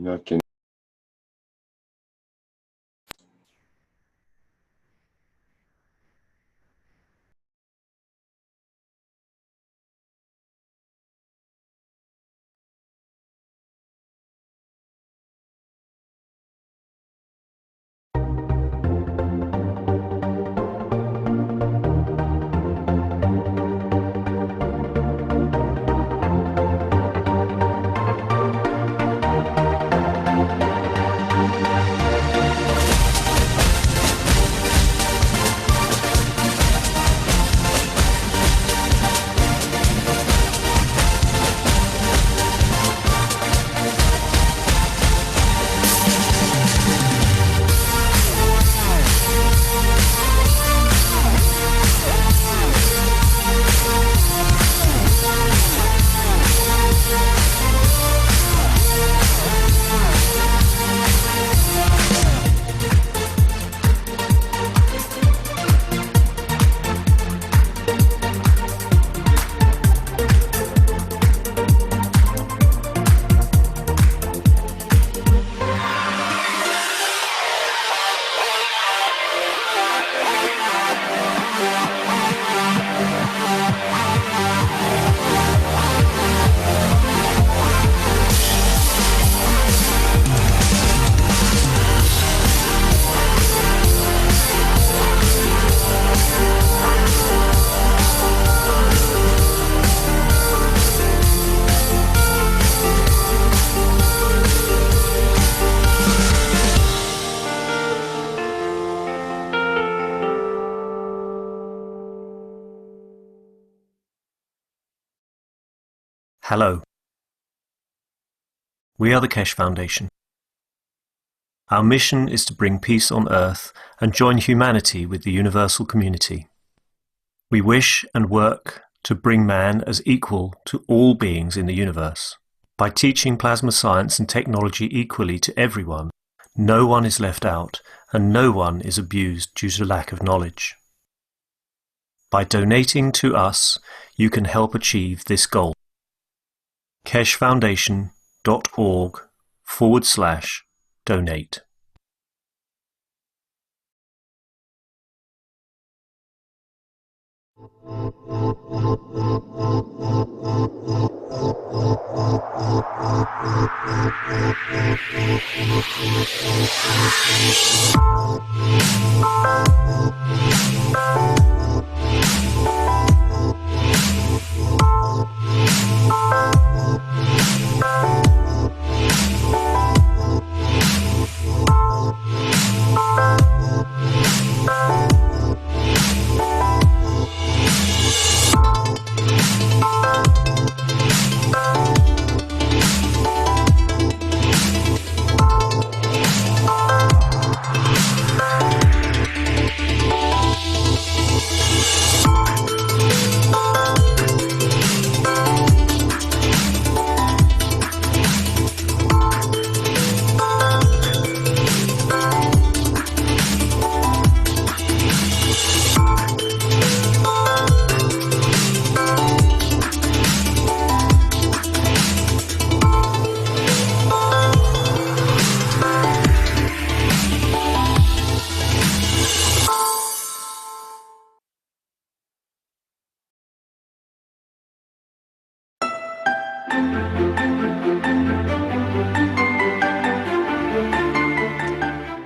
Okay. Hello. We are the Keshe Foundation. Our mission is to bring peace on Earth and join humanity with the universal community. We wish and work to bring man as equal to all beings in the universe. By teaching plasma science and technology equally to everyone, no one is left out and no one is abused due to lack of knowledge. By donating to us, you can help achieve this goal. keshefoundation.org/donate.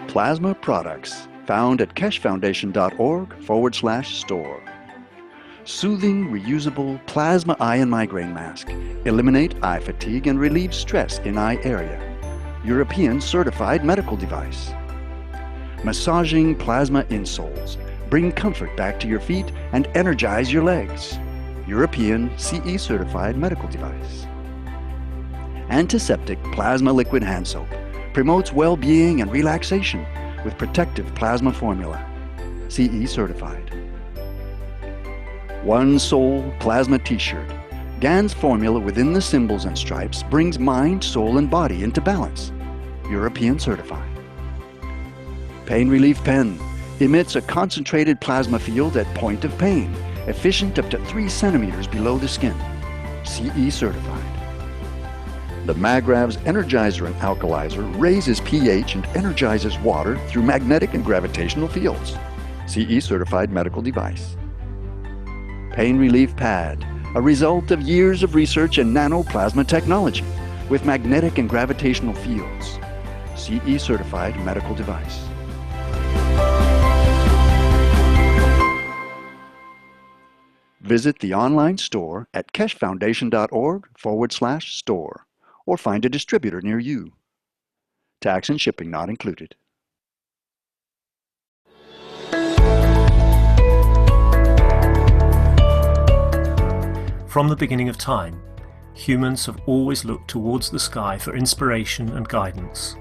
Plasma products found at keshefoundation.org/store. Soothing, reusable plasma eye and migraine mask. Eliminate eye fatigue and relieve stress in eye area. European certified medical device. Massaging plasma insoles. Bring comfort back to your feet and energize your legs. European CE certified medical device. Antiseptic plasma liquid hand soap. Promotes well-being and relaxation with protective plasma formula. CE certified. One Soul Plasma T-shirt. GAN's formula within the symbols and stripes brings mind, soul, and body into balance. European certified. Pain Relief Pen. Emits a concentrated plasma field at point of pain, efficient up to 3 centimeters below the skin. CE certified. The Magrav's energizer and alkalizer raises pH and energizes water through magnetic and gravitational fields. CE certified medical device. Pain relief pad, a result of years of research in nanoplasma technology with magnetic and gravitational fields. CE certified medical device. Visit the online store at keshefoundation.org/store or find a distributor near you. Tax and shipping not included. From the beginning of time, humans have always looked towards the sky for inspiration and guidance.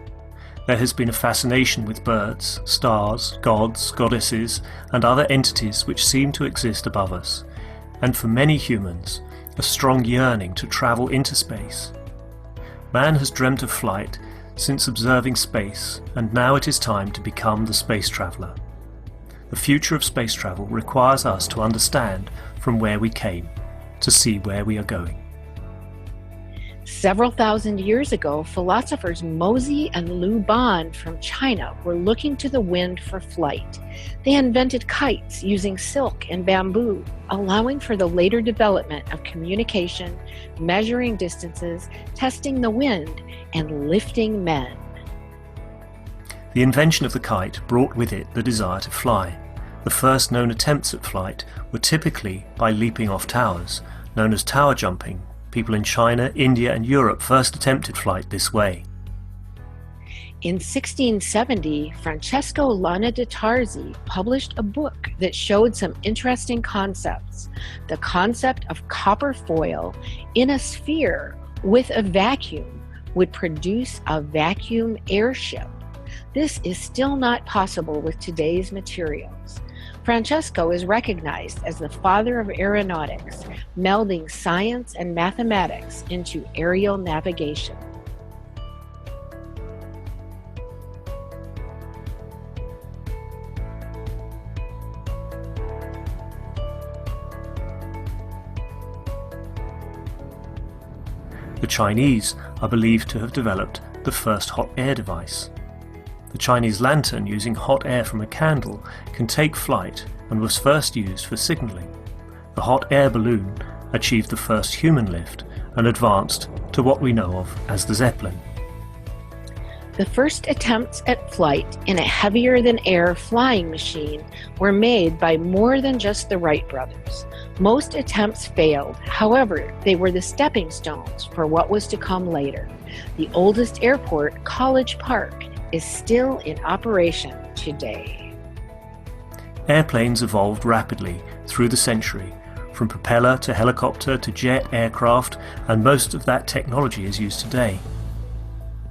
There has been a fascination with birds, stars, gods, goddesses, and other entities which seem to exist above us, and for many humans, a strong yearning to travel into space. Man has dreamt of flight since observing space, and now it is time to become the space traveller. The future of space travel requires us to understand from where we came, to see where we are going. Several thousand years ago, philosophers Mozi and Lu Ban from China were looking to the wind for flight. They invented kites using silk and bamboo, allowing for the later development of communication, measuring distances, testing the wind, and lifting men. The invention of the kite brought with it the desire to fly. The first known attempts at flight were typically by leaping off towers, known as tower jumping. People in China, India, and Europe first attempted flight this way. In 1670, Francesco Lana de Tarzi published a book that showed some interesting concepts. The concept of copper foil in a sphere with a vacuum would produce a vacuum airship. This is still not possible with today's materials. Francesco is recognized as the father of aeronautics, melding science and mathematics into aerial navigation. The Chinese are believed to have developed the first hot air device. The Chinese lantern using hot air from a candle can take flight and was first used for signalling. The hot air balloon achieved the first human lift and advanced to what we know of as the Zeppelin. The first attempts at flight in a heavier-than-air flying machine were made by more than just the Wright brothers. Most attempts failed, however, they were the stepping stones for what was to come later. The oldest airport, College Park, is still in operation today. Airplanes evolved rapidly through the century, from propeller to helicopter to jet aircraft, and most of that technology is used today.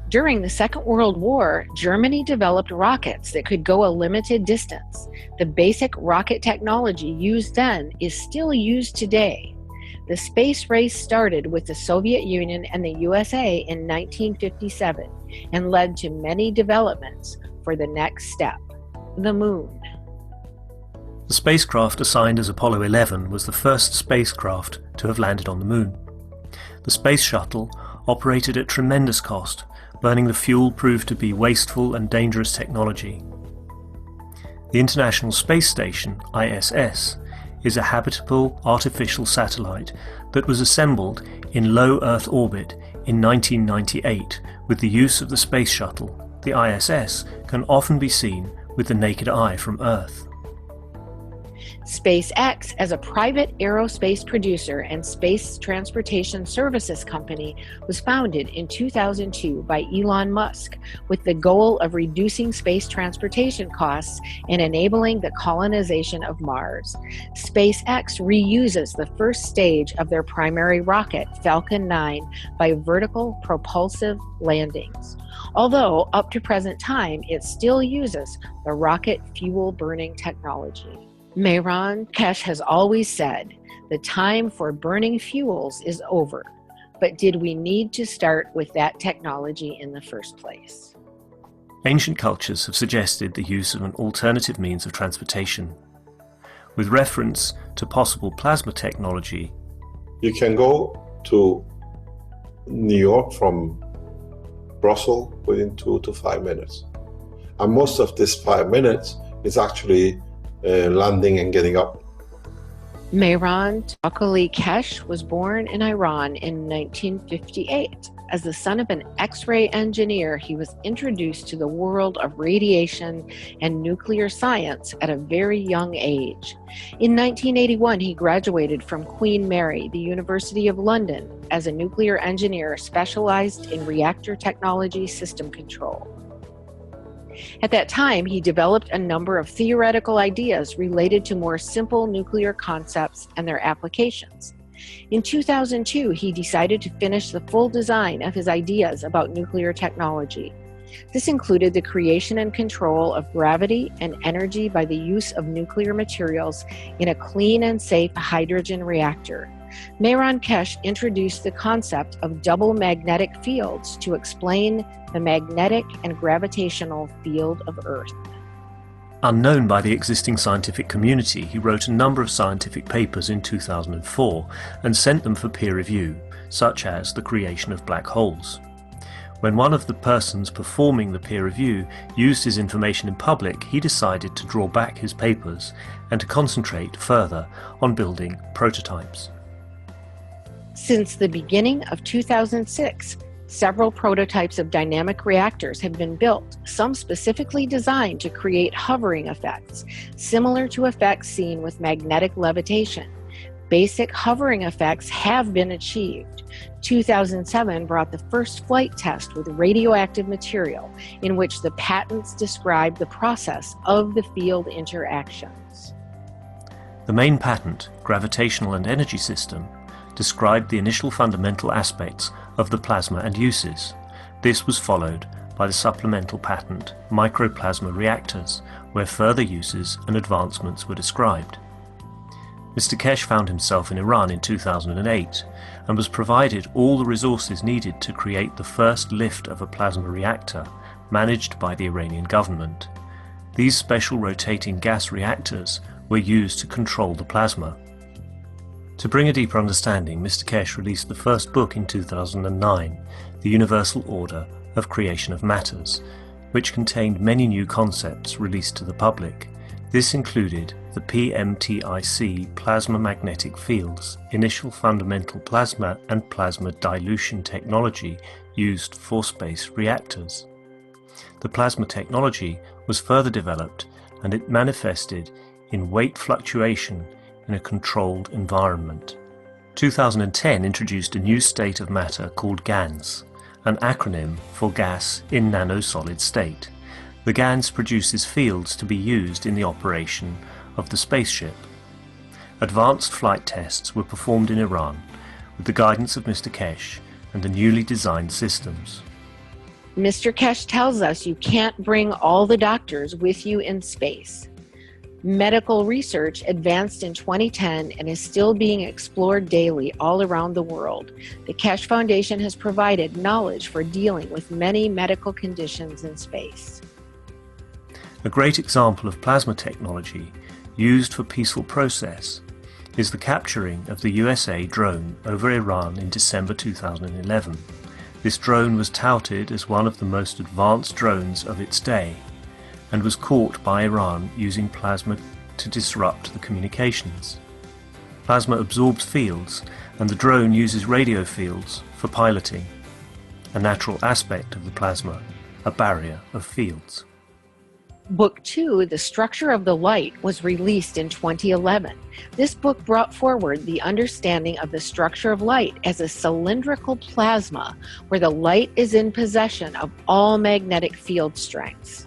During the Second World War, Germany developed rockets that could go a limited distance. The basic rocket technology used then is still used today. The space race started with the Soviet Union and the USA in 1957 and led to many developments for the next step, the moon. The spacecraft assigned as Apollo 11 was the first spacecraft to have landed on the moon. The space shuttle operated at tremendous cost. Burning the fuel proved to be wasteful and dangerous technology. The International Space Station, ISS, is a habitable artificial satellite that was assembled in low Earth orbit in 1998 with the use of the space shuttle. The ISS can often be seen with the naked eye from Earth. SpaceX, as a private aerospace producer and space transportation services company, was founded in 2002 by Elon Musk with the goal of reducing space transportation costs and enabling the colonization of Mars. SpaceX reuses the first stage of their primary rocket, Falcon 9, by vertical propulsive landings. Although, up to present time, it still uses the rocket fuel burning technology. Mehran Keshe has always said, the time for burning fuels is over, but did we need to start with that technology in the first place? Ancient cultures have suggested the use of an alternative means of transportation. With reference to possible plasma technology, you can go to New York from Brussels within 2 to 5 minutes. And most of this 5 minutes is actually landing and getting up. Mehran Tawakoli Keshe was born in Iran in 1958. As the son of an X-ray engineer, he was introduced to the world of radiation and nuclear science at a very young age. In 1981, he graduated from Queen Mary, the University of London, as a nuclear engineer specialized in reactor technology system control. At that time, he developed a number of theoretical ideas related to more simple nuclear concepts and their applications. In 2002, he decided to finish the full design of his ideas about nuclear technology. This included the creation and control of gravity and energy by the use of nuclear materials in a clean and safe hydrogen reactor. Mehran Keshe introduced the concept of double magnetic fields to explain the magnetic and gravitational field of Earth. Unknown by the existing scientific community, he wrote a number of scientific papers in 2004 and sent them for peer review, such as the creation of black holes. When one of the persons performing the peer review used his information in public, he decided to draw back his papers and to concentrate further on building prototypes. Since the beginning of 2006, several prototypes of dynamic reactors have been built, some specifically designed to create hovering effects, similar to effects seen with magnetic levitation. Basic hovering effects have been achieved. 2007 brought the first flight test with radioactive material, in which the patents describe the process of the field interactions. The main patent, Gravitational and Energy System, described the initial fundamental aspects of the plasma and uses. This was followed by the supplemental patent, Microplasma Reactors, where further uses and advancements were described. Mr. Keshe found himself in Iran in 2008 and was provided all the resources needed to create the first lift of a plasma reactor managed by the Iranian government. These special rotating gas reactors were used to control the plasma. To bring a deeper understanding, Mr. Keshe released the first book in 2009, The Universal Order of Creation of Matters, which contained many new concepts released to the public. This included the PMTIC plasma magnetic fields, initial fundamental plasma and plasma dilution technology used for space reactors. The plasma technology was further developed and it manifested in weight fluctuation in a controlled environment. 2010 introduced a new state of matter called GANS, an acronym for gas in nano-solid state. The GANS produces fields to be used in the operation of the spaceship. Advanced flight tests were performed in Iran with the guidance of Mr. Keshe and the newly designed systems. Mr. Keshe tells us you can't bring all the doctors with you in space. Medical research advanced in 2010 and is still being explored daily all around the world. The Keshe Foundation has provided knowledge for dealing with many medical conditions in space. A great example of plasma technology used for peaceful process is the capturing of the USA drone over Iran in December 2011. This drone was touted as one of the most advanced drones of its day, and was caught by Iran using plasma to disrupt the communications. Plasma absorbs fields, and the drone uses radio fields for piloting, a natural aspect of the plasma, a barrier of fields. Book 2, The Structure of the Light, was released in 2011. This book brought forward the understanding of the structure of light as a cylindrical plasma where the light is in possession of all magnetic field strengths.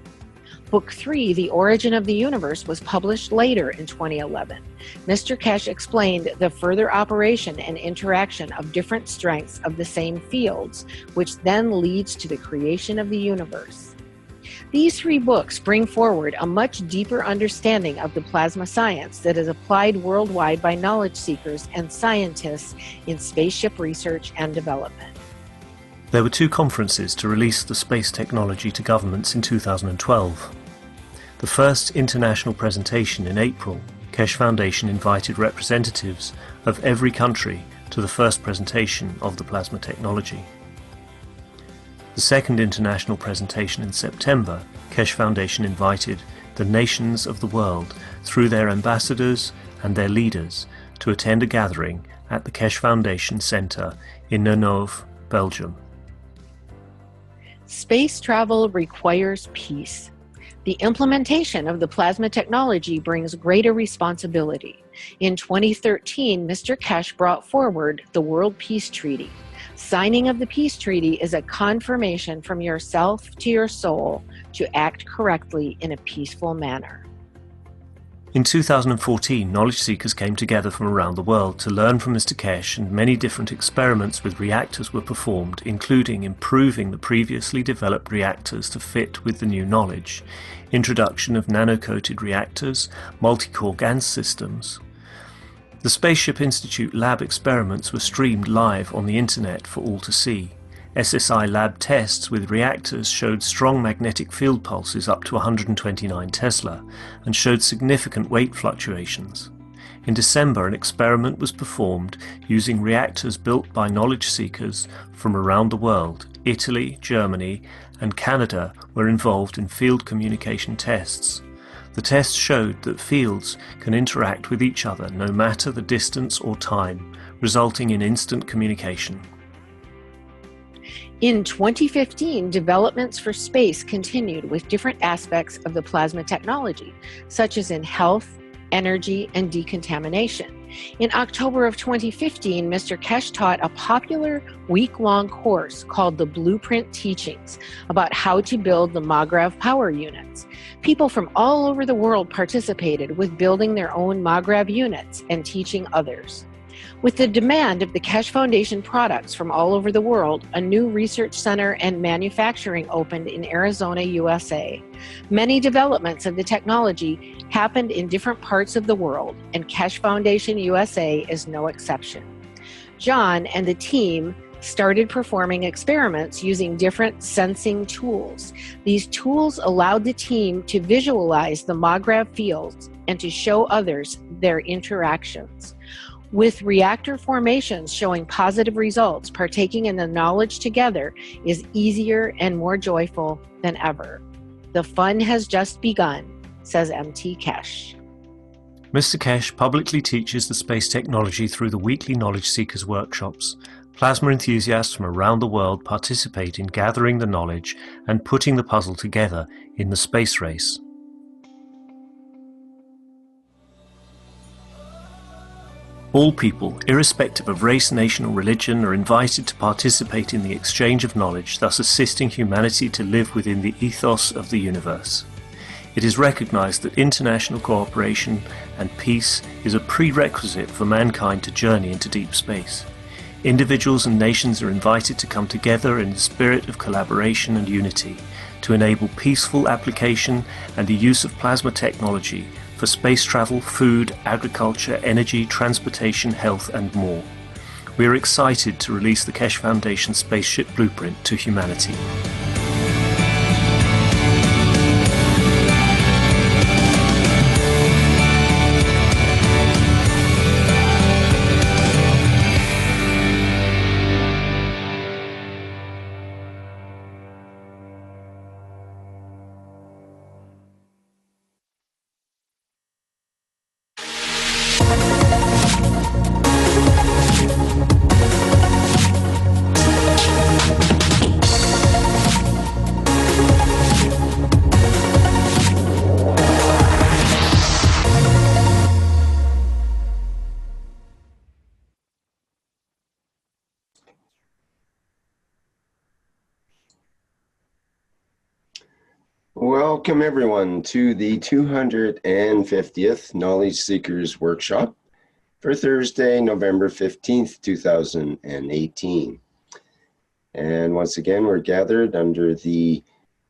Book 3, The Origin of the Universe, was published later in 2011. Mr. Keshe explained the further operation and interaction of different strengths of the same fields, which then leads to the creation of the universe. These 3 books bring forward a much deeper understanding of the plasma science that is applied worldwide by knowledge seekers and scientists in spaceship research and development. There were 2 conferences to release the space technology to governments in 2012. The first international presentation in April, Keshe Foundation invited representatives of every country to the first presentation of the plasma technology. The second international presentation in September, Keshe Foundation invited the nations of the world through their ambassadors and their leaders to attend a gathering at the Keshe Foundation Center in Nenove, Belgium. Space travel requires peace. The implementation of the plasma technology brings greater responsibility. In 2013, Mr. Keshe brought forward the World Peace Treaty. Signing of the Peace Treaty is a confirmation from yourself to your soul to act correctly in a peaceful manner. In 2014, knowledge seekers came together from around the world to learn from Mr. Keshe, and many different experiments with reactors were performed, including improving the previously developed reactors to fit with the new knowledge, introduction of nano-coated reactors, multi-core GaN systems. The Spaceship Institute lab experiments were streamed live on the internet for all to see. SSI lab tests with reactors showed strong magnetic field pulses up to 129 Tesla and showed significant weight fluctuations. In December, an experiment was performed using reactors built by knowledge seekers from around the world. Italy, Germany, and Canada were involved in field communication tests. The tests showed that fields can interact with each other no matter the distance or time, resulting in instant communication. In 2015, developments for space continued with different aspects of the plasma technology, such as in health, energy, and decontamination. In October of 2015, Mr. Keshe taught a popular week-long course called the Blueprint Teachings about how to build the MAGRAV power units. People from all over the world participated with building their own MAGRAV units and teaching others. With the demand of the Keshe Foundation products from all over the world, a new research center and manufacturing opened in Arizona, USA. Many developments of the technology happened in different parts of the world, and Keshe Foundation USA is no exception. John and the team started performing experiments using different sensing tools. These tools allowed the team to visualize the MAGRAV fields and to show others their interactions. With reactor formations showing positive results, partaking in the knowledge together is easier and more joyful than ever. The fun has just begun, says MT Keshe. Mr. Keshe publicly teaches the space technology through the weekly Knowledge Seekers workshops. Plasma enthusiasts from around the world participate in gathering the knowledge and putting the puzzle together in the space race. All people, irrespective of race, nation or religion, are invited to participate in the exchange of knowledge, thus assisting humanity to live within the ethos of the universe. It is recognized that international cooperation and peace is a prerequisite for mankind to journey into deep space. Individuals and nations are invited to come together in the spirit of collaboration and unity to enable peaceful application and the use of plasma technology for space travel, food, agriculture, energy, transportation, health, and more. We are excited to release the Keshe Foundation Spaceship Blueprint to humanity. Welcome everyone to the 250th Knowledge Seekers Workshop for Thursday, November 15th, 2018. And once again, we're gathered under the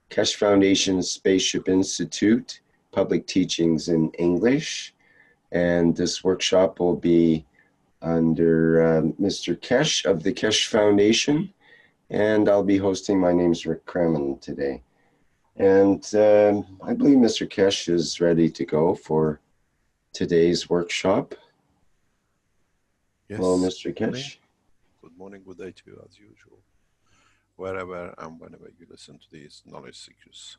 Keshe Foundation Spaceship Institute, Public Teachings in English. And this workshop will be under Mr. Keshe of the Keshe Foundation. And I'll be hosting. My name's Rick Crammond today. And I believe Mr. Keshe is ready to go for today's workshop. Hello, Yes, Mr. good morning. Keshe. Good morning, good day to you as usual, wherever and whenever you listen to these Knowledge Seekers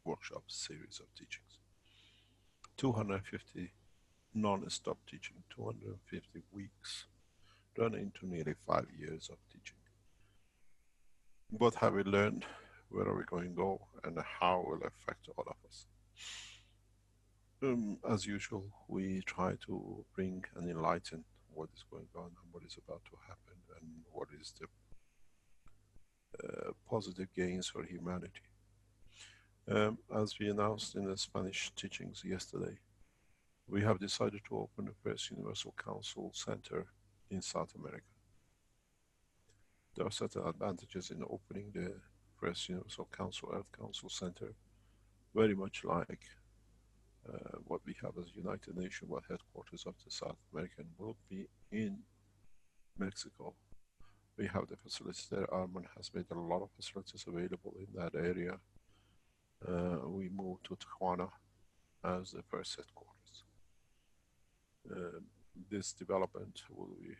workshop series of teachings. 250 non-stop teaching, 250 weeks, running into nearly 5 years of teaching. What have we learned? Where are we going to go? And how will it affect all of us? As usual, we try to bring and enlighten what is going on and what is about to happen and what is the positive gains for humanity. As we announced in the Spanish teachings yesterday, we have decided to open the first Universal Council Center in South America. There are certain advantages in opening the first Universal Council Earth Council Center, very much like what we have as United Nations, what headquarters of the South American will be in Mexico. We have the facilities there. Arman has made a lot of facilities available in that area. We moved to Tijuana as the first headquarters. This development will be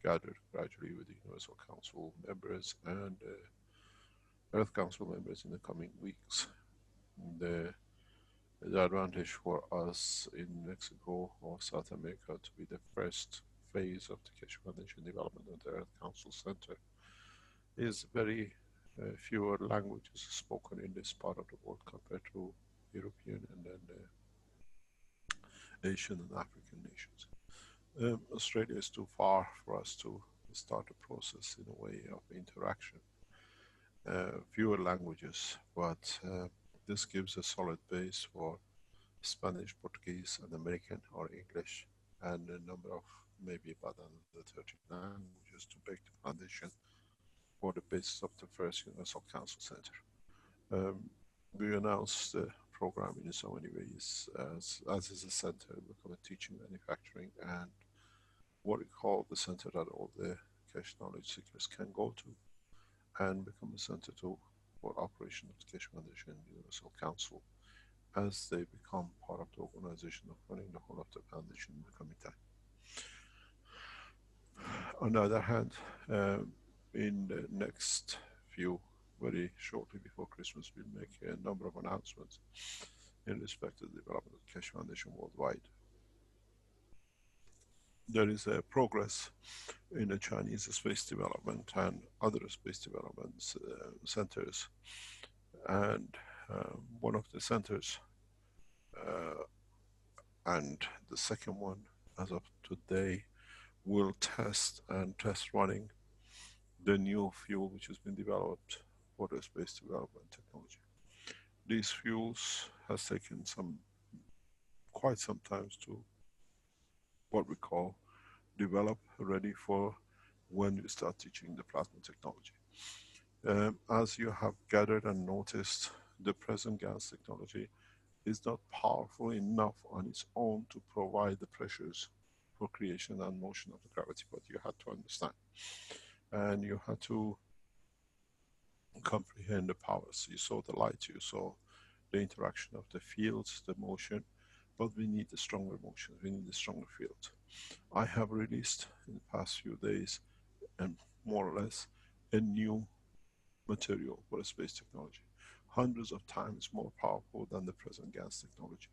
gathered gradually with the Universal Council members and Earth Council members in the coming weeks. The advantage for us in Mexico or South America to be the first phase of the Keshe Foundation development of the Earth Council Center is very fewer languages spoken in this part of the world compared to European and then the Asian and African nations. Australia is too far for us to start a process in a way of interaction. Fewer languages, but this gives a solid base for Spanish, Portuguese, and American or English, and a number of maybe about another 30 languages to break the foundation for the basis of the first Universal Council Center. We announced the program in so many ways as is a center, become a teaching, manufacturing, and what we call the center that all the Keshe knowledge seekers can go to and become a center for operation of the Keshe Foundation Universal Council as they become part of the organization of running the whole of the foundation in the coming time. On the other hand, in the next few, very shortly before Christmas, we'll make a number of announcements in respect to the development of the Keshe Foundation worldwide. There is a progress in the Chinese space development and other space development centers, and one of the centers and the second one as of today will test running the new fuel which has been developed for the space development technology. These fuels has taken quite some time to what we call develop, ready for when we start teaching the plasma technology. As you have gathered and noticed, the present gas technology is not powerful enough on its own to provide the pressures for creation and motion of the gravity, but you had to understand. And you had to comprehend the powers. You saw the light, you saw the interaction of the fields, the motion, but we need a stronger motion, we need a stronger field. I have released in the past few days, and more or less, a new material for space technology, hundreds of times more powerful than the present gas technology.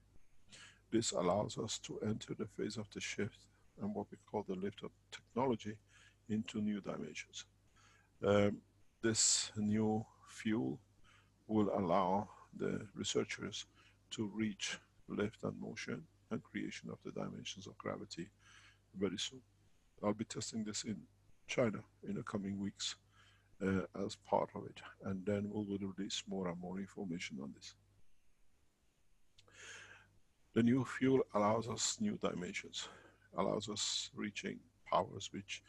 This allows us to enter the phase of the shift and what we call the lift of technology into new dimensions. This new fuel will allow the researchers to reach lift and motion and creation of the dimensions of gravity very soon. I'll be testing this in China in the coming weeks as part of it, and then we will release more and more information on this. The new fuel allows us new dimensions, allows us reaching powers which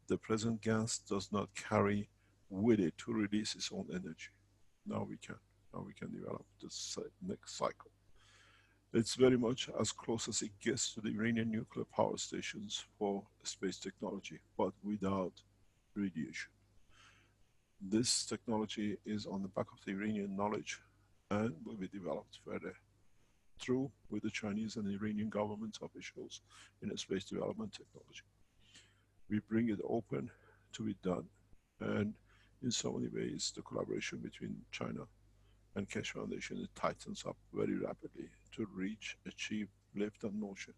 the present gas does not carry with it to release its own energy. Now we can develop this next cycle. It's very much as close as it gets to the Iranian nuclear power stations for space technology, but without radiation. This technology is on the back of the Iranian knowledge and will be developed further through with the Chinese and Iranian government officials in space development technology. We bring it open to be done. And in so many ways, the collaboration between China and Keshe Foundation, it tightens up very rapidly to reach, achieve, lift and motion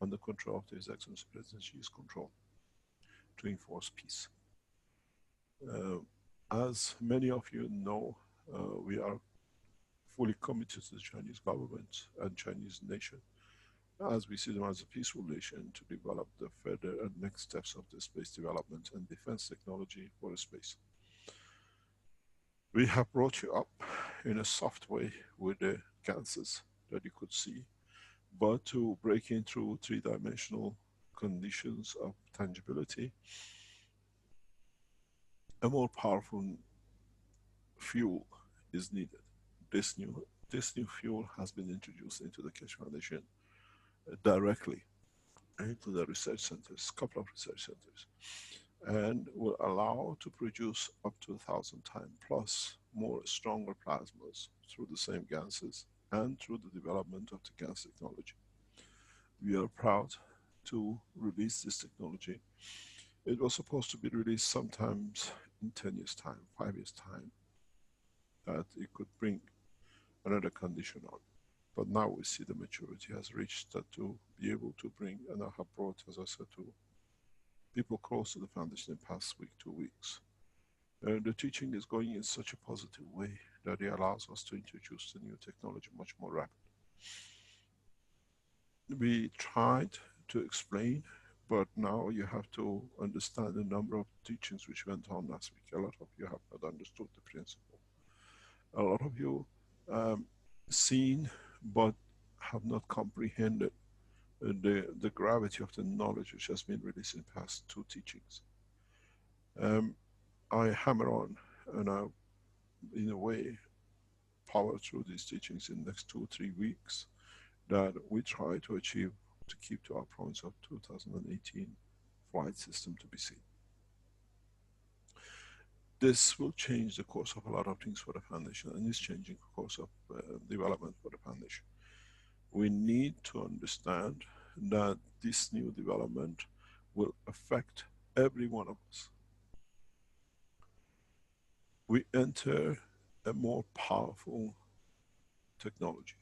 under control of His Excellency President Xi's control to enforce peace. As many of you know, we are fully committed to the Chinese government and Chinese nation, as we see them as a peaceful nation, to develop the further and next steps of the space development and defense technology for space. We have brought you up in a soft way with the ganses that you could see, but to break in through three-dimensional conditions of tangibility, a more powerful fuel is needed. This new fuel has been introduced into the Keshe Foundation directly into the research centers, couple of research centers, and will allow to produce up to 1,000 times plus more stronger plasmas through the same gases and through the development of the gas technology. We are proud to release this technology. It was supposed to be released sometimes in 10 years time, 5 years time, that it could bring another condition on. But now we see the maturity has reached that to be able to bring, and I have brought, as I said, to people close to the foundation in the past week, 2 weeks. And the teaching is going in such a positive way that it allows us to introduce the new technology much more rapidly. We tried to explain, but now you have to understand the number of teachings which went on last week. A lot of you have not understood the principle. A lot of you seen but have not comprehended the gravity of the knowledge which has been released in past 2 teachings. I hammer on and I, in a way, power through these teachings in the next 2 or 3 weeks, that we try to achieve, to keep to our promise of 2018 flight system to be seen. This will change the course of a lot of things for the foundation, and is changing the course of development for the foundation. We need to understand that this new development will affect every one of us. We enter a more powerful technology,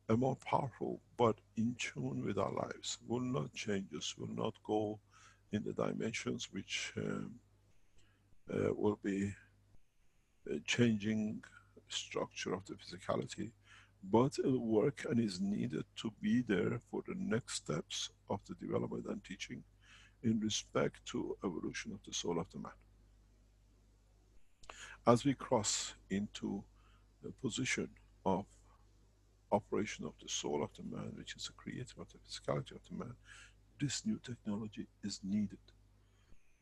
a more powerful but in tune with our lives, will not change us, will not go in the dimensions which will be changing structure of the physicality, but it will work and is needed to be there for the next steps of the development and teaching in respect to evolution of the soul of the man. As we cross into the position of operation of the soul of the man, which is the creator of the physicality of the man, this new technology is needed.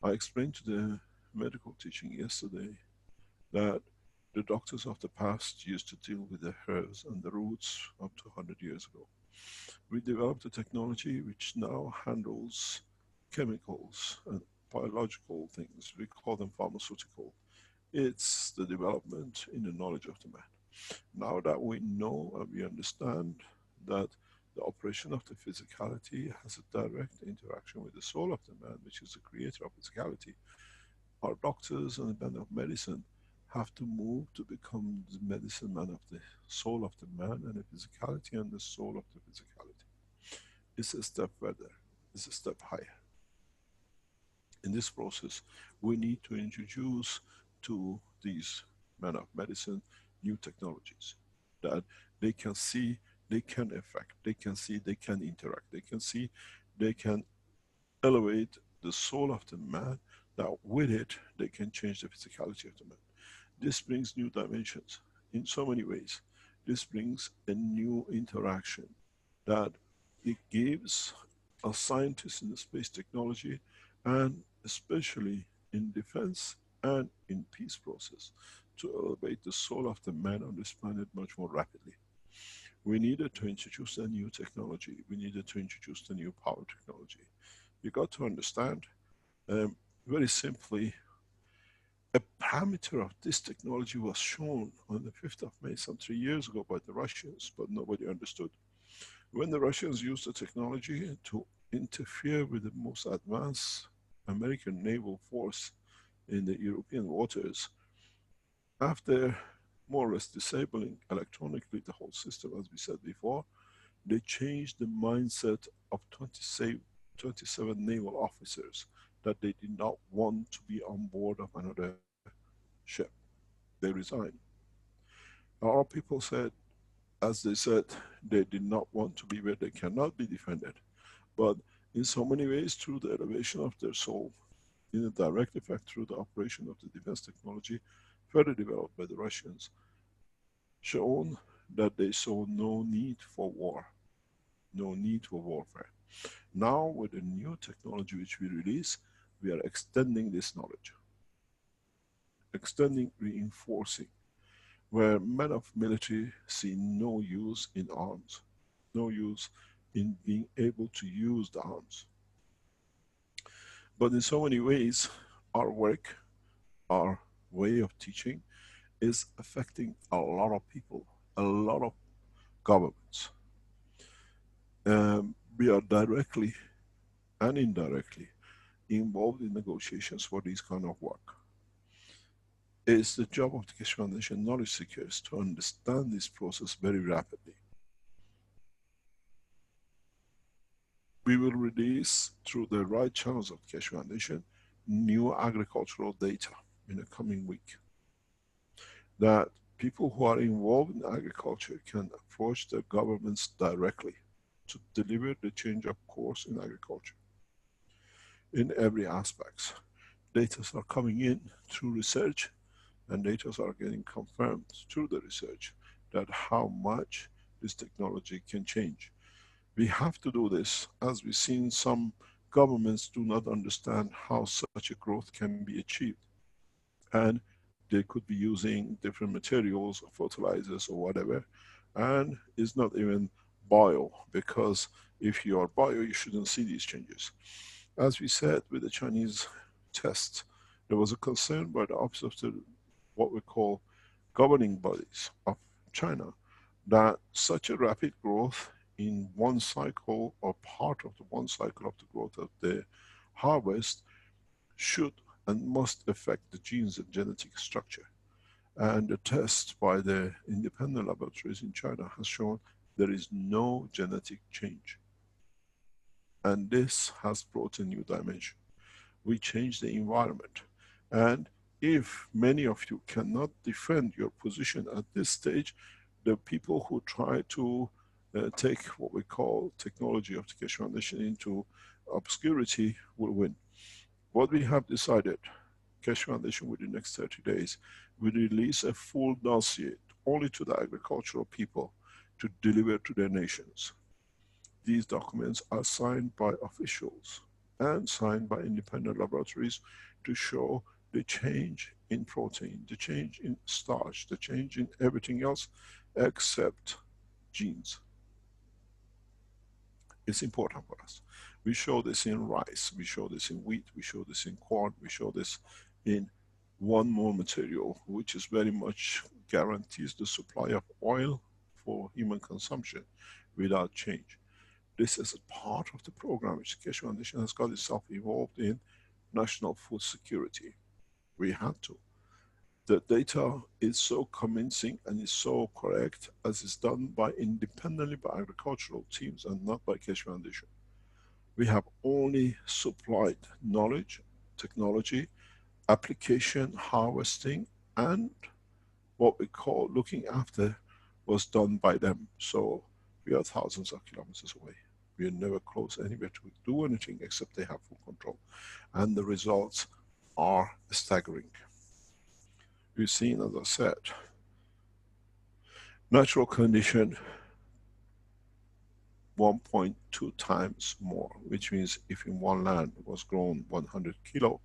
I explained to the medical teaching yesterday that the doctors of the past used to deal with the herbs and the roots up to 100 years ago. We developed a technology which now handles chemicals and biological things. We call them pharmaceutical. It's the development in the knowledge of the man. Now that we know and we understand that the operation of the physicality has a direct interaction with the soul of the man, which is the creator of physicality, our doctors and the men of medicine have to move to become the medicine man of the soul of the man and the physicality and the soul of the physicality. It's a step further, it's a step higher. In this process, we need to introduce to these men of medicine new technologies that they can see, they can affect, they can see, they can interact, they can see, they can elevate the soul of the man, that with it they can change the physicality of the man. This brings new dimensions in so many ways. This brings a new interaction that it gives a scientist in the space technology, and especially in defense and in peace process, to elevate the soul of the man on this planet much more rapidly. We needed to introduce a new technology. We needed to introduce the new power technology. You got to understand, very simply, a parameter of this technology was shown on the 5th of May, some 3 years ago, by the Russians, but nobody understood. When the Russians used the technology to interfere with the most advanced American naval force in the European waters, after more or less disabling electronically the whole system, as we said before, they changed the mindset of 27 naval officers that they did not want to be on board of another ship. They resigned. Our people said, as they said, they did not want to be where they cannot be defended. But in so many ways, through the elevation of their soul, in a direct effect through the operation of the defense technology further developed by the Russians, shown that they saw no need for war, no need for warfare. Now, with the new technology which we release, we are extending this knowledge, extending, reinforcing, where men of military see no use in arms, no use in being able to use the arms. But in so many ways, our work, our way of teaching is affecting a lot of people, a lot of governments. We are directly and indirectly involved in negotiations for this kind of work. It's the job of the Keshe Foundation knowledge seekers to understand this process very rapidly. We will release through the right channels of the Keshe Foundation new agricultural data in the coming week, that people who are involved in agriculture can approach their governments directly to deliver the change of course in agriculture in every aspect. Data are coming in through research, and data are getting confirmed through the research that how much this technology can change. We have to do this, as we've seen some governments do not understand how such a growth can be achieved. And they could be using different materials or fertilizers or whatever, and it's not even bio, because if you are bio, you shouldn't see these changes. As we said with the Chinese test, there was a concern by the office of the, what we call governing bodies of China, that such a rapid growth in one cycle or part of the one cycle of the growth of the harvest should and must affect the genes and genetic structure. And the test by the independent laboratories in China has shown there is no genetic change. And this has brought a new dimension. We change the environment. And if many of you cannot defend your position at this stage, the people who try to take what we call technology of the Keshe Foundation into obscurity will win. What we have decided, Keshe Foundation within the next 30 days, will release a full dossier only to the agricultural people to deliver to their nations. These documents are signed by officials and signed by independent laboratories to show the change in protein, the change in starch, the change in everything else except genes. It's important for us. We show this in rice, we show this in wheat, we show this in corn, we show this in one more material, which is very much guarantees the supply of oil for human consumption without change. This is a part of the program which the Keshe Foundation has got itself involved in national food security. We had to. The data is so convincing and is so correct as is done by independently by agricultural teams and not by Keshe Foundation. We have only supplied knowledge, technology, application, harvesting, and what we call looking after was done by them. So we are thousands of kilometers away. We are never close anywhere to do anything except they have full control. And the results are staggering. We've seen, as I said, natural condition 1.2 times more, which means if in one land was grown 100 kilo,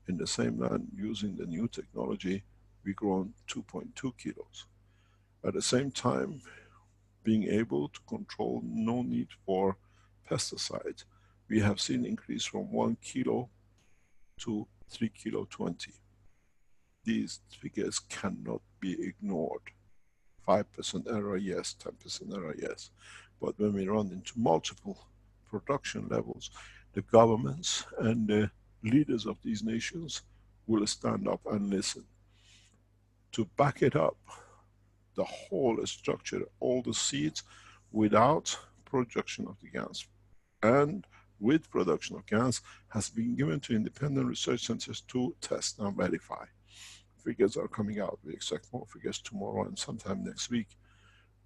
in the same land using the new technology, we grown 2.2 kilos. At the same time, being able to control no need for pesticides, we have seen increase from 1 kilo to 3 kilo 20. These figures cannot be ignored. 5% error, yes, 10% error, yes. But when we run into multiple production levels, the governments and the leaders of these nations will stand up and listen. To back it up, the whole structure, all the seeds, without production of the gas and with production of gas, has been given to independent research centers to test and verify. Figures are coming out. We expect more figures tomorrow and sometime next week.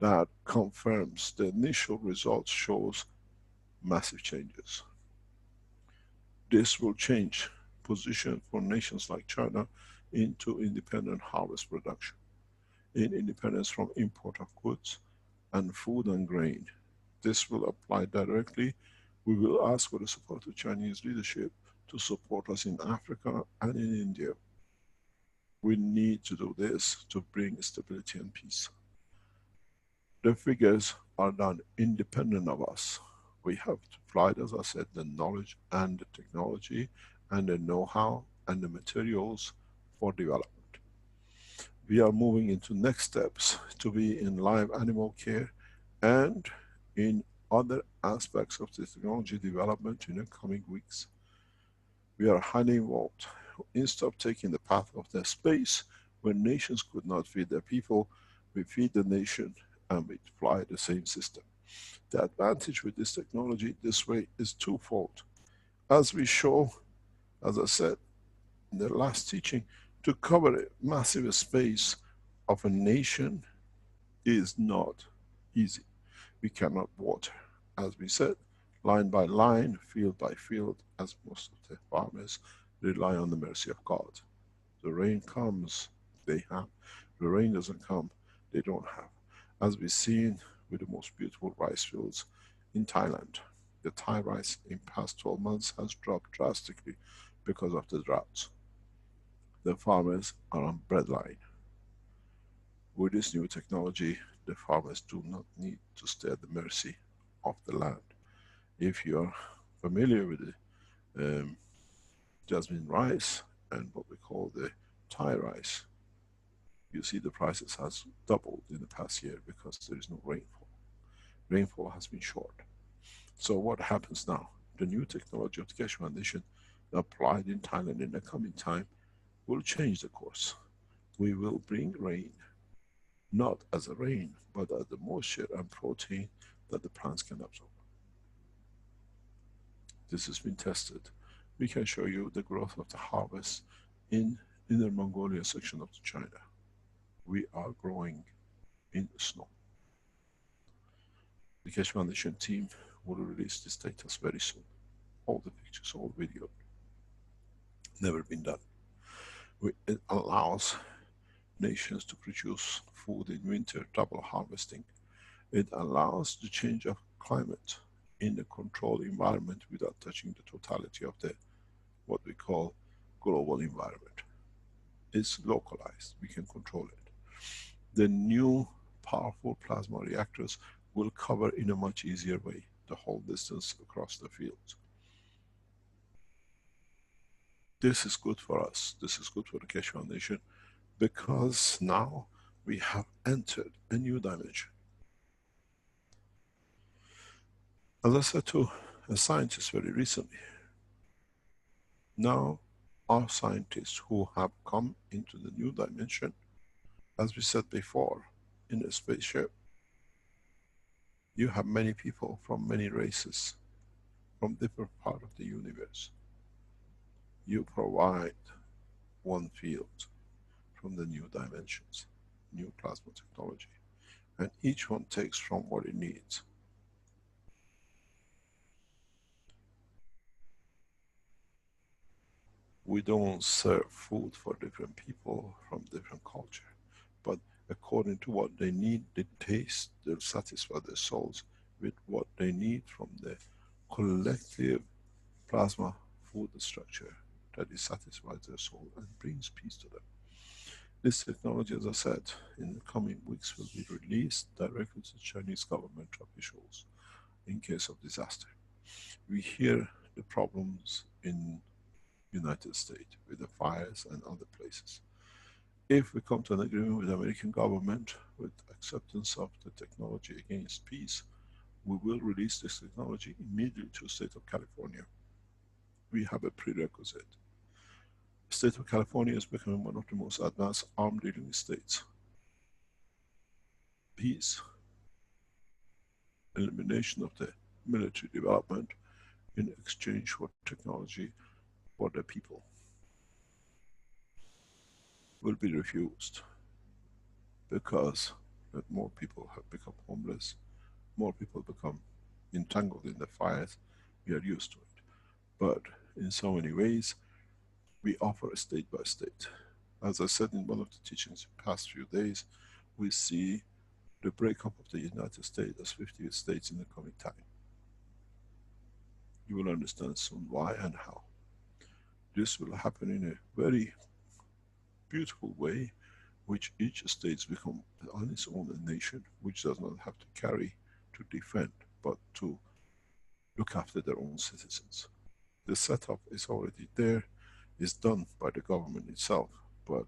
That confirms the initial results, shows massive changes. This will change position for nations like China into independent harvest production, in independence from import of goods and food and grain. This will apply directly. We will ask for the support of Chinese leadership to support us in Africa and in India. We need to do this to bring stability and peace. The figures are done independent of us. We have applied, as I said, the knowledge and the technology and the know-how and the materials for development. We are moving into next steps to be in live animal care and in other aspects of the technology development in the coming weeks. We are highly involved. Instead of taking the path of the space where nations could not feed their people, we feed the nation and we apply the same system. The advantage with this technology this way is twofold. As we show, as I said in the last teaching, to cover a massive space of a nation is not easy. We cannot water, as we said, line by line, field by field, as most of the farmers rely on the mercy of God. The rain comes, they have. The rain doesn't come, they don't have. As we've seen with the most beautiful rice fields in Thailand. The Thai rice in past 12 months has dropped drastically because of the droughts. The farmers are on breadline. With this new technology, the farmers do not need to stay at the mercy of the land. If you are familiar with the jasmine rice and what we call the Thai rice, you see the prices has doubled in the past year because there is no rainfall. Rainfall has been short. So what happens now? The new technology of the Keshe Foundation applied in Thailand in the coming time will change the course. We will bring rain, not as a rain, but as the moisture and protein that the plants can absorb. This has been tested. We can show you the growth of the harvest in Inner Mongolia section of China. We are growing in snow. The Keshe Foundation team will release this data very soon. All the pictures, all video. Never been done. It allows nations to produce food in winter, double harvesting. It allows the change of climate in a controlled environment without touching the totality of the, what we call, global environment. It's localized, we can control it. The new powerful plasma reactors will cover in a much easier way the whole distance across the field. This is good for us, this is good for the Keshe Foundation, because now we have entered a new dimension. As I said to a scientist very recently, now our scientists who have come into the new dimension, as we said before, in a spaceship, you have many people from many races, from different parts of the universe. You provide one field from the new dimensions, new plasma technology, and each one takes from what it needs. We don't serve food for different people from different culture, but according to what they need, they taste, they'll satisfy their souls with what they need from the collective plasma food structure that is satisfies their soul and brings peace to them. This technology, as I said, in the coming weeks will be released directly to Chinese government officials in case of disaster. We hear the problems in United States with the fires and other places. If we come to an agreement with the American government with acceptance of the technology against peace, we will release this technology immediately to the state of California. We have a prerequisite. The state of California is becoming one of the most advanced arms dealing states. Peace, elimination of the military development in exchange for technology for the people will be refused, because that more people have become homeless, more people become entangled in the fires. We are used to it. But in so many ways, we offer state by state. As I said in one of the teachings in the past few days, we see the breakup of the United States as 50 states in the coming time. You will understand soon why and how. This will happen in a very beautiful way, which each state become on its own a nation, which does not have to carry to defend, but to look after their own citizens. The setup is already there, is done by the government itself, but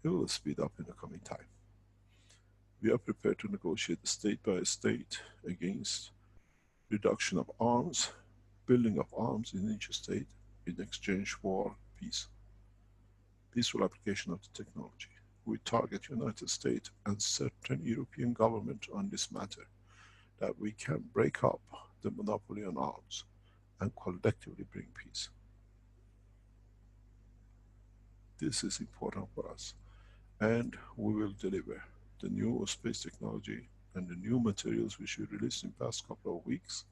it will speed up in the coming time. We are prepared to negotiate state by state against reduction of arms, building of arms in each state in exchange for peace. Peaceful application of the technology. We target United States and certain European government on this matter, that we can break up the monopoly on arms and collectively bring peace. This is important for us, and we will deliver the new space technology and the new materials which we released in the past couple of weeks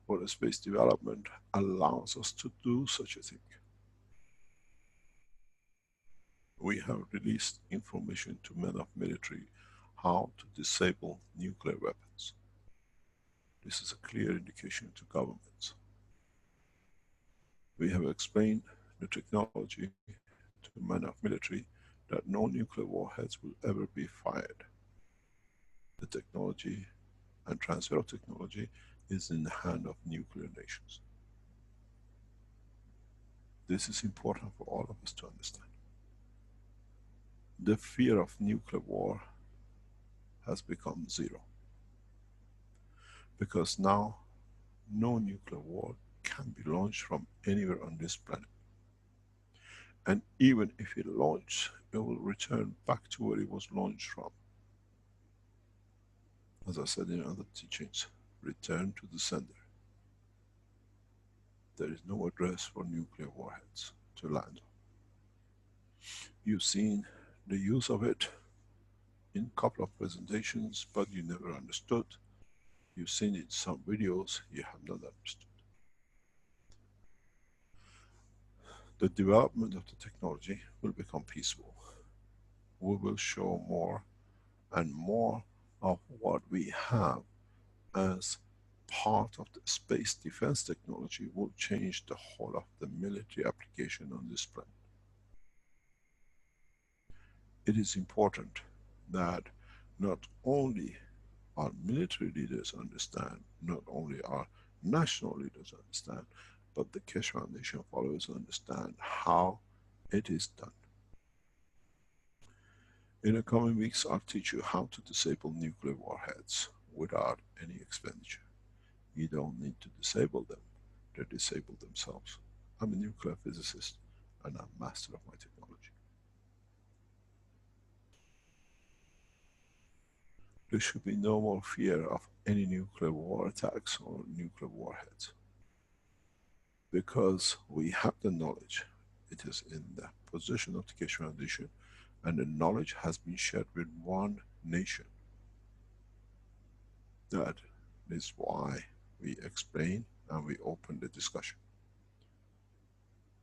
for the space development allows us to do such a thing. We have released information to men of military how to disable nuclear weapons. This is a clear indication to governments. We have explained the technology to men of military that no nuclear warheads will ever be fired. The technology and transfer of technology is in the hand of nuclear nations. This is important for all of us to understand. The fear of nuclear war has become zero, because now no nuclear war can be launched from anywhere on this planet. And even if it launches, it will return back to where it was launched from. As I said in other teachings, return to the sender. There is no address for nuclear warheads to land on. You've seen the use of it in a couple of presentations, but you never understood. You've seen it in some videos, you have not understood. The development of the technology will become peaceful. We will show more and more of what we have as part of the space defense technology will change the whole of the military application on this planet. It is important that not only our military leaders understand, not only our national leaders understand, but the Keshe Foundation followers understand how it is done. In the coming weeks, I'll teach you how to disable nuclear warheads without any expenditure. You don't need to disable them, they disable themselves. I'm a nuclear physicist and I'm master of my technology. There should be no more fear of any nuclear war attacks or nuclear warheads, because we have the knowledge. It is in the possession of the Keshe Foundation, and the knowledge has been shared with one nation. That is why we explain and we open the discussion.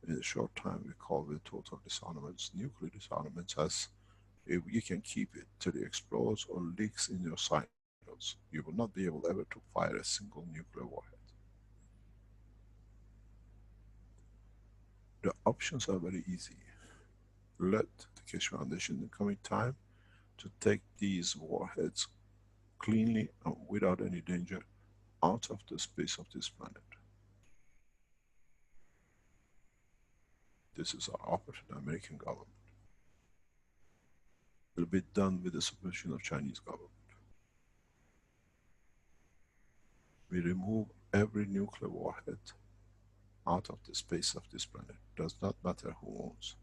In a short time we call it total disarmaments, nuclear disarmaments, as if you can keep it till it explodes or leaks in your silos. You will not be able ever to fire a single nuclear warhead. The options are very easy. Let the Keshe Foundation in the coming time to take these warheads cleanly and without any danger out of the space of this planet. This is our offer to the American government. It will be done with the supervision of Chinese government. We remove every nuclear warhead out of the space of this planet. Does not matter who owns,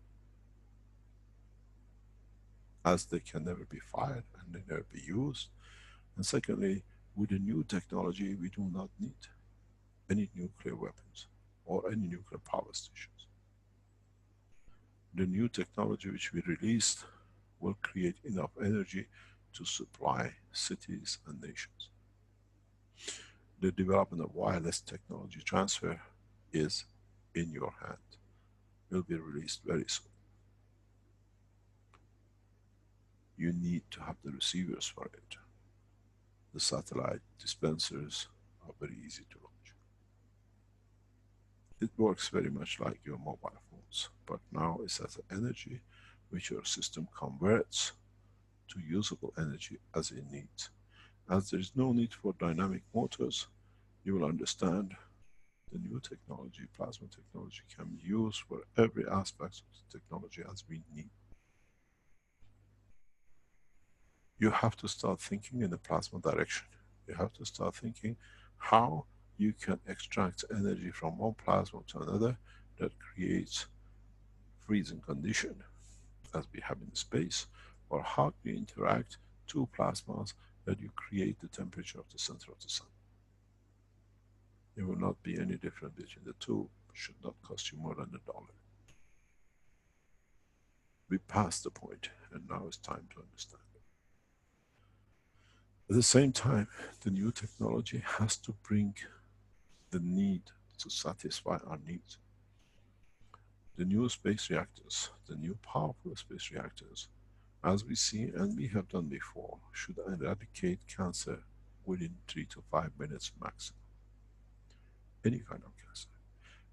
as they can never be fired and they never be used. And secondly, with the new technology, we do not need any nuclear weapons or any nuclear power stations. The new technology which we released will create enough energy to supply cities and nations. The development of wireless technology transfer is in your hand. Will be released very soon. You need to have the receivers for it. The satellite dispensers are very easy to launch. It works very much like your mobile phones, but now it's as energy which your system converts to usable energy as it needs. As there is no need for dynamic motors, you will understand the new technology, plasma technology, can be used for every aspect of the technology as we need. You have to start thinking in the plasma direction. You have to start thinking how you can extract energy from one plasma to another that creates freezing condition as we have in space, or how you interact two plasmas that you create the temperature of the center of the sun. It will not be any different between the two, should not cost you more than $1. We passed the point, and now it's time to understand. At the same time, the new technology has to bring the need to satisfy our needs. The new space reactors, the new powerful space reactors, as we see and we have done before, should eradicate cancer within 3 to 5 minutes maximum. Any kind of cancer.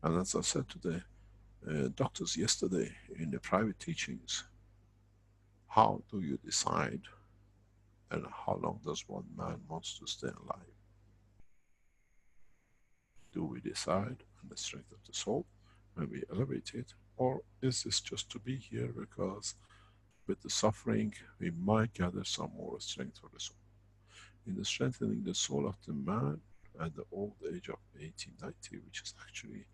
And as I said to the doctors yesterday in the private teachings, how do you decide and how long does one man wants to stay alive? Do we decide on the strength of the soul when we elevate it, or is this just to be here because with the suffering we might gather some more strength for the soul? In the strengthening the soul of the man at the old age of 80, 90, which is actually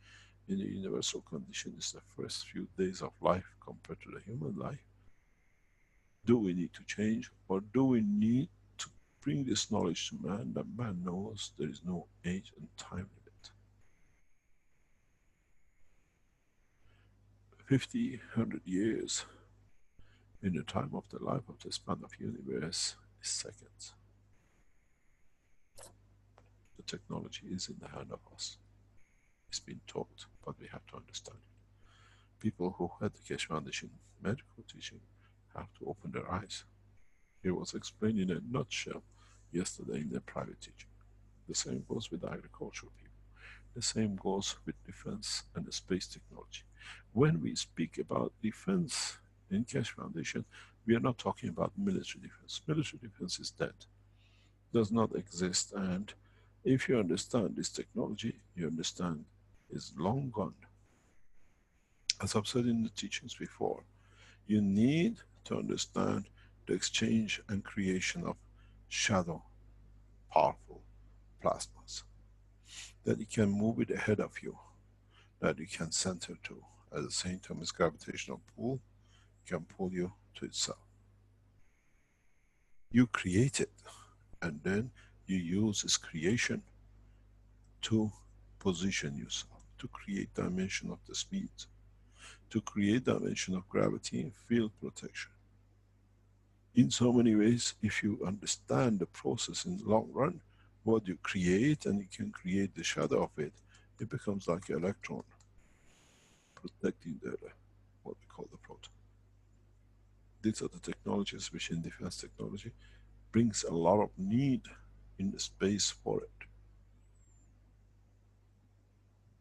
in the universal condition is the first few days of life compared to the human life, do we need to change, or do we need to bring this knowledge to man, that man knows there is no age and time limit? 50, 100 years in the time of the life of the span of universe is seconds. The technology is in the hand of us. It's been taught, but we have to understand it. People who had the Keshe Foundation medical teaching have to open their eyes. It was explained in a nutshell yesterday in the private teaching. The same goes with the agricultural people. The same goes with defense and the space technology. When we speak about defense in Keshe Foundation, we are not talking about military defense. Military defense is dead, does not exist, and if you understand this technology, you understand it's long gone. As I've said in the teachings before, you need to understand the exchange and creation of shadow, powerful plasmas, that you can move it ahead of you, that you can center to. At the same time as gravitational pull can pull you to itself. You create it, and then you use this creation to position yourself, to create dimension of the speed, to create dimension of gravity and field protection. In so many ways, if you understand the process in the long run, what you create, and you can create the shadow of it, it becomes like an electron protecting the, what we call the proton. These are the technologies which in defense technology brings a lot of need in the space for it.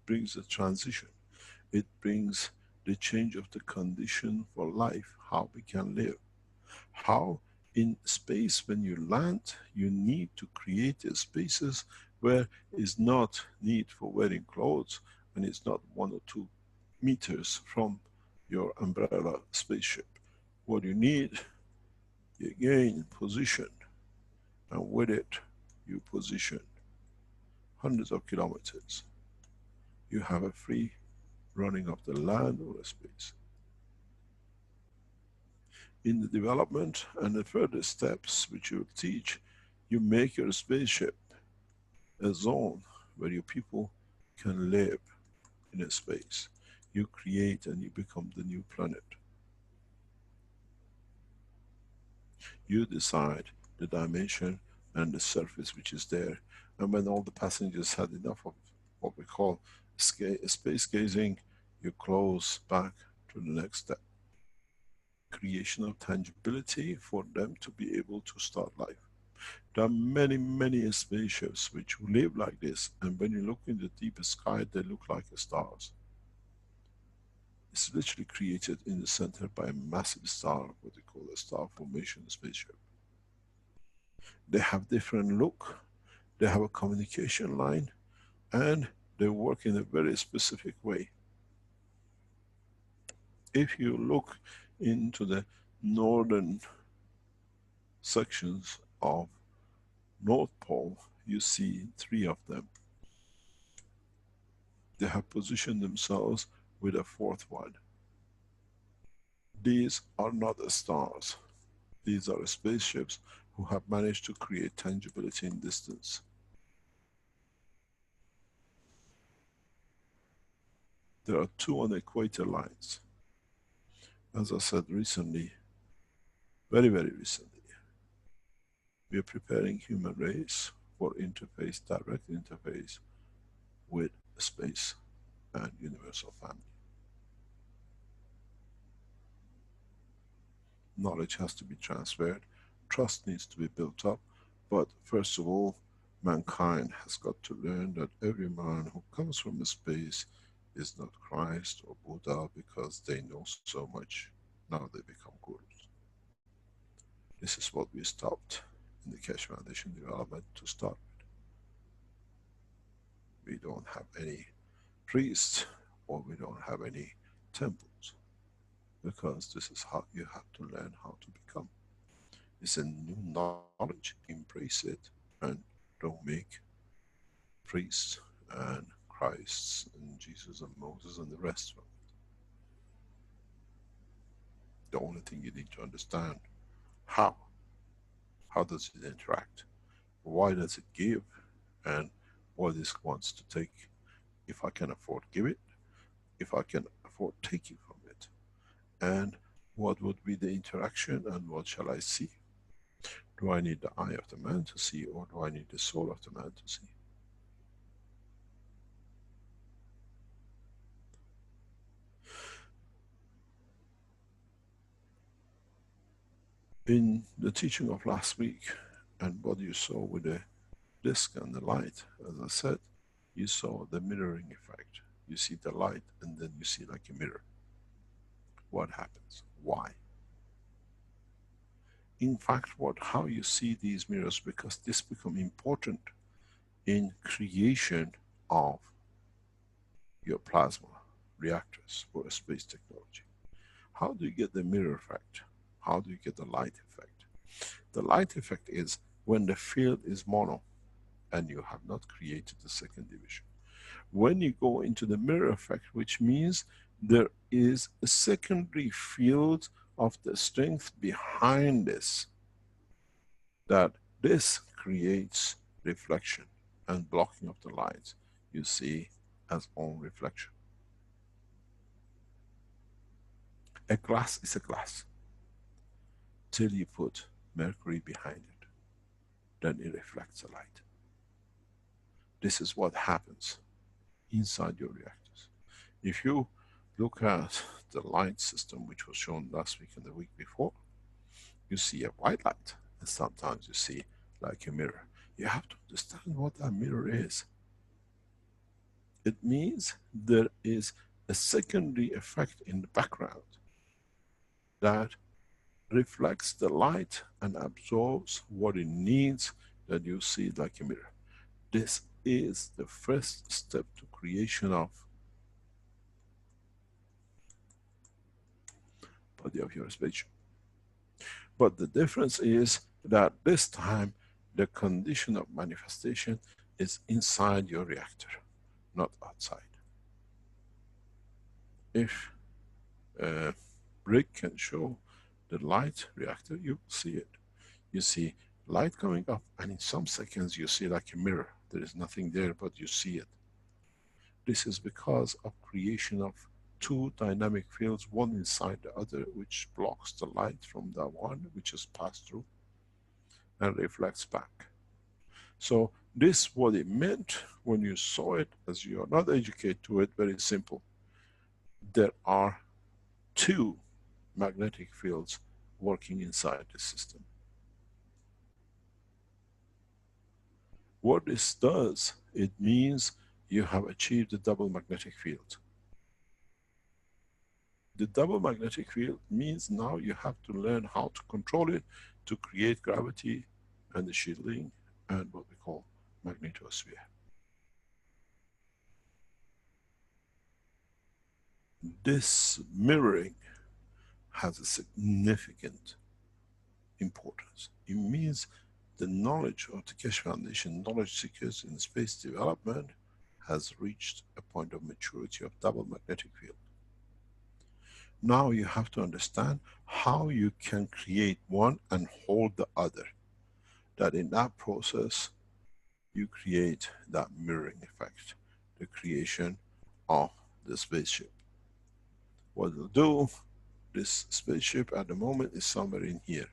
Brings a transition. It brings the change of the condition for life, how we can live. How in space when you land, you need to create spaces where is not need for wearing clothes, and it's not 1 or 2 meters from your umbrella spaceship. What you need, you gain position, and with it you position, hundreds of kilometers. You have a free running of the land or the space. In the development and the further steps which you will teach, you make your spaceship a zone where your people can live in a space. You create and you become the new planet. You decide the dimension and the surface which is there. And when all the passengers had enough of what we call space gazing, you close back to the next step. Creation of tangibility for them to be able to start life. There are many, many spaceships which live like this, and when you look in the deep sky, they look like stars. It's literally created in the center by a massive star, what they call a star formation spaceship. They have different look, they have a communication line, and they work in a very specific way. If you look into the northern sections of North Pole, you see 3 of them. They have positioned themselves with a 4th one. These are not stars. These are spaceships who have managed to create tangibility in distance. There are 2 on equator lines. As I said recently, very, very recently, we are preparing human race for interface, direct interface with space and universal family. Knowledge has to be transferred, trust needs to be built up, but first of all, mankind has got to learn that every man who comes from space is not Christ or Buddha because they know so much. Now they become gurus. This is what we stopped in the Keshe Foundation development to start with. We don't have any priests or we don't have any temples, because this is how you have to learn how to become. It's a new knowledge, embrace it, and don't make priests and Christs and Jesus and Moses and the rest of it. The only thing you need to understand, how does it interact, why does it give, and what it wants to take. If I can afford give it, if I can afford taking from it, and what would be the interaction and what shall I see? Do I need the eye of the man to see, or do I need the soul of the man to see? In the teaching of last week, and what you saw with the disk and the light, as I said, you saw the mirroring effect. You see the light and then you see like a mirror. What happens? Why? In fact, how you see these mirrors, because this become important in creation of your plasma reactors for space technology. How do you get the mirror effect? How do you get the light effect? The light effect is when the field is mono and you have not created the second division. When you go into the mirror effect, which means there is a secondary field of the strength behind this, that this creates reflection and blocking of the light you see as own reflection. A glass is a glass till you put mercury behind it, then it reflects the light. This is what happens inside your reactors. If you look at the light system which was shown last week and the week before, you see a white light, and sometimes you see like a mirror. You have to understand what that mirror is. It means there is a secondary effect in the background that reflects the light and absorbs what it needs, that you see like a mirror. This is the first step to creation of body of your spaceship. But the difference is that this time the condition of manifestation is inside your reactor, not outside. If Rick can show the light reactor, you see it. You see light coming up, and in some seconds you see like a mirror. There is nothing there, but you see it. This is because of creation of two dynamic fields, one inside the other, which blocks the light from the one which is passed through and reflects back. So this what it meant when you saw it, as you are not educated to it, very simple. There are two magnetic fields working inside the system. What this does, it means you have achieved the double magnetic field. The double magnetic field means now you have to learn how to control it to create gravity and the shielding and what we call magnetosphere. This mirroring has a significant importance. It means the knowledge of the Keshe Foundation, knowledge seekers in space development, has reached a point of maturity of double magnetic field. Now you have to understand how you can create one and hold the other. That in that process, you create that mirroring effect, the creation of the spaceship. What it'll do, this spaceship at the moment is somewhere in here.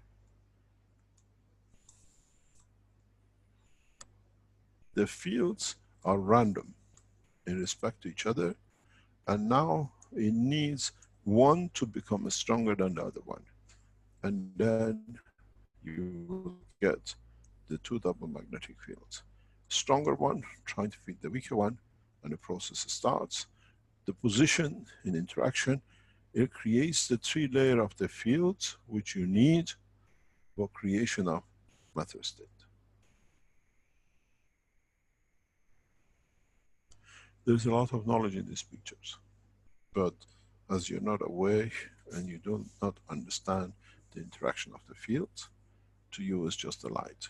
The fields are random in respect to each other, and now it needs one to become stronger than the other one. And then you will get the two double magnetic fields. Stronger one trying to feed the weaker one, and the process starts. The position in interaction, it creates the three layer of the fields which you need for creation of matter state. There's a lot of knowledge in these pictures, but as you're not aware and you do not understand the interaction of the fields, to you it's just a light.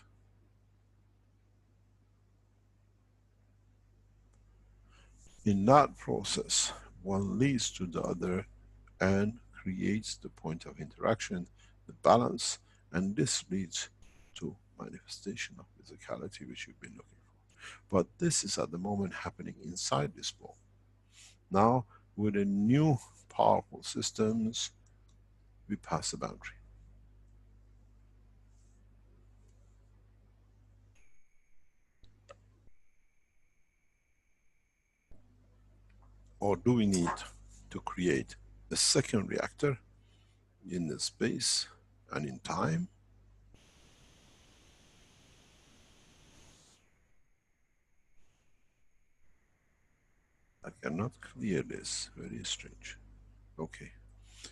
In that process, one leads to the other and creates the point of interaction, the balance, and this leads to manifestation of physicality which you've been looking for. But this is at the moment happening inside this ball. Now, with the new powerful systems, we pass the boundary. Or do we need to create a second reactor in the space and in time? I cannot clear this, very strange. Okay,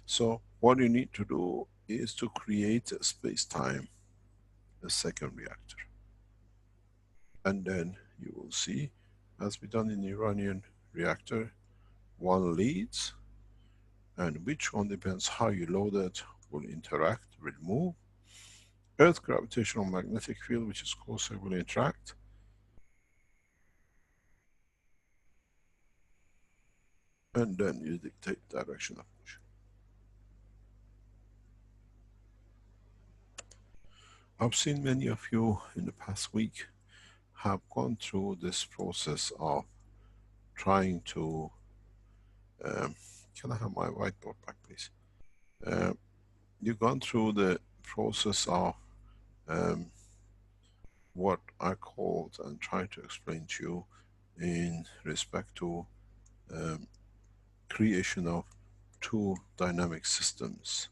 so what you need to do is to create a space-time, a second reactor. And then you will see, as we done in the Iranian reactor, one leads, and which one depends how you load it, will interact, will move. Earth gravitational magnetic field, which is closer, will interact. And then you dictate direction of motion. I've seen many of you in the past week have gone through this process of trying to, can I have my whiteboard back please? You've gone through the process of what I called and tried to explain to you in respect to creation of two dynamic systems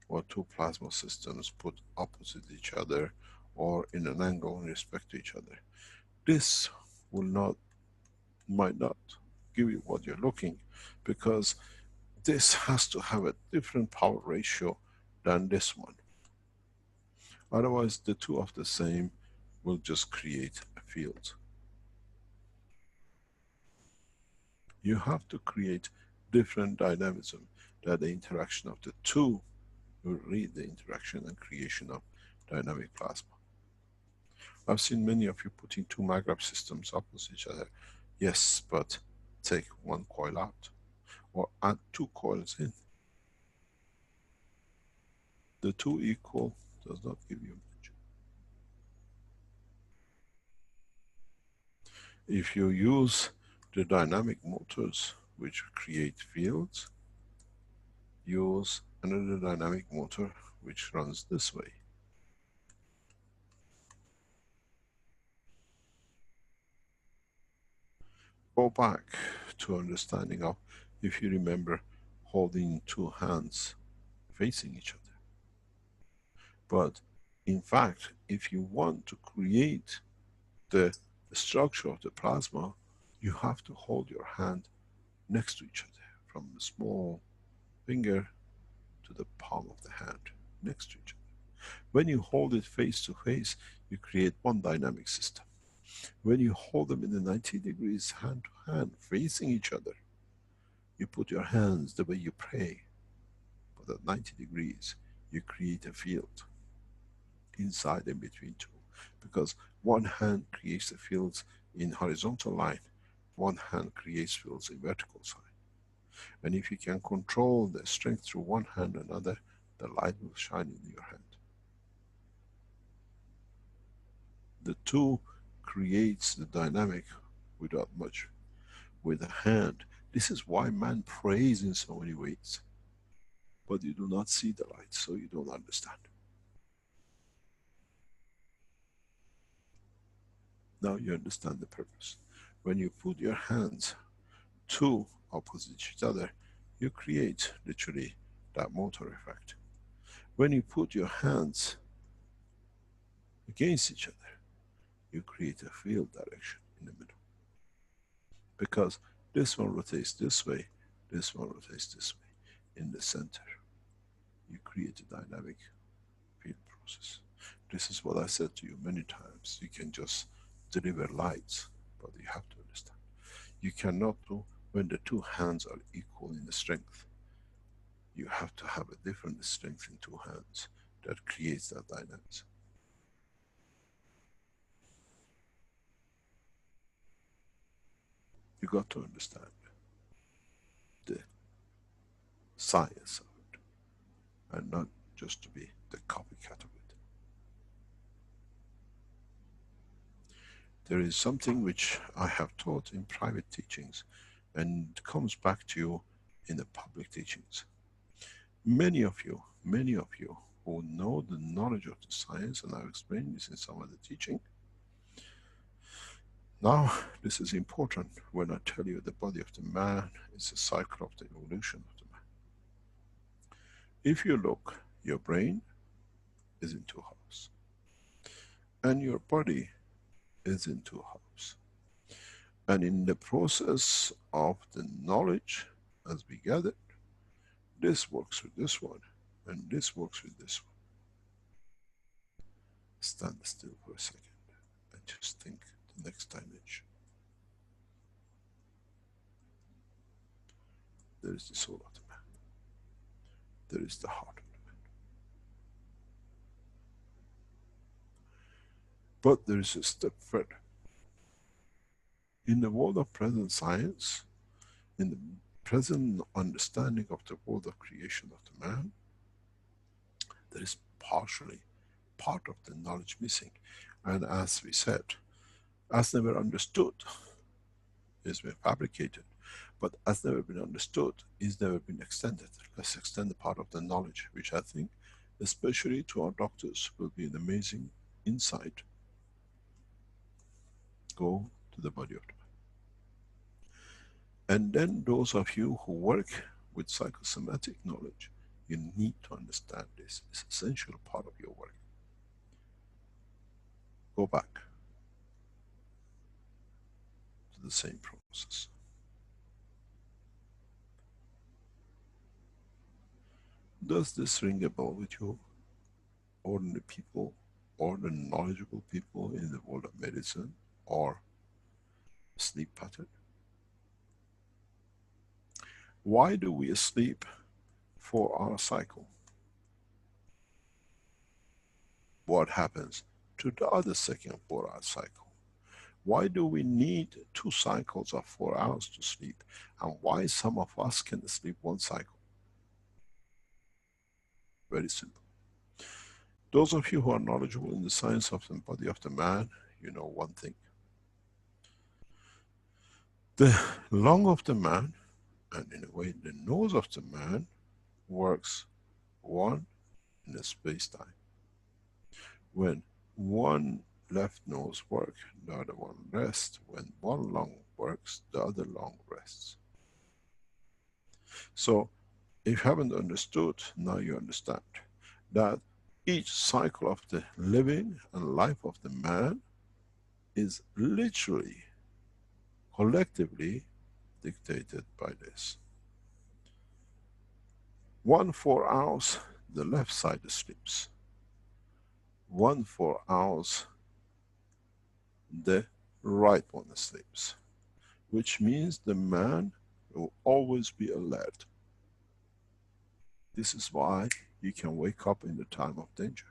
or two plasma systems put opposite each other or in an angle in respect to each other. This will not, might not give you what you're looking, because this has to have a different power ratio than this one. Otherwise the two of the same will just create a field. You have to create different dynamism, that the interaction of the two will lead the interaction and creation of dynamic plasma. I've seen many of you putting two maglev systems opposite each other. Yes, but take one coil out or add two coils in. The two equal does not give you much. If you use the dynamic motors which create fields, use another dynamic motor which runs this way. Go back to understanding of, if you remember, holding two hands facing each other. But in fact, if you want to create the structure of the plasma, you have to hold your hand next to each other, from the small finger to the palm of the hand, next to each other. When you hold it face to face, you create one dynamic system. When you hold them in the 90 degrees, hand to hand, facing each other, you put your hands the way you pray, but at 90 degrees, you create a field inside and between two. Because one hand creates the fields in horizontal line, one hand creates fields in vertical side. And if you can control the strength through one hand or another, the light will shine in your hand. The two creates the dynamic without much. With the hand, this is why man prays in so many ways. But you do not see the light, so you don't understand. Now you understand the purpose. When you put your hands two opposite each other, you create literally that motor effect. When you put your hands against each other, you create a field direction in the middle. Because this one rotates this way, this one rotates this way. In the center, you create a dynamic field process. This is what I said to you many times. You can just deliver lights, but you have to understand. You cannot do when the two hands are equal in the strength. You have to have a different strength in two hands that creates that dynamics. You got to understand the science of it, and not just to be the copycat of it. There is something which I have taught in private teachings, and it comes back to you in the public teachings. Many of you who know the knowledge of the science, and I've explained this in some of the teaching. Now, this is important when I tell you the body of the man is a cycle of the evolution of the man. If you look, your brain is in two halves, and your body is in two halves. And in the process of the knowledge, as we gather, this works with this one, and this works with this one. Stand still for a second, and just think the next dimension. There is the soul of the man. There is the heart of the man. But there is a step further. In the world of present science, in the present understanding of the world of creation of the man, there is partially part of the knowledge missing. And as we said, as never understood is been fabricated, but as never been understood is never been extended. Let's extend the part of the knowledge, which I think, especially to our doctors, will be an amazing insight. Go to the body of the man. And then those of you who work with psychosomatic knowledge, you need to understand this. It's an essential part of your work. Go back to the same process. Does this ring a bell with you? Ordinary people, or the knowledgeable people in the world of medicine, or sleep pattern? Why do we sleep for our cycle? What happens? to the other second 4-hour cycle. Why do we need 2 cycles of 4 hours to sleep? And why some of us can sleep 1 cycle? Very simple. Those of you who are knowledgeable in the science of the body of the man, you know one thing. The lung of the man, and in a way the nose of the man, works one in a space-time. When one left nose works, the other one rests. When one lung works, the other lung rests. So, if you haven't understood, now you understand that each cycle of the living and life of the man is literally, collectively dictated by this. 1 4 hours, the left side sleeps. 1 4 hours, the right one sleeps. Which means the man will always be alert. This is why you can wake up in the time of danger.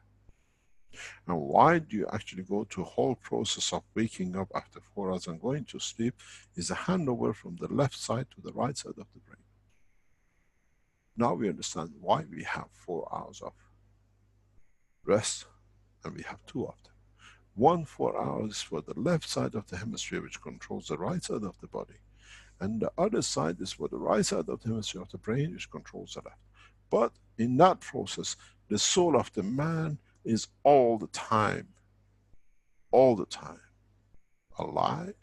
And why do you actually go through a whole process of waking up after 4 hours and going to sleep is a handover from the left side to the right side of the brain. Now we understand why we have 4 hours of rest and we have 2 of them. 1 4 hours for the left side of the hemisphere which controls the right side of the body. And the other side is for the right side of the hemisphere of the brain which controls the left. But in that process, the soul of the man is all the time alive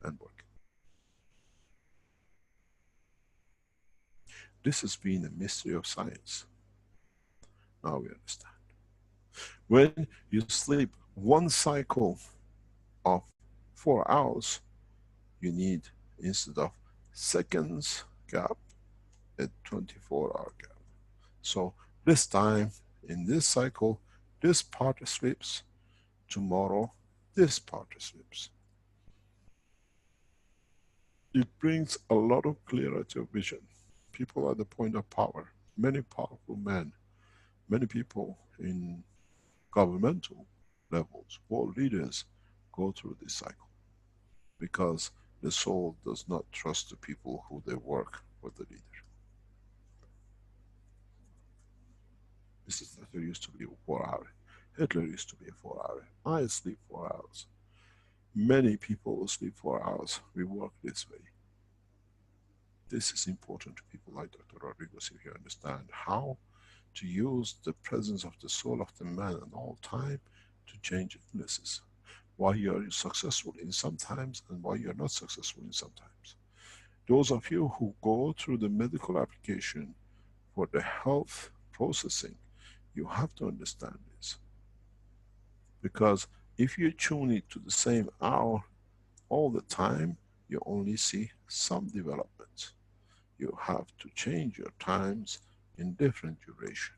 and working. This has been a mystery of science. Now we understand. When you sleep 1 cycle of 4 hours, you need, instead of seconds gap, a 24-hour gap. So this time, in this cycle, this part sleeps. Tomorrow, this part sleeps. It brings a lot of clarity of vision. People at the point of power, many powerful men, many people in governmental levels, world leaders, go through this cycle. Because the soul does not trust the people who they work for the leader. This is that there used to be a 4 hour. Hitler used to be a 4 hour. I sleep 4 hours. Many people will sleep 4 hours. We work this way. This is important to people like Dr. Rodriguez if you understand how to use the presence of the soul of the man at all time to change illnesses. Why you are successful in sometimes and why you are not successful in sometimes. Those of you who go through the medical application for the health processing, you have to understand this. Because if you tune it to the same hour all the time, you only see some developments. You have to change your times in different duration.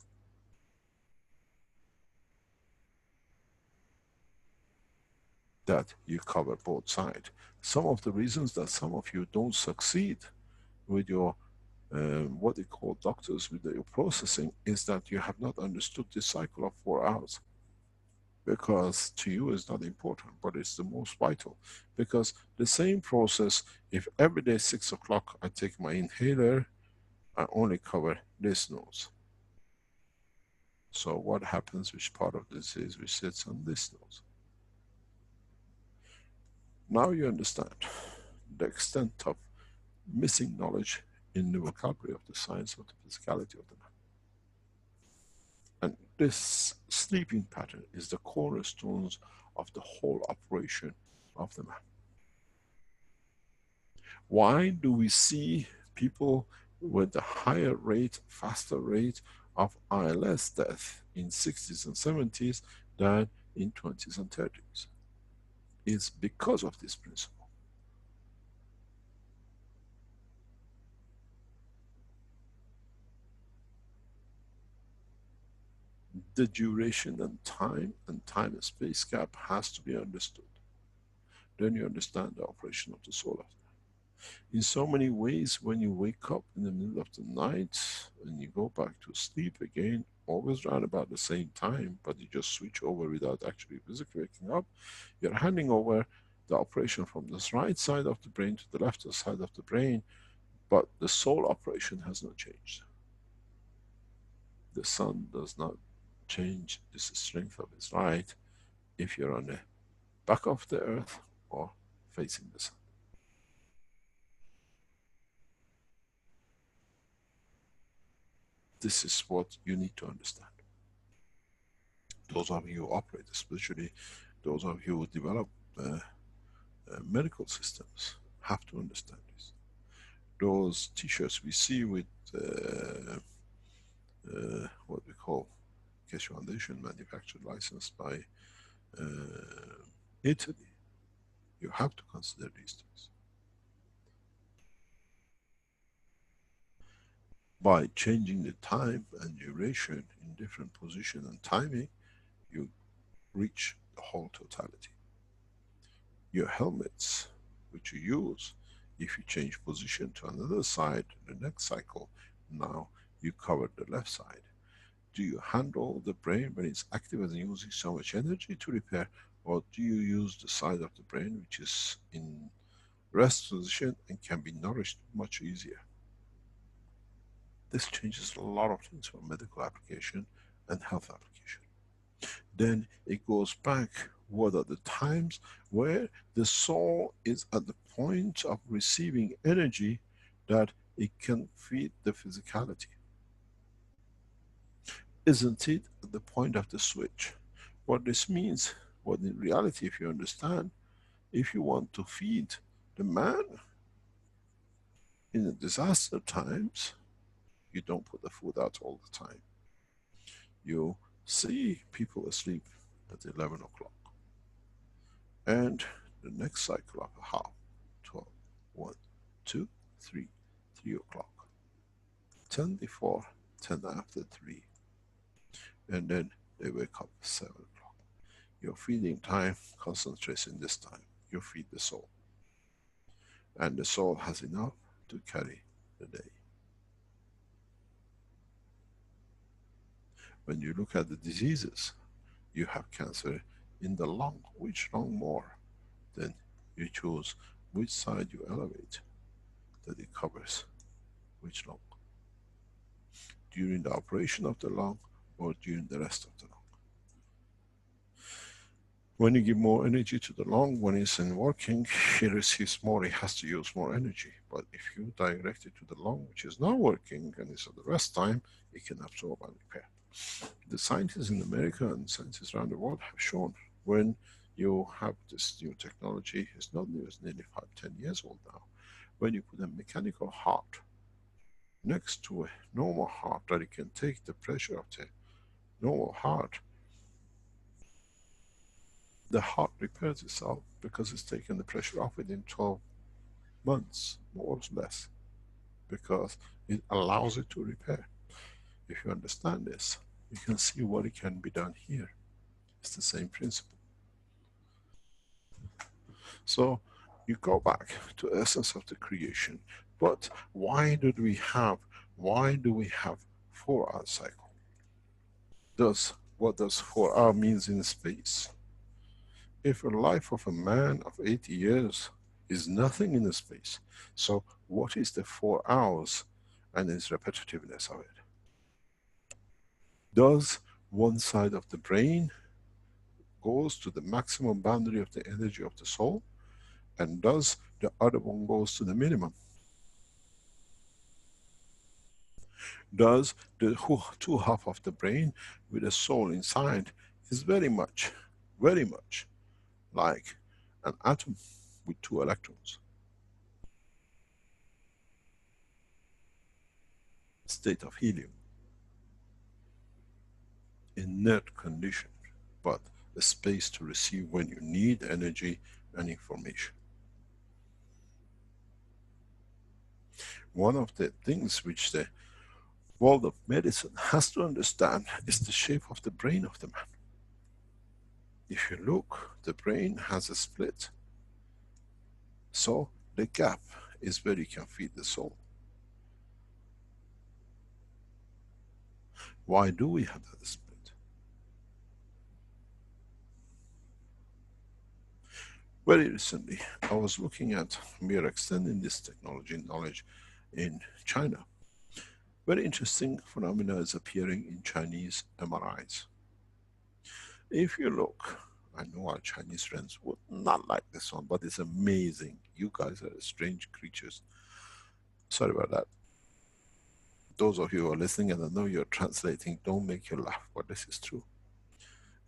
That you cover both sides. Some of the reasons that some of you don't succeed with your what they call doctors with your processing is that you have not understood this cycle of 4 hours. Because to you is not important, but it's the most vital. Because the same process, if every day 6 o'clock I take my inhaler, I only cover this nose. So what happens, which part of this is which sits on this nose? Now you understand the extent of missing knowledge in the vocabulary of the science of the physicality of the man. And this sleeping pattern is the cornerstones of the whole operation of the man. Why do we see people with a higher rate, faster rate of ILS death in 60s and 70s than in 20s and 30s? It's because of this principle. The duration and time and space gap has to be understood. Then you understand the operation of the soul of the man. In so many ways, when you wake up in the middle of the night and you go back to sleep again, always around about the same time, but you just switch over without actually physically waking up, you're handing over the operation from this right side of the brain to the left side of the brain, but the soul operation has not changed. The sun does not change this strength of its light if you're on the back of the earth or facing the sun. This is what you need to understand. Those of you who operate, especially those of you who develop medical systems, have to understand this. Those t-shirts we see with what we call Keshe Foundation manufactured licensed by Italy, you have to consider these things. By changing the time and duration in different position and timing, you reach the whole totality. Your helmets, which you use, if you change position to another side, the next cycle, now you cover the left side. Do you handle the brain when it's active and using so much energy to repair, or do you use the side of the brain which is in rest position and can be nourished much easier? This changes a lot of things for medical application and health application. Then it goes back, what are the times where the soul is at the point of receiving energy that it can feed the physicality. Isn't it at the point of the switch? What this means, what in reality, if you understand, if you want to feed the man in the disaster times, you don't put the food out all the time. You see people asleep at 11 o'clock. And the next cycle of a half, 12, 1, 2, 3, 3 o'clock. 10 before, 10 after 3. And then they wake up 7 o'clock. Your feeding time concentrates in this time. You feed the soul. And the soul has enough to carry the day. When you look at the diseases, you have cancer in the lung. Which lung more? Then you choose which side you elevate, that it covers which lung. During the operation of the lung or during the rest of the lung. When you give more energy to the lung, when it's in working, it receives more, it has to use more energy. But if you direct it to the lung, which is not working, and it's at the rest time, it can absorb and repair. The scientists in America and scientists around the world have shown when you have this new technology, it's not new, it's nearly 5-10 years old now. When you put a mechanical heart next to a normal heart, that it can take the pressure of the normal heart, the heart repairs itself because it's taken the pressure off within 12 months, more or less, because it allows it to repair. If you understand this, you can see what it can be done here. It's the same principle. So you go back to the essence of the creation. But why do we have 4-hour cycle? What does 4 hour means in space? If a life of a man of 80 years is nothing in the space, so what is the 4 hours and its repetitiveness of it? Does one side of the brain goes to the maximum boundary of the energy of the soul, and does the other one goes to the minimum? Does the two half of the brain with the soul inside is very much like an atom with 2 electrons. State of helium. Inert condition, but a space to receive when you need energy and information. One of the things which the world of medicine has to understand is the shape of the brain of the man. If you look, the brain has a split. So the gap is where you can feed the soul. Why do we have that split? Very recently, I was looking at, we are extending this technology and knowledge in China. Very interesting phenomena is appearing in Chinese MRIs. If you look, I know our Chinese friends would not like this one, but it's amazing. You guys are strange creatures. Sorry about that. Those of you who are listening, and I know you're translating, don't make you laugh, but this is true.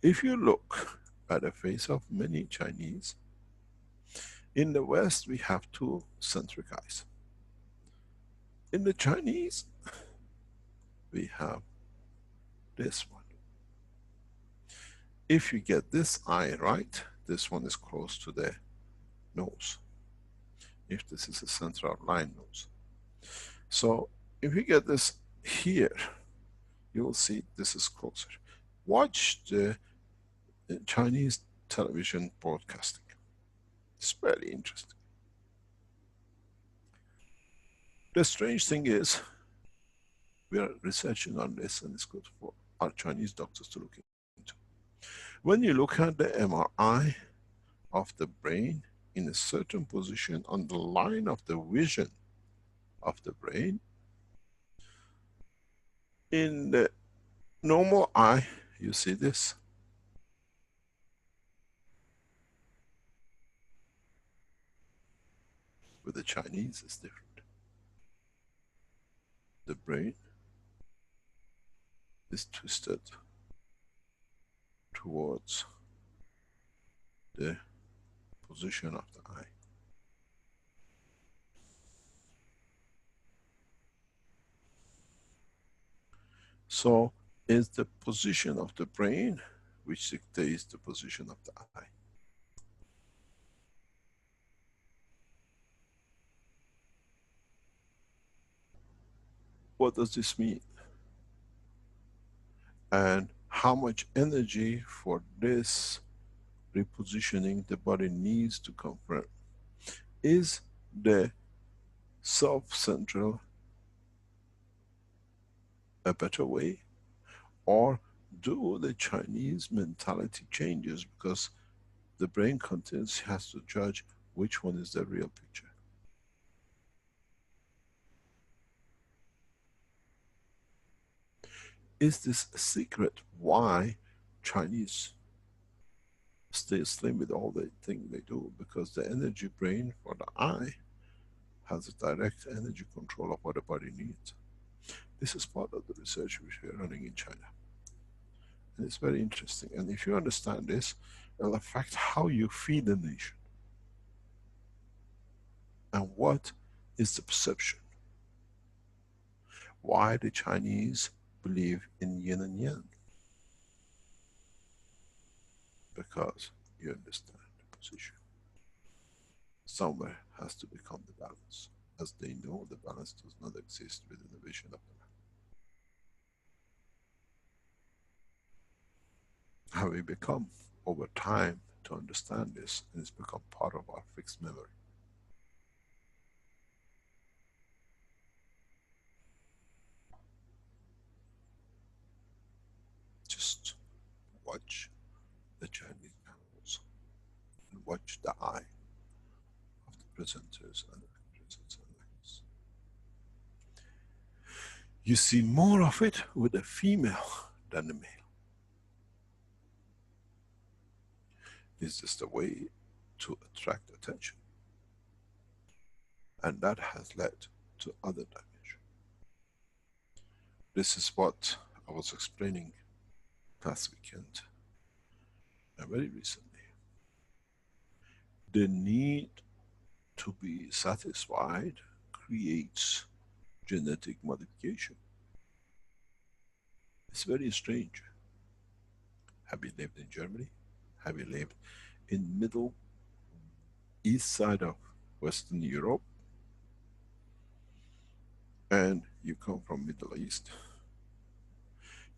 If you look at the face of many Chinese, in the West we have two centric eyes. In the Chinese, we have this one. If you get this eye right, this one is close to the nose. If this is a central line nose. So if you get this here, you will see this is closer. Watch the Chinese television broadcasting. It's very interesting. The strange thing is, we are researching on this, and it's good for our Chinese doctors to look into. When you look at the MRI of the brain in a certain position on the line of the vision of the brain, in the normal eye, you see this. With the Chinese, it's different. The brain is twisted towards the position of the eye. So, it's the position of the brain which dictates the position of the eye. What does this mean? And how much energy for this repositioning the body needs to confirm? Is the self-central a better way? Or do the Chinese mentality changes because the brain continuously has to judge which one is the real picture? Is this a secret why Chinese stay slim with all the things they do? Because the energy brain for the eye has a direct energy control of what the body needs. This is part of the research which we are running in China. And it's very interesting. And if you understand this, it will affect how you feed the nation. And what is the perception? Why the Chinese believe in yin and yang? Because you understand the position. Somewhere has to become the balance, as they know the balance does not exist within the vision of the man. How we become over time to understand this, and it's become part of our fixed memory. Just watch the Chinese panels and watch the eye of the presenters and actresses and actors. You see more of it with the female than the male. It's just a way to attract attention. And that has led to other dimensions. This is what I was explaining last weekend and very recently. The need to be satisfied creates genetic modification. It's very strange. Have you lived in Germany? Have you lived in middle east side of Western Europe? And you come from Middle East.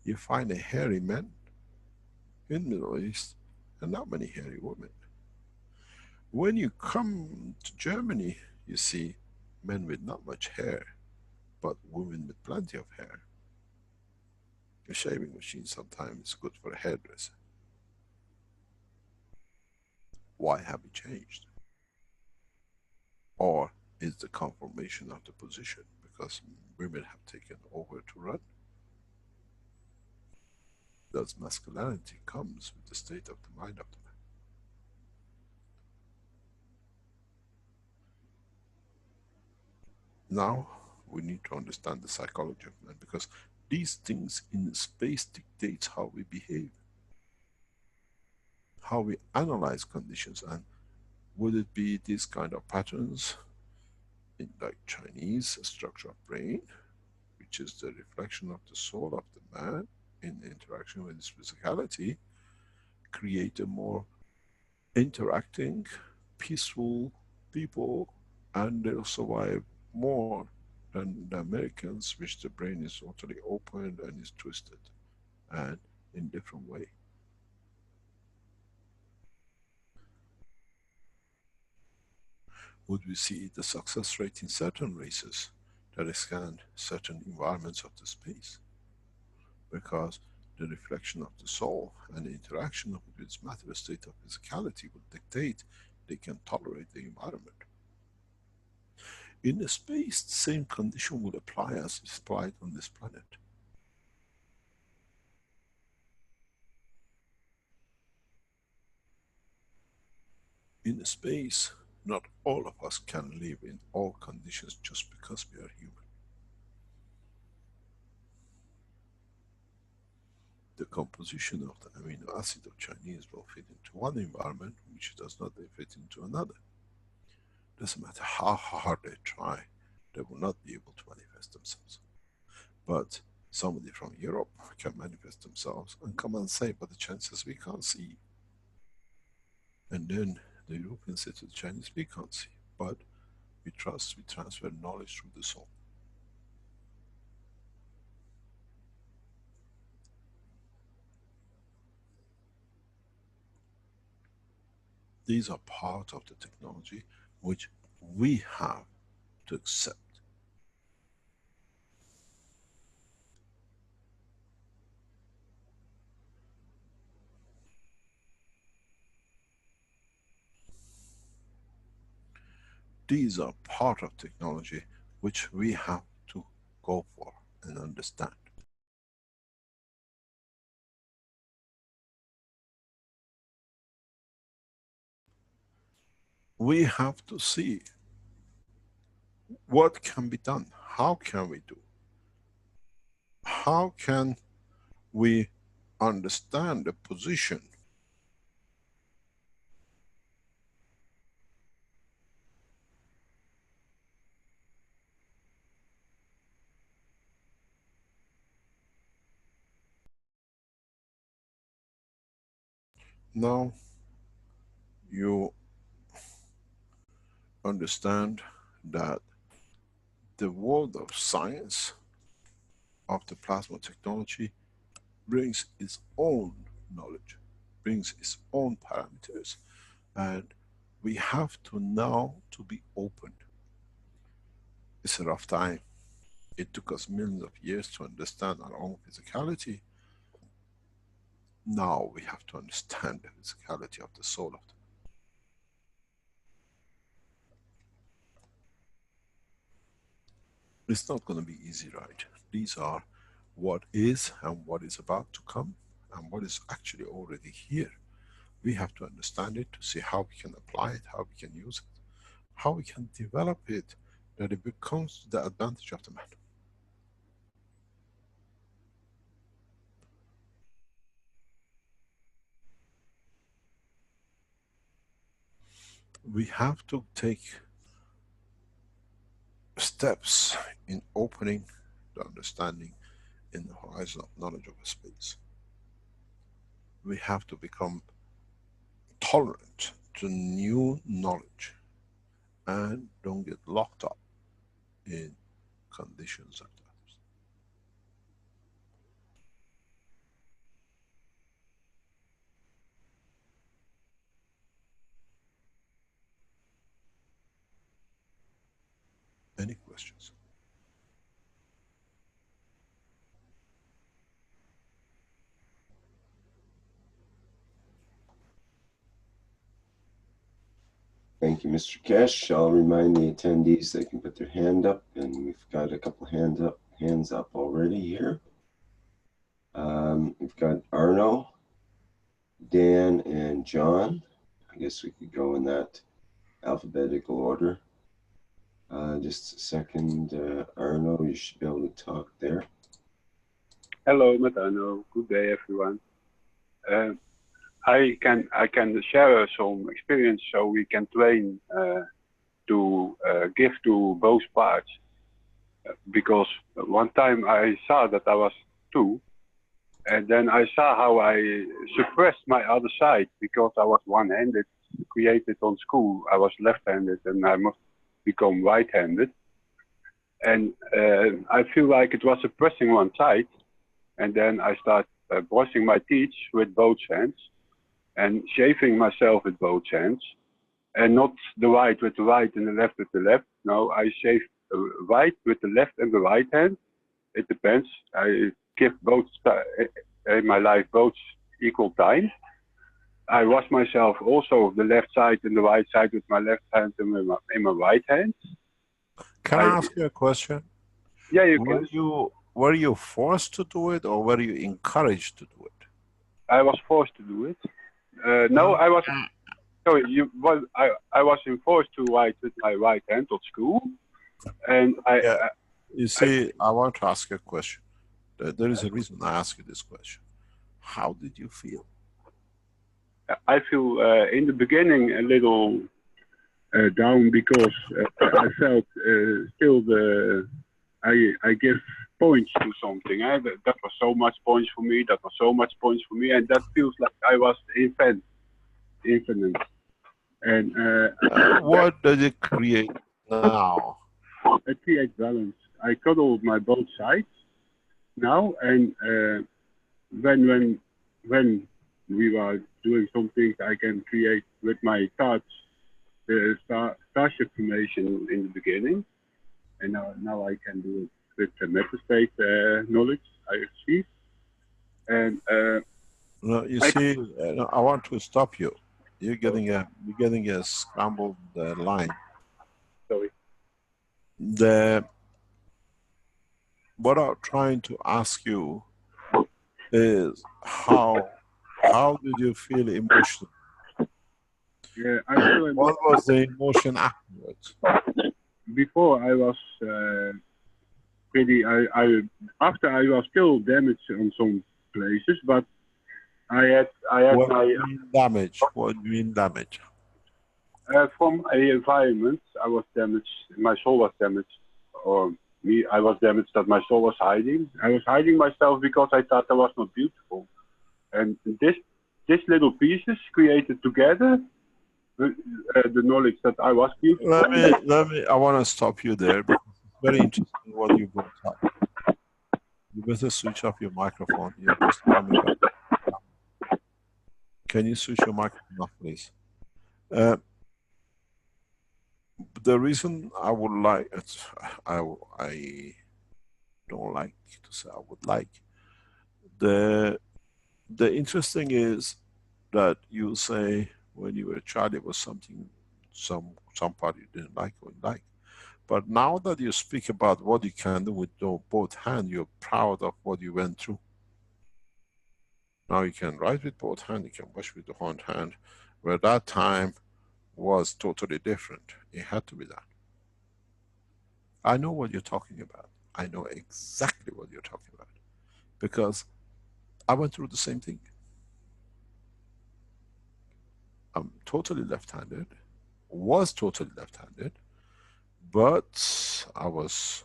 You find a hairy man in Middle East and not many hairy women. When you come to Germany, you see men with not much hair, but women with plenty of hair. A shaving machine sometimes is good for a hairdresser. Why have we changed? Or is the confirmation of the position because women have taken over to run? Does masculinity comes with the state of the mind of the man? Now we need to understand the psychology of man, because these things in space dictates how we behave, how we analyze conditions. And would it be these kind of patterns in like Chinese structure of brain, which is the reflection of the soul of the man in interaction with his physicality, create a more interacting, peaceful people, and they'll survive more than the Americans, which the brain is totally open and is twisted and in different way. Would we see the success rate in certain races that scan certain environments of the space? Because the reflection of the soul and the interaction of its matter state of physicality would dictate they can tolerate the environment. In the space, the same condition will apply as is applied on this planet. In space, not all of us can live in all conditions just because we are human. The composition of the amino acid of Chinese will fit into one environment, which does not fit into another. Doesn't matter how hard they try, they will not be able to manifest themselves. But somebody from Europe can manifest themselves and come and say, but the chances we can't see. And then the Europeans say to the Chinese, we can't see, but we trust, we transfer knowledge through the soul. These are part of the technology which we have to accept. These are part of technology which we have to go for and understand. We have to see what can be done. How can we do? How can we understand the position? Now you understand that the world of science, of the plasma technology, brings its own knowledge, brings its own parameters, and we have to now to be open. It's a rough time. It took us millions of years to understand our own physicality. Now we have to understand the physicality of the soul of the. It's not going to be easy, right? These are what is and what is about to come and what is actually already here. We have to understand it to see how we can apply it, how we can use it, how we can develop it, that it becomes to the advantage of the man. We have to take steps in opening the understanding in the horizon of knowledge of space. We have to become tolerant to new knowledge and don't get locked up in conditions of that. Any questions? Thank you, Mr. Keshe. I'll remind the attendees they can put their hand up, and we've got a couple hands up already here. We've got Arno, Dan, and John. I guess we could go in that alphabetical order. Just a second, Arno, you should be able to talk there. Hello, met Arno. Good day, everyone. I can share some experience so we can train to give to both parts. Because one time I saw that I was two, and then I saw how I suppressed my other side because I was one-handed, created on school. I was left-handed and I must become right-handed. And I feel like it was suppressing one side. And then I start brushing my teeth with both hands and shaving myself with both hands. And not the right with the right and the left with the left. No, I shave the right with the left and the right hand. It depends. I give both in my life both equal time. I wash myself also the left side and the right side with my left hand and in my right hand. Can I ask you a question? Yeah, you can. Were you forced to do it or were you encouraged to do it? I was forced to do it. No, I was. Sorry, I was enforced to write with my right hand at school, and you see, I want to ask you a question. There is a reason I ask you this question. How did you feel? I feel in the beginning a little down because I felt still I give points to something. That was so much points for me. That was so much points for me, and that feels like I was infinite. And what does it create now? It creates balance. I cuddle my both sides now, and when we are doing something, I can create with my thoughts the starship formation in the beginning, and now I can do it with the meta-state knowledge I achieved. And no, you see, no, I want to stop you. You're getting a scrambled line. Sorry. What I'm trying to ask you is how did you feel emotionally? Yeah, I feel what was the emotion afterwards? Before I was pretty. After I was still damaged on some places, but I had what my do you mean damage? What do you mean damage? from the environment. I was damaged. My soul was damaged, or me. I was damaged that my soul was hiding. I was hiding myself because I thought I was not beautiful, and this little pieces created together the knowledge that I was beautiful. Let me. I want to stop you there because it's very interesting what you brought up. You better switch off your microphone. You're just coming up. Can you switch your microphone off, please? The reason I would like, I don't like to say I would like. The interesting is that you say when you were a child it was something, some part you didn't like or like. But now that you speak about what you can do with both hands, you're proud of what you went through. Now you can write with both hands, you can wash with the one hand, where that time was totally different. It had to be that. I know what you're talking about. I know exactly what you're talking about. Because I went through the same thing. I'm totally left-handed, was totally left-handed, but I was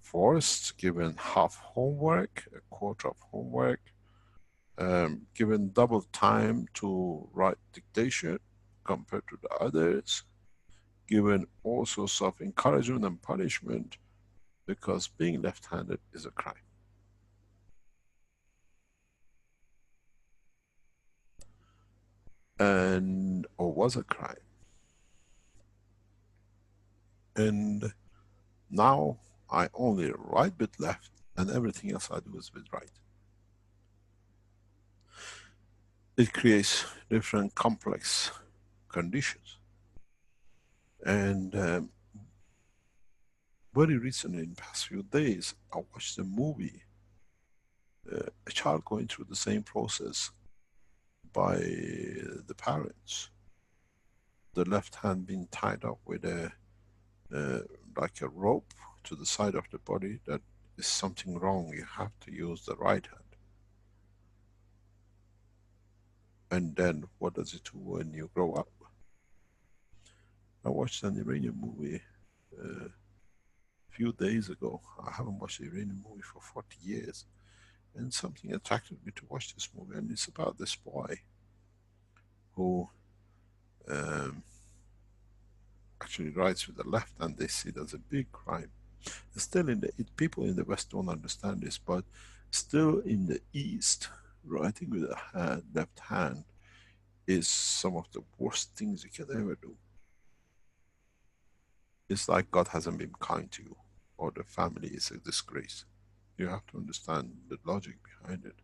forced, given half homework, a quarter of homework, given double time to write dictation compared to the others, given all sorts of encouragement and punishment because being left-handed is a crime. Or was a crime. And Now I only write with left and everything else I do is with right. It creates different complex conditions. And very recently, in the past few days, I watched a movie, a child going through the same process by the parents. The left hand being tied up with a like a rope to the side of the body. That is something wrong. You have to use the right hand. And then what does it do when you grow up? I watched an Iranian movie a few days ago. I haven't watched an Iranian movie for 40 years. And something attracted me to watch this movie. And it's about this boy who actually writes with the left hand. They see it as a big crime. Still people in the West don't understand this, but still in the East, writing with a left hand is some of the worst things you can ever do. It's like God hasn't been kind to you, or the family is a disgrace. You have to understand the logic behind it.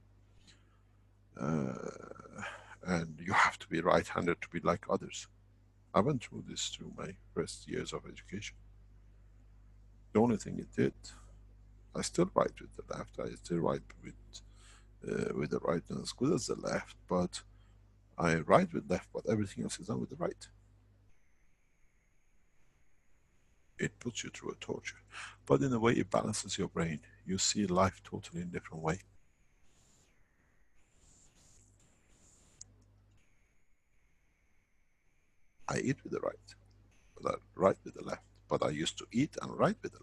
And you have to be right-handed to be like others. I went through this through my first years of education. The only thing it did, I still write with the left, I still write with the right, not as good as the left, but I write with left, but everything else is done with the right. It puts you through a torture. But in a way it balances your brain. You see life totally in a different way. I eat with the right, but I write with the left. But I used to eat and write with the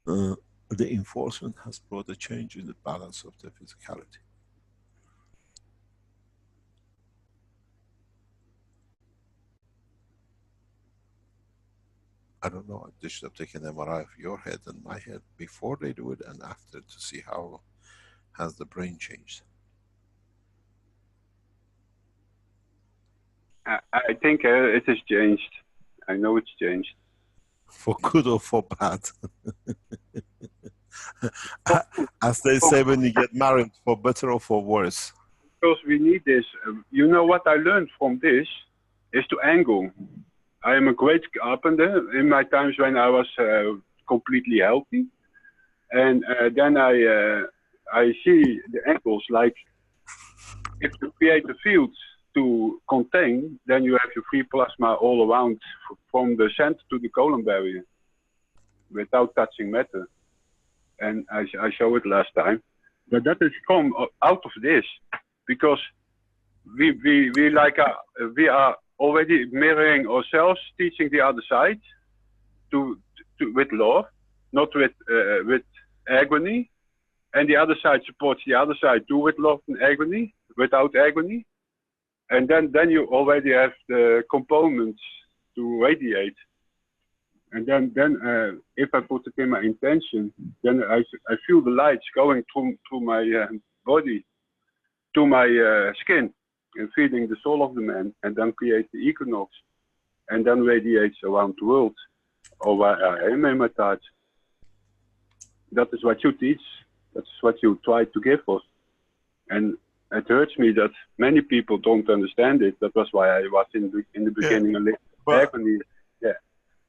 left. The enforcement has brought a change in the balance of the physicality. I don't know, they should have taken an MRI of your head and my head before they do it and after to see how has the brain changed. I think it has changed. I know it's changed. For good or for bad? As they say when you get married, for better or for worse? Because we need this. You know what I learned from this is to angle. I am a great carpenter in my times when I was completely healthy. And then I see the angles, like if you create the fields to contain, then you have your free plasma all around from the center to the colon barrier without touching matter. And I showed it last time. But that has come out of this because we are already mirroring ourselves, teaching the other side to with love, not with agony, and the other side supports the other side too with love and agony, without agony, and then you already have the components to radiate. And then if I put it in my intention, then I feel the lights going through my body to my skin and feeding the soul of the man, and then create the equinox, and then radiates around the world, or where I am in my thoughts. That is what you teach. That's what you try to give us. And it hurts me that many people don't understand it. That was why I was in the beginning a little agony. Yeah.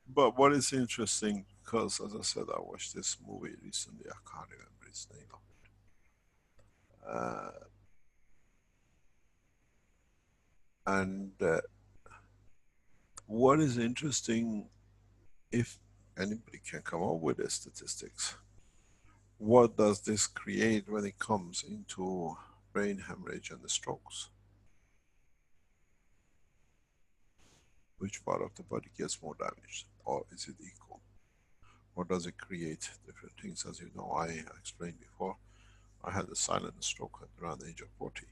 But what is interesting, because as I said, I watched this movie recently, I can't remember its name of it. And what is interesting, if anybody can come up with the statistics, what does this create when it comes into brain hemorrhage and the strokes? Which part of the body gets more damaged, or is it equal? Or does it create different things? As you know, I explained before, I had a silent stroke at around the age of 40.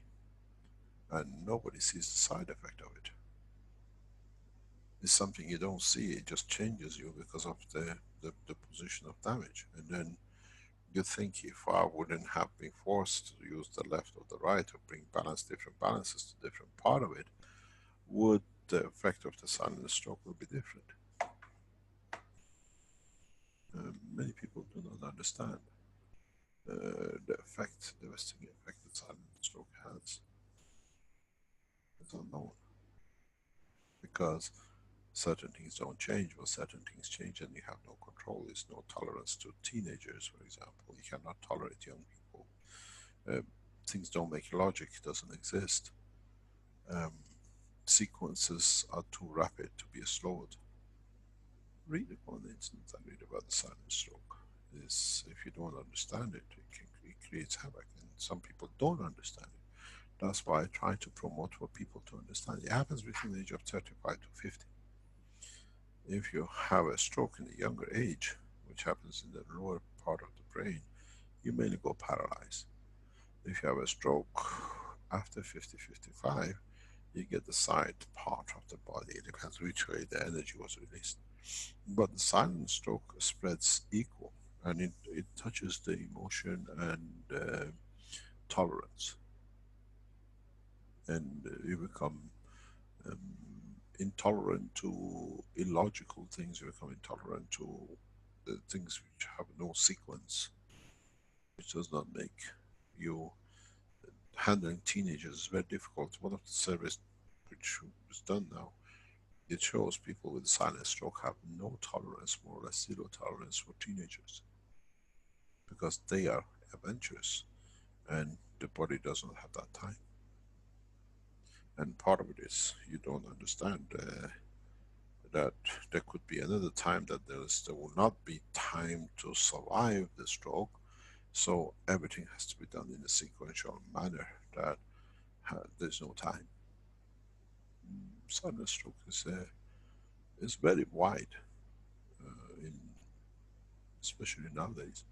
And nobody sees the side effect of it. It's something you don't see, it just changes you because of the position of damage. And then you think, if I wouldn't have been forced to use the left or the right, or bring different balances to different part of it, would the effect of the silent stroke will be different? Many people do not understand the effect, the devastating effect that silent stroke has. It's unknown because certain things don't change, but certain things change and you have no control. There's no tolerance to teenagers, for example. You cannot tolerate young people. Things don't make logic, it doesn't exist. Sequences are too rapid to be slowed. Read upon the internet and read about the silent stroke. If you don't understand it, it creates havoc, and some people don't understand it. That's why I try to promote for people to understand. It happens between the age of 35 to 50. If you have a stroke in a younger age, which happens in the lower part of the brain, you may go paralyzed. If you have a stroke after 50, 55, you get the side part of the body. It depends which way the energy was released. But the silent stroke spreads equal, and it touches the emotion and tolerance. And you become intolerant to illogical things, you become intolerant to the things which have no sequence, which does not make you. Handling teenagers is very difficult. One of the surveys which is done now, it shows people with silent stroke have no tolerance, more or less zero tolerance for teenagers, because they are adventurous and the body does not have that time. And part of it is you don't understand that there could be another time that there will not be time to survive the stroke, so everything has to be done in a sequential manner that there's no time. Silent stroke is very wide, especially nowadays.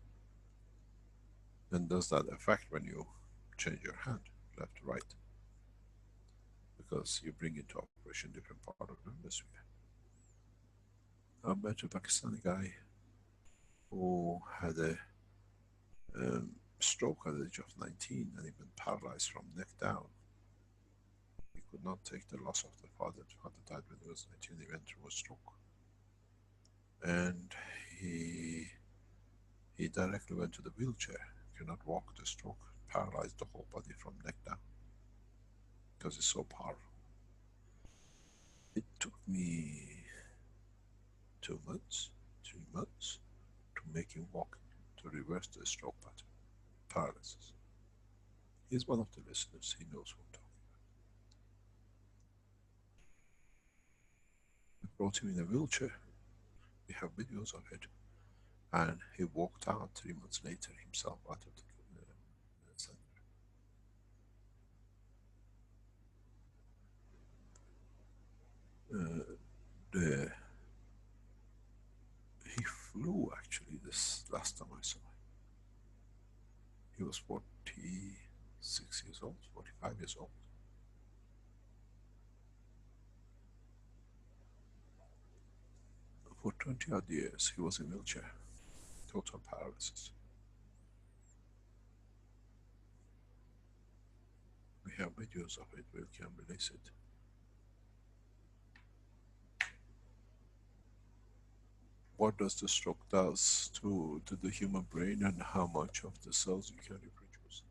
And does that affect when you change your hand left to right? Because you bring into operation different part of the hemisphere. I met a Pakistani guy who had a stroke at the age of 19 and he been paralyzed from neck down. He could not take the loss of the father. The father died when he was 19. He went through a stroke. And he directly went to the wheelchair. He cannot walk the stroke, paralyzed the whole body from neck down because it's so powerful. It took me 2 months, 3 months to make him walk, to reverse the stroke pattern, paralysis. He's one of the listeners, he knows what I'm talking about. We brought him in a wheelchair, we have videos of it, and he walked out 3 months later himself out of the center. He flew actually this last time I saw him. He was 46 years old, 45 years old. For 20 odd years he was in a wheelchair, total paralysis. We have videos of it, we can release it. What does the stroke does to the human brain and how much of the cells you can reproduce?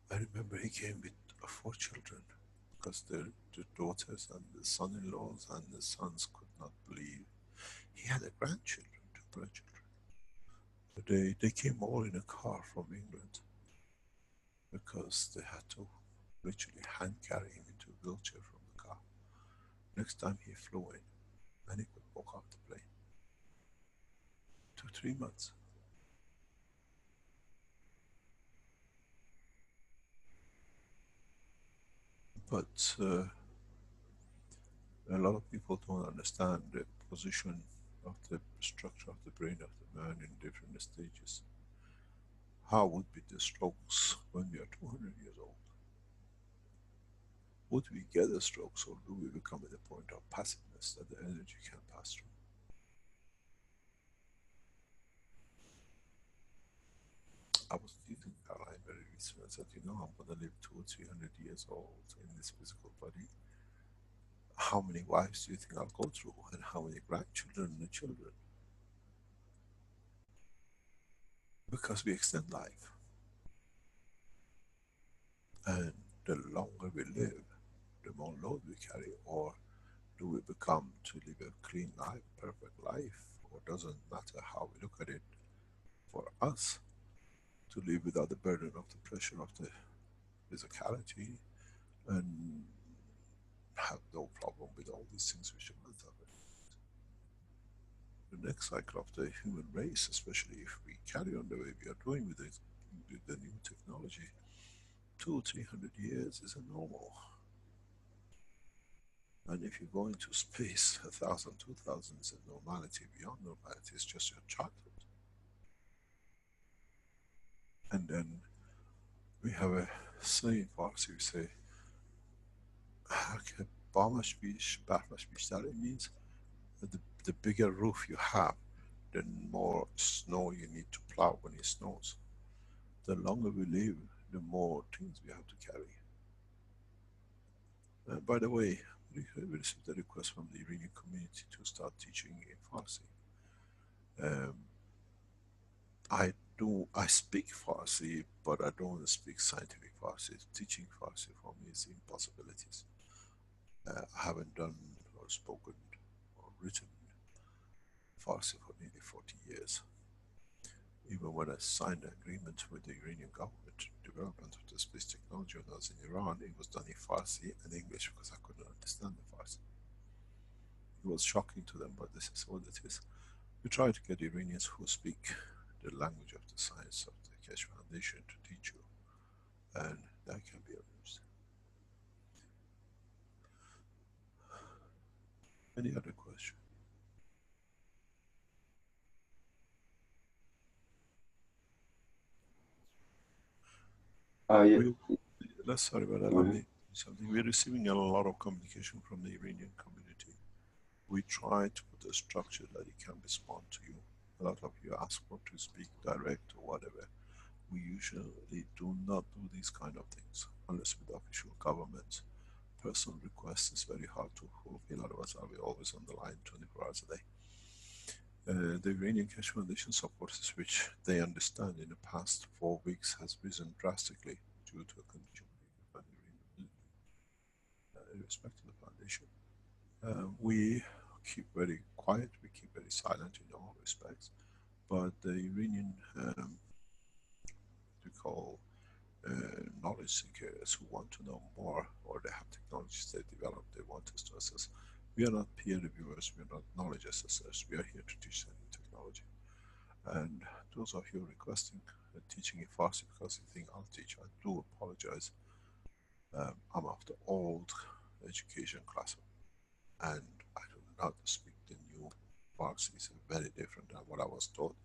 I remember he came with 4 children because the daughters and the son-in-laws and the sons could not believe. He had a grandchildren, 2 grandchildren. They came all in a car from England because they had to literally hand carry him into a wheelchair from the car. Next time he flew in and he could walk off the plane. 2-3 months. But a lot of people don't understand the position of the structure of the brain of the man in different stages. How would be the strokes when we are 200 years old? Would we get the strokes, or do we become at the point of passiveness that the energy can pass through? I was teasing Caroline very recently. I said, you know, I'm going to live 200 or 300 years old in this physical body. how many wives do you think I'll go through, and how many grandchildren and children? Because we extend life. And the longer we live, the more load we carry. Or do we become to live a clean life, perfect life? Or doesn't matter how we look at it, for us to live without the burden of the pressure of the physicality and have no problem with all these things which are not of it. The next cycle of the human race, especially if we carry on the way we are doing with it, with the new technology, 200-300 years is a normal. And if you go into space, 1,000, 2,000 is a normality. Beyond normality is just your childhood. And then we have a saying in Farsi, we say, "Bamash bish, bahmash bishtar." It means that the bigger roof you have, the more snow you need to plow when it snows. The longer we live, the more things we have to carry. By the way, we received a request from the Iranian community to start teaching in Farsi. I speak Farsi, but I don't speak scientific Farsi. Teaching Farsi for me is impossibilities. I haven't done or spoken or written Farsi for nearly 40 years. Even when I signed an agreement with the Iranian government, development of the space technology when I was in Iran, it was done in Farsi and English because I couldn't understand the Farsi. It was shocking to them, but this is what it is. We try to get Iranians who speak the language of the science of the Keshe Foundation to teach you, and that can be arranged. Any other question? Sorry about that. Let me something. We're receiving a lot of communication from the Iranian community. We try to put a structure that it can respond to you. A lot of you ask for to speak direct or whatever. We usually do not do these kind of things unless with official government. Personal requests is very hard to fulfill, otherwise I'll be always on the line 24 hours a day. The Iranian Keshe Foundation supports, which they understand in the past 4 weeks has risen drastically due to a condition in respect to the foundation. We keep very quiet, we keep very silent in all respects, but the Iranian, we call knowledge seekers who want to know more, or they have technologies they develop, they want us to assess. We are not peer reviewers, we are not knowledge assessors, we are here to teach them technology. And those of you requesting teaching in Farsi because you think I'll teach, I do apologize. I'm of the old education class, and I do not speak the new Farsi. It's very different than what I was taught.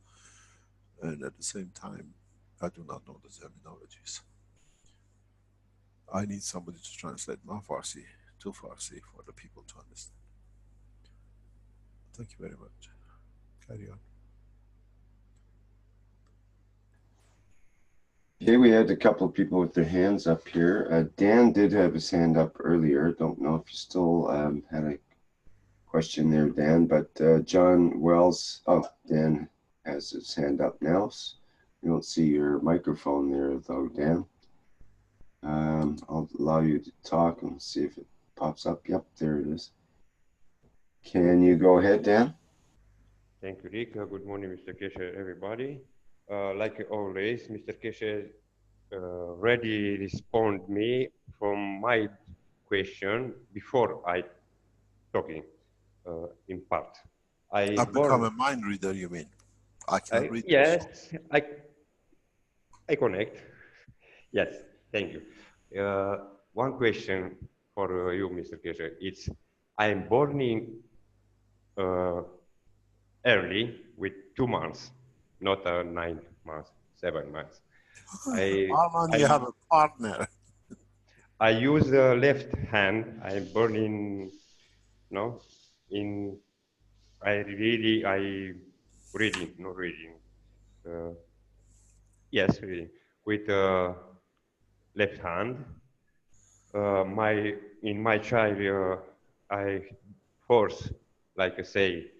And at the same time, I do not know the terminologies. I need somebody to translate my Farsi to Farsi for the people to understand. Thank you very much. Carry on. Okay, we had a couple of people with their hands up here. Dan did have his hand up earlier. Don't know if you still had a question there, Dan, but John Wells, oh, Dan has his hand up now. You don't see your microphone there though, Dan. I'll allow you to talk and see if it pops up. Yep, there it is. Can you go ahead, Dan? Thank you, Rick. Good morning, Mr. Keshe, everybody. Like always, Mr. Keshe already respond me from my question before I talking in part. I've become a mind reader, you mean? I can read. Yes, I connect. Yes, thank you. One question for you, Mr. Keshe. It's I'm born in early with 2 months, not 9 months, 7 months. Arman, you have a partner. I use the left hand. I'm born in, no, in, I reading, not reading. Yes, reading with left hand. In my child, I force, like I say,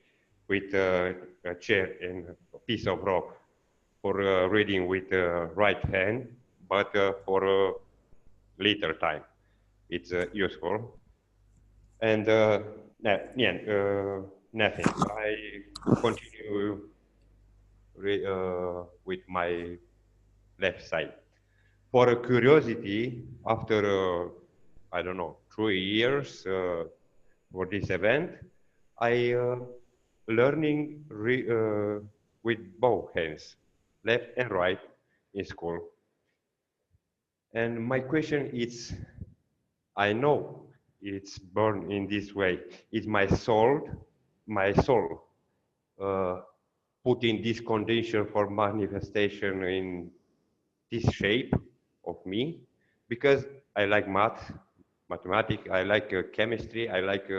with a chair and a piece of rock for reading with the right hand, but for a later time, it's useful. And nothing. I continue with my left side. For a curiosity, after I don't know 3 years for this event, I learning with both hands, left and right, in school. And my question is, I know it's born in this way. Is my soul, uh, put in this condition for manifestation in this shape of me? Because I like mathematics, I like chemistry, I like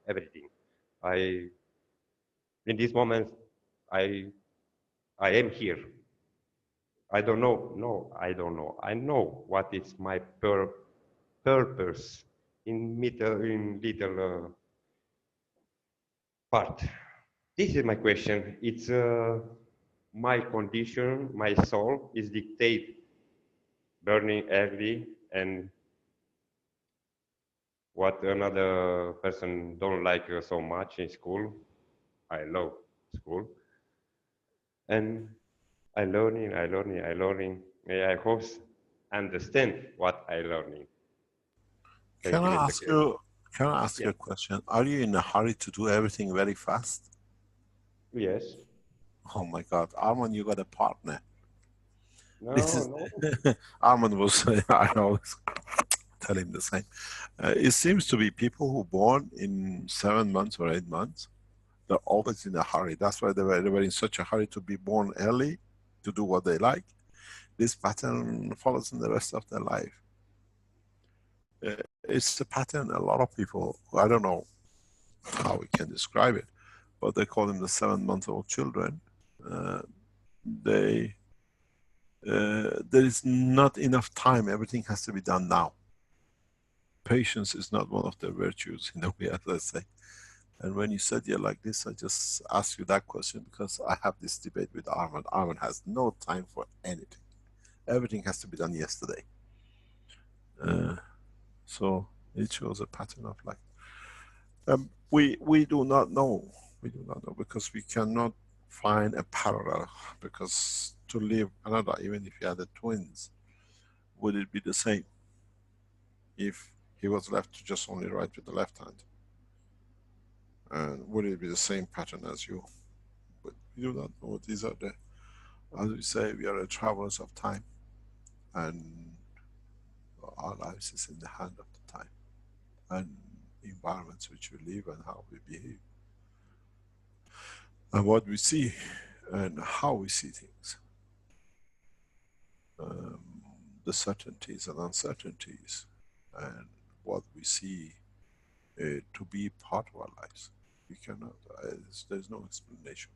everything. I, in this moment, I, I am here. I don't know. No, I don't know. I know what is my purpose in little part. This is my question. It's my condition, my soul is dictate burning early, and what another person don't like so much in school. I love school, and I learning. May I host understand what I learning. Thank Can you, I Mr. ask K. you? Can I ask Yeah. you a question? Are you in a hurry to do everything very fast? Yes. Oh my God, Armand, you got a partner. This is No. Armand was. I always tell him the same. It seems to be people who born in 7 months or 8 months. They're always in a hurry. That's why they were in such a hurry to be born early, to do what they like. This pattern follows in the rest of their life. It's a pattern a lot of people, I don't know how we can describe it, but they call them the 7-month-old children. There is not enough time. Everything has to be done now. Patience is not one of their virtues, in a way, let's say. And when you said you're like this, I just asked you that question because I have this debate with Armand. Armand has no time for anything. Everything has to be done yesterday. So it shows a pattern of life. We do not know. We do not know because we cannot find a parallel. Because to live another, even if you had the twins, would it be the same if he was left to just only write with the left hand? And would it be the same pattern as you? But we do not know. These are the, as we say, we are the travelers of time, and our lives is in the hand of the time and environments which we live and how we behave and what we see and how we see things. The certainties and uncertainties and what we see to be part of our lives. We cannot, there's no explanation.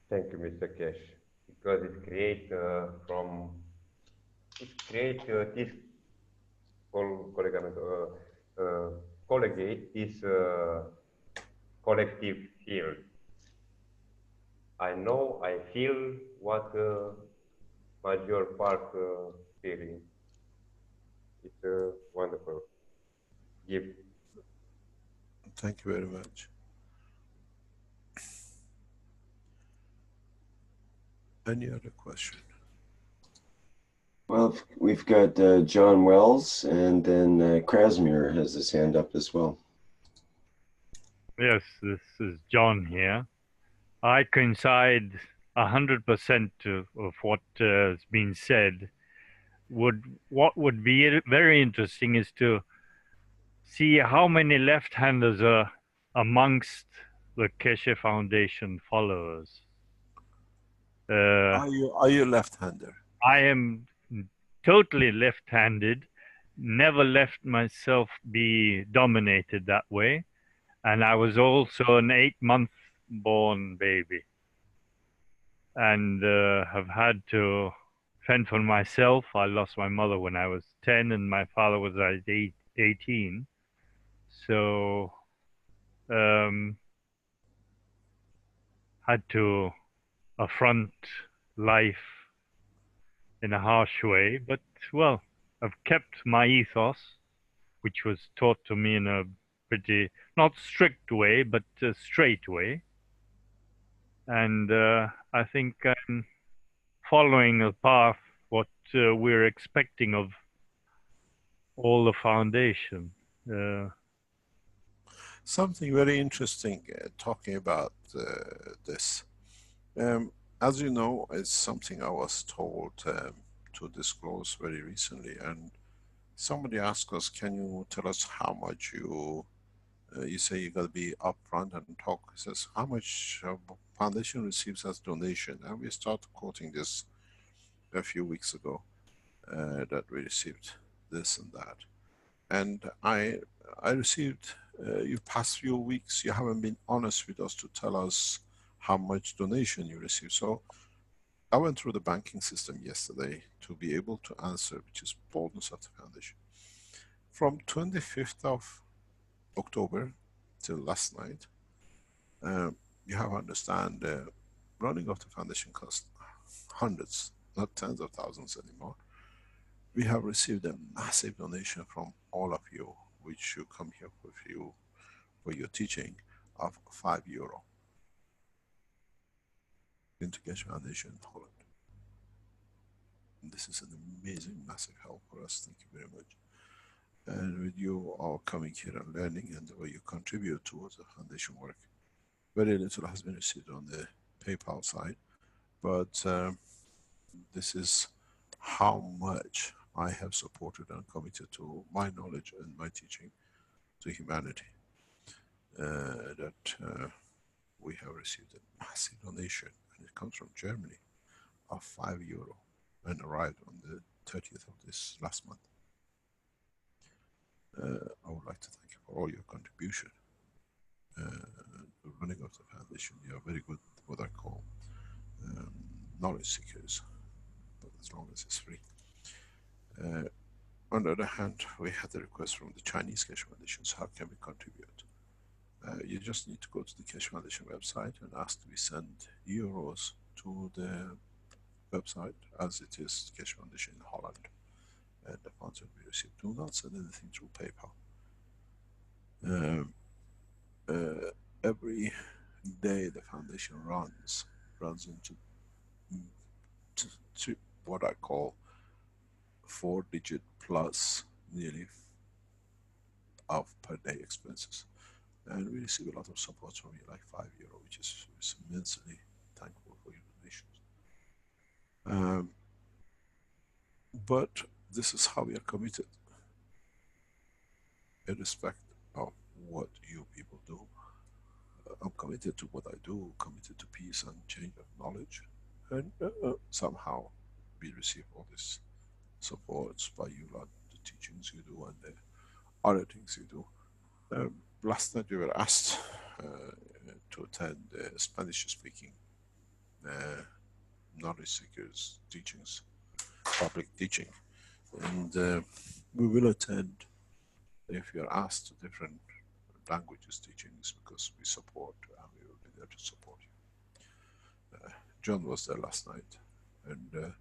Thank you, Mr. Kesh, because it create this collegate this collective field. I know, I feel what major part feeling. It's wonderful gift. Thank you very much. Any other question? Well, we've got John Wells, and then Krasimir has his hand up as well. Yes, this is John here. I coincide 100% of what has been said. What would be very interesting is to see how many left-handers are amongst the Keshe Foundation followers. Are you left-hander? I am totally left-handed, never let myself be dominated that way. And I was also an 8-month born baby, and have had to fend for myself. I lost my mother when I was 10 and my father was at 18. So had to affront life in a harsh way. But, well, I've kept my ethos, which was taught to me in a pretty, not strict way, but a straight way. And I think I'm following a path what we're expecting of all the foundation. Something very interesting talking about this. As you know, it's something I was told to disclose very recently, and somebody asked us, "Can you tell us how much you say you got to be upfront and talk?" He says, "How much foundation receives as donation?" And we started quoting this a few weeks ago that we received this and that, and I received. You past few weeks, you haven't been honest with us to tell us how much donation you received. So I went through the banking system yesterday to be able to answer, which is boldness of the foundation. From 25th of October till last night, you have to understand the running of the foundation costs hundreds, not tens of thousands anymore. We have received a massive donation from all of you, which you come here with you for your teaching, of €5 into Keshe Foundation in Holland. And this is an amazing, massive help for us. Thank you very much. And with you all coming here and learning and the way you contribute towards the foundation work, very little has been received on the PayPal side, but this is how much I have supported and committed to my knowledge and my teaching to humanity. We have received a massive donation, and it comes from Germany, of €5 and arrived on the 30th of this last month. I would like to thank you for all your contribution. The running of the foundation, you are very good, what I call knowledge seekers, but as long as it's free. On the other hand, we had a request from the Chinese Keshe Foundations, how can we contribute? You just need to go to the Keshe Foundation website and ask to be sent euros to the website as it is Keshe Foundation in Holland. And the funds will be received. Do not send anything through PayPal. Every day the foundation runs into what I call 4-digit plus nearly of per day expenses. And we receive a lot of support from you, like €5, which is immensely thankful for your donations. But this is how we are committed, irrespective of what you people do. I'm committed to what I do, committed to peace and change of knowledge, and somehow we receive all this supports by you, like the teachings you do and the other things you do. Last night we were asked to attend the Spanish-speaking knowledge seekers teachings, public teaching, and we will attend if you are asked to different languages teachings, because we support and we will be there to support you. John was there last night, and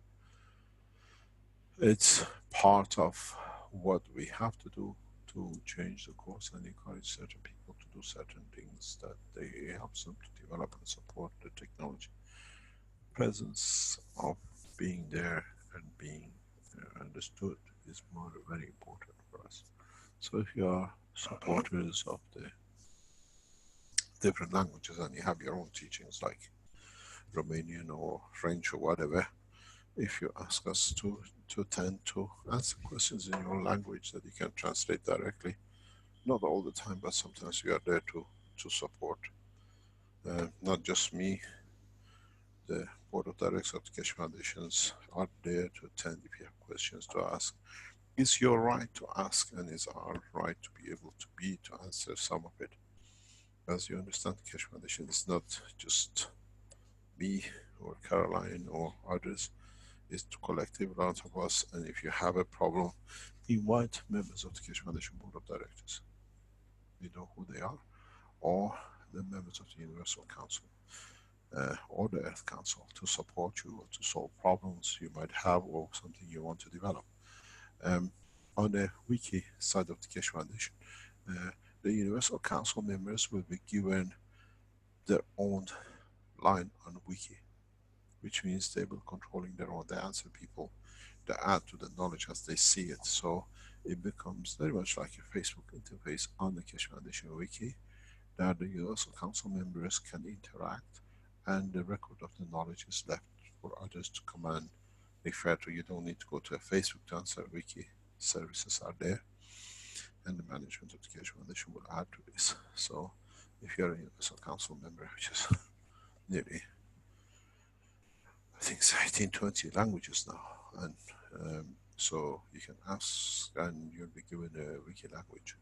it's part of what we have to do to change the course and encourage certain people to do certain things that they helps them to develop and support the technology. Presence of being there and being understood is very important for us. So if you are supporters of the different languages and you have your own teachings like Romanian or French or whatever, if you ask us to attend to answer questions in your language that you can translate directly, not all the time, but sometimes we are there to support. Not just me, the board of directors of the Keshe Foundations are there to attend if you have questions to ask. It's your right to ask, and it's our right to be able to answer some of it. As you understand, the Keshe Foundation is not just me or Caroline or others. It's collective, a lot of us, and if you have a problem, invite members of the Keshe Foundation Board of Directors. You know who they are, or the members of the Universal Council, or the Earth Council, to support you or to solve problems you might have or something you want to develop. On the wiki side of the Keshe Foundation, the Universal Council members will be given their own line on wiki, which means they will controlling their own. They answer people, they add to the knowledge as they see it. So it becomes very much like a Facebook interface on the Keshe Foundation wiki, that the Universal Council members can interact, and the record of the knowledge is left for others to come and refer to. You don't need to go to a Facebook to answer. Wiki services are there, and the management of the Keshe Foundation will add to this. So if you're a Universal Council member, which is nearly, I think it's 18, 20 languages now, and so you can ask, and you'll be given a wiki language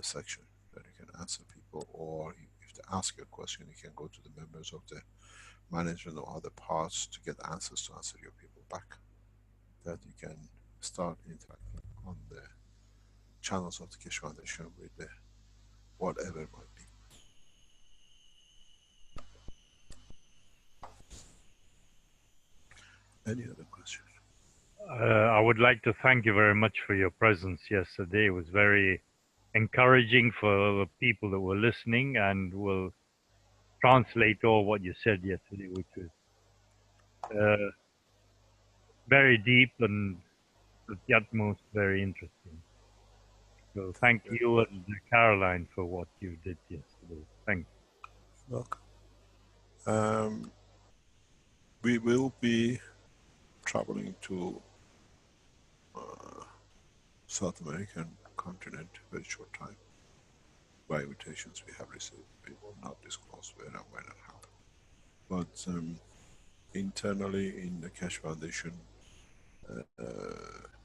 section that you can answer people, or if they ask you a question, you can go to the members of the management or other parts to get answers to answer your people back. That you can start interacting on the channels of the Keshe Foundation with the whatever it might be. Any other questions? I would like to thank you very much for your presence yesterday. It was very encouraging for the people that were listening, and will translate all what you said yesterday, which was very deep and at the utmost very interesting. So thank you and Caroline for what you did yesterday. Thank you. Welcome. We will be traveling to South American continent very short time by invitations we have received. We will not disclose where and when and how. But internally in the Keshe Foundation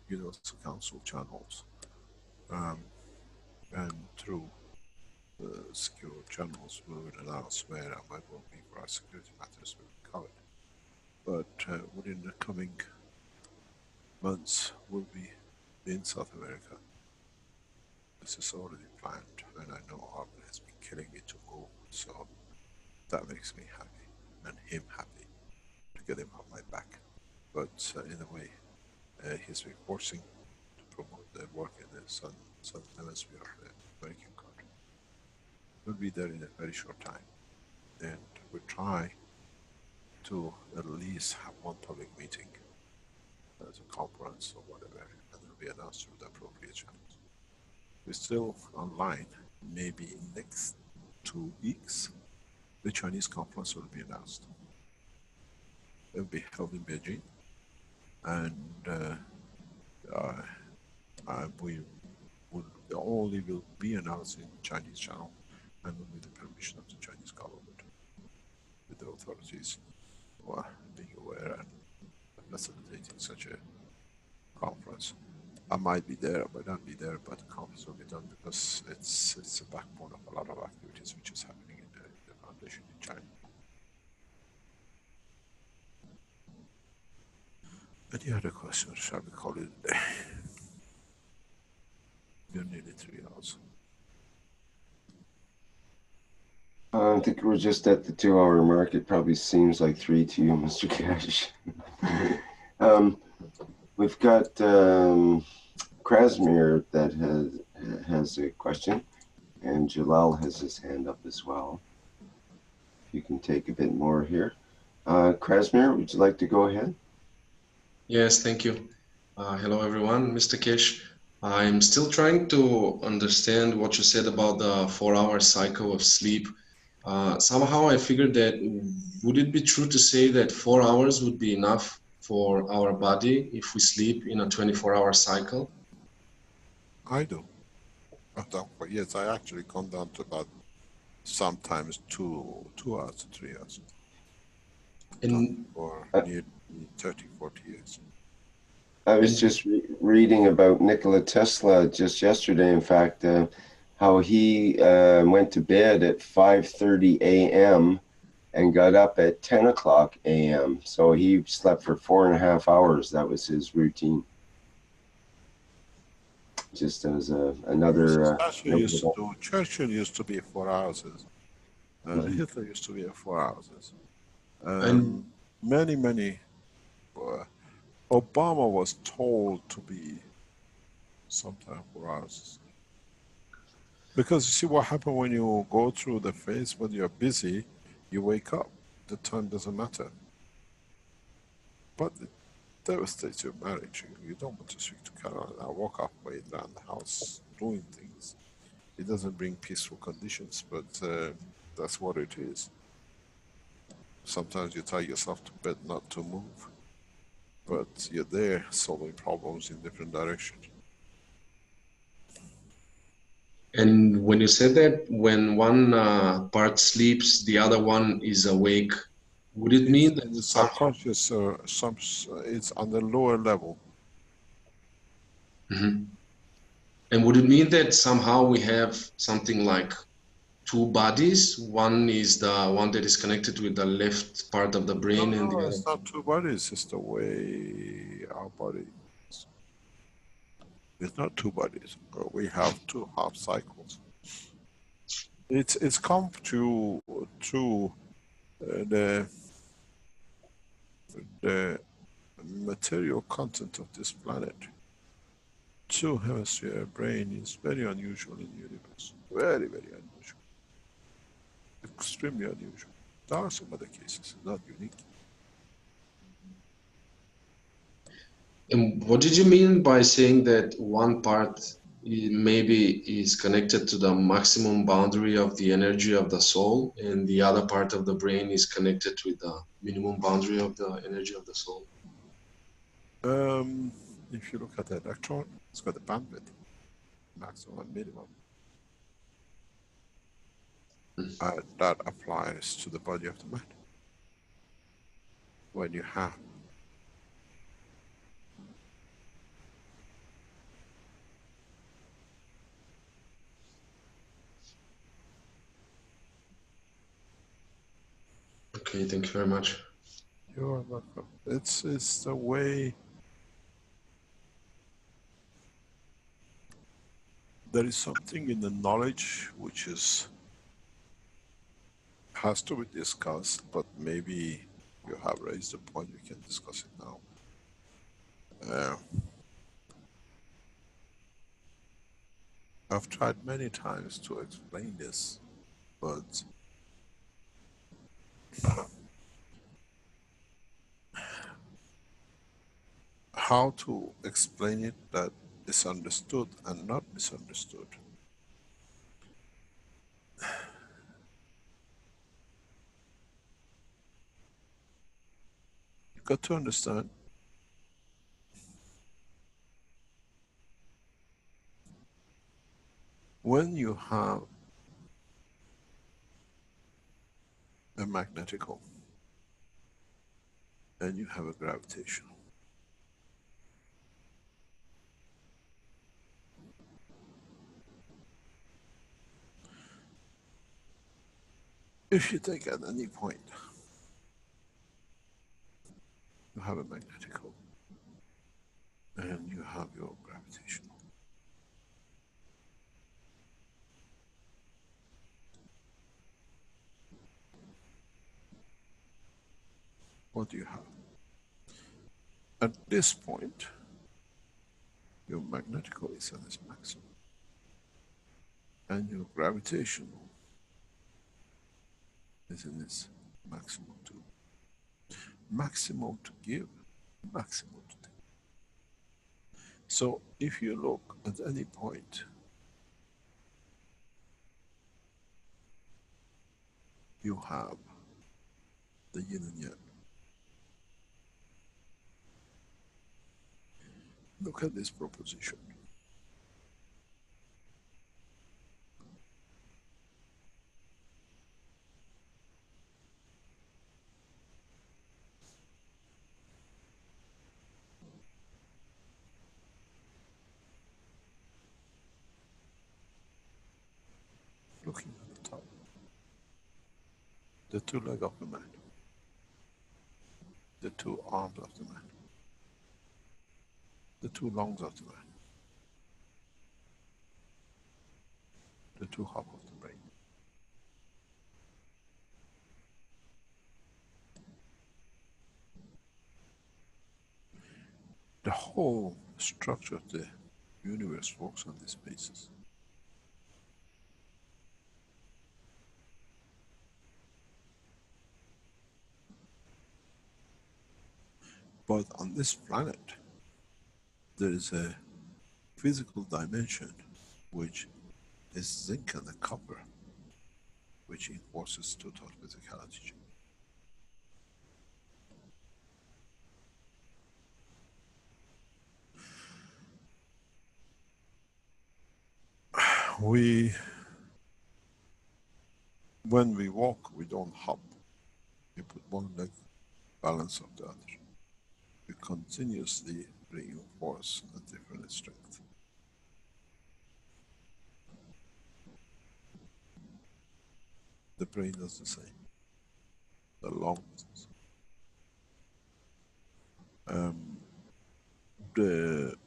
Universal Council channels, and through the secure channels, we will announce where and when will be for our security matters will be covered. But within the coming months, we'll be in South America. This is already planned, and I know Armin has been killing me to go, so that makes me happy, and him happy, to get him on my back. But in a way, he's been forcing to promote the work in the southern hemisphere of the American country. We'll be there in a very short time, and we'll try to at least have one public meeting as a conference or whatever, and it'll be announced through the appropriate channels. We're still online. Maybe in next 2 weeks, the Chinese conference will be announced. It will be held in Beijing, and we will only will be announced in Chinese channel, and with the permission of the Chinese government, with the authorities being aware and facilitating such a conference. I might be there, I might not be there, but the conference will be done because it's a backbone of a lot of activities which is happening in the foundation in China. Any other questions? Shall we call it a day? We're nearly 3 hours. I think we're just at the 2-hour mark. It probably seems like 3 to you, Mr. Keshe. We've got Krasmir that has a question, and Jalal has his hand up as well. If you can take a bit more here. Krasmir, would you like to go ahead? Yes, thank you. Hello, everyone. Mr. Keshe, I'm still trying to understand what you said about the 4-hour cycle of sleep. Somehow I figured that, would it be true to say that 4 hours would be enough for our body if we sleep in a 24-hour cycle? I do. I've done for years. I actually gone down to about sometimes 2 hours to 3 hours. And for nearly 30, 40 years. I was just reading about Nikola Tesla just yesterday, in fact, how he went to bed at 5:30 a.m. and got up at 10 o'clock a.m. So he slept for 4.5 hours. That was his routine. Just as another. Churchill used to do. Churchill used to be 4 hours. Hitler used to be 4 hours. And Many. Obama was told to be sometime 4 hours. Because you see what happens when you go through the phase when you're busy, you wake up. The time doesn't matter. But it devastates your marriage. You don't want to speak to Caroline. I walk halfway around the house doing things. It doesn't bring peaceful conditions, but that's what it is. Sometimes you tie yourself to bed not to move, but you're there solving problems in different directions. And when you said that when one part sleeps, the other one is awake, would it mean that In the somehow? subconscious, it's on the lower level. Mhm. And would it mean that somehow we have something like two bodies? One is the one that is connected with the left part of the brain, and No, the other. it's not two bodies. It's the way our body is. It's not two bodies. We have two half cycles. It's come to the material content of this planet. Two hemisphere brain is very unusual in the universe. Very unusual. Extremely unusual. There are some other cases, not unique. And what did you mean by saying that one part maybe is connected to the maximum boundary of the energy of the soul, and the other part of the brain is connected with the minimum boundary of the energy of the soul? If you look at the electron, it's got a bandwidth, maximum and minimum. That applies to the body of the man. When you have Okay, thank you very much. You're welcome. It's the way. There is something in the knowledge which has to be discussed, but maybe you have raised a point, we can discuss it now. I've tried many times to explain this, but how to explain it that is understood and not misunderstood. You've got to understand when you have a magnetical and you have a gravitational. If you take at any point, you have a magnetical and you have your gravitational. What do you have? At this point, your magnetical is at its maximum and your gravitational is in its maximum too. Maximum to give, maximum to take. So if you look at any point, you have the yin and yang. Look at this proposition. Looking at the top, the two legs of the man, the two arms of the man, the two lungs of the man, the two halves of the brain. The whole structure of the universe works on this basis. But on this planet, there is a physical dimension which is zinc and the copper, which enforces total physicality. When we walk, we don't hop. We put one leg balance of the other. We continuously reinforce a different strength. The brain does the same. The lung does the same.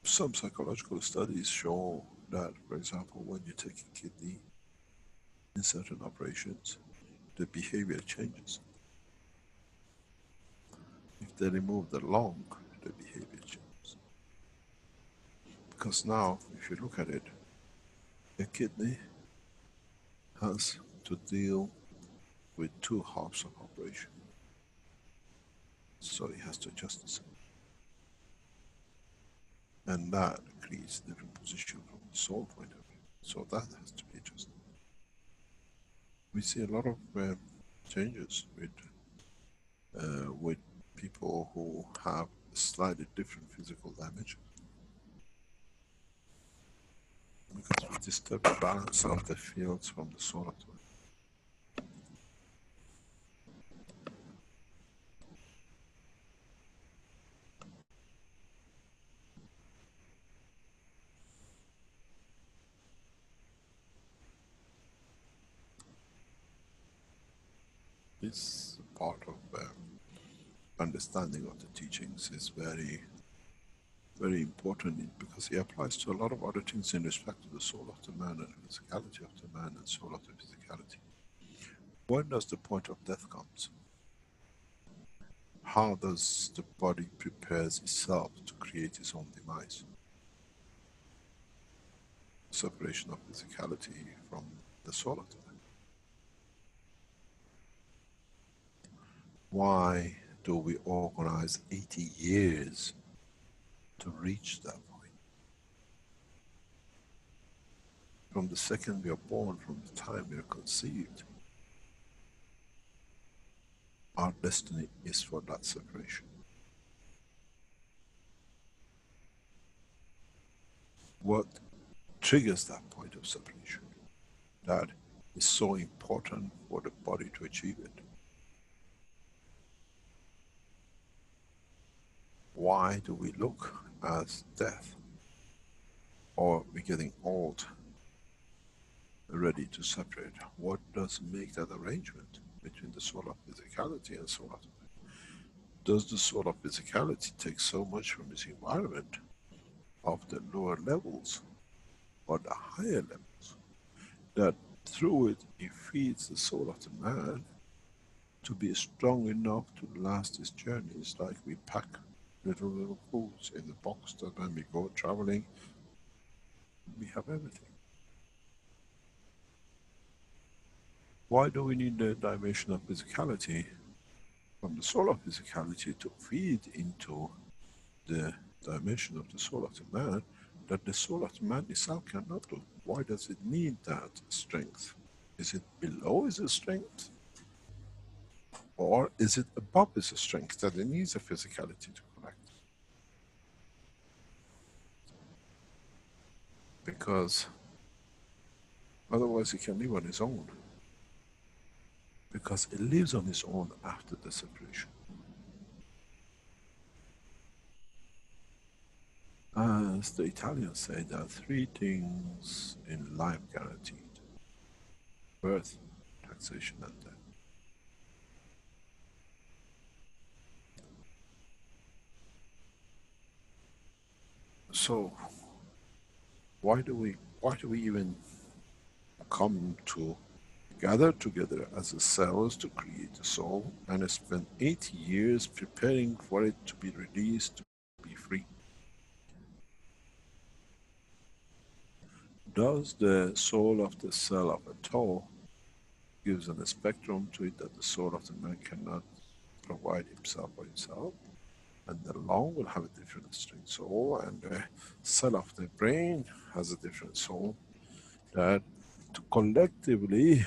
Some psychological studies show that, for example, when you take a kidney in certain operations, the behavior changes. If they remove the lung, the behavior changes. Because now, if you look at it, a kidney has to deal with two halves of operation. So it has to adjust itself. And that creates a different position from the soul point of view. So that has to be adjusted. We see a lot of changes with people who have slightly different physical dimension. Because we disturb the balance of the fields from the solar to it. This part of understanding of the teachings is very, very important because it applies to a lot of other things in respect to the soul of the man and the physicality of the man and soul of the physicality. When does the point of death comes? How does the body prepares itself to create its own demise? Separation of physicality from the soul of the man. Why do we organize 80 years to reach that point? From the second we are born, from the time we are conceived, our destiny is for that separation. What triggers that point of separation that is so important for the body to achieve it? Why do we look at death, or we're getting old, ready to separate? What does make that arrangement between the soul of physicality and soul of the man? Does the soul of physicality take so much from its environment of the lower levels or the higher levels that through it, it feeds the soul of the man to be strong enough to last his journey? It's like we pack little foods in the box that when we go traveling, we have everything. Why do we need the dimension of physicality from the soul of physicality to feed into the dimension of the soul of the man that the soul of the man itself cannot do? Why does it need that strength? Is it below its strength? Or is it above its strength that it needs a physicality to correct? Because otherwise it can live on its own. Because it lives on its own after the separation. As the Italians say, there are three things in life guaranteed: birth, taxation, and death. So why do we even come to gather together as a cells to create a soul and spend 80 years preparing for it to be released, to be free? Does the soul of the cell of a toe gives a spectrum to it that the soul of the man cannot provide himself by himself? And the lung will have a different string soul, and the cell of the brain has a different soul, that collectively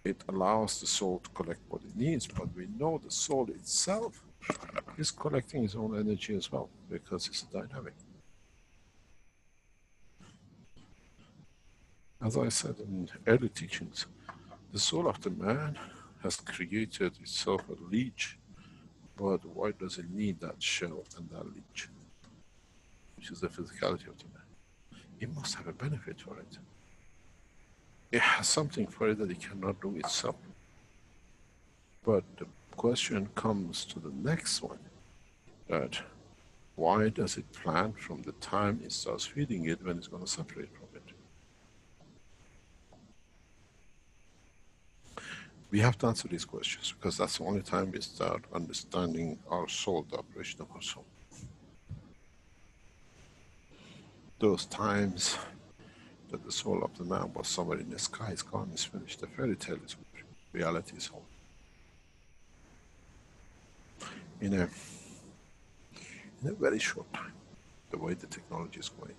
it allows the soul to collect what it needs. But we know the soul itself is collecting its own energy as well, because it's a dynamic. As I said in early teachings, the soul of the man has created itself a leech, but why does it need that shell and that leech, which is the physicality of the man? It must have a benefit for it. It has something for it that it cannot do itself. But the question comes to the next one, that why does it plan from the time it starts feeding it when it's going to separate from it? We have to answer these questions, because that's the only time we start understanding our soul, the operation of our soul. Those times that the soul of the man was somewhere in the sky is gone, it's finished. The fairy tale is over. Reality is over. In a very short time, the way the technology is going.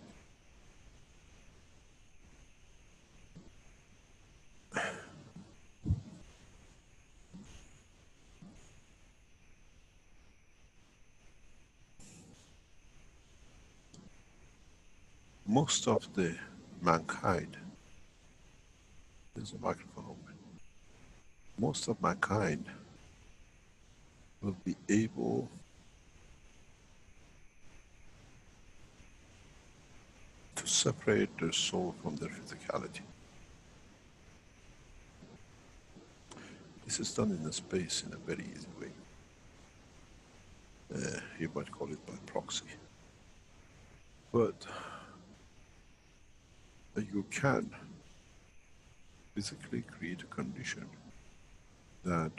Most of the mankind, there's a microphone open, most of mankind will be able to separate their soul from their physicality. This is done in a space in a very easy way. You might call it by proxy. But you can physically create a condition that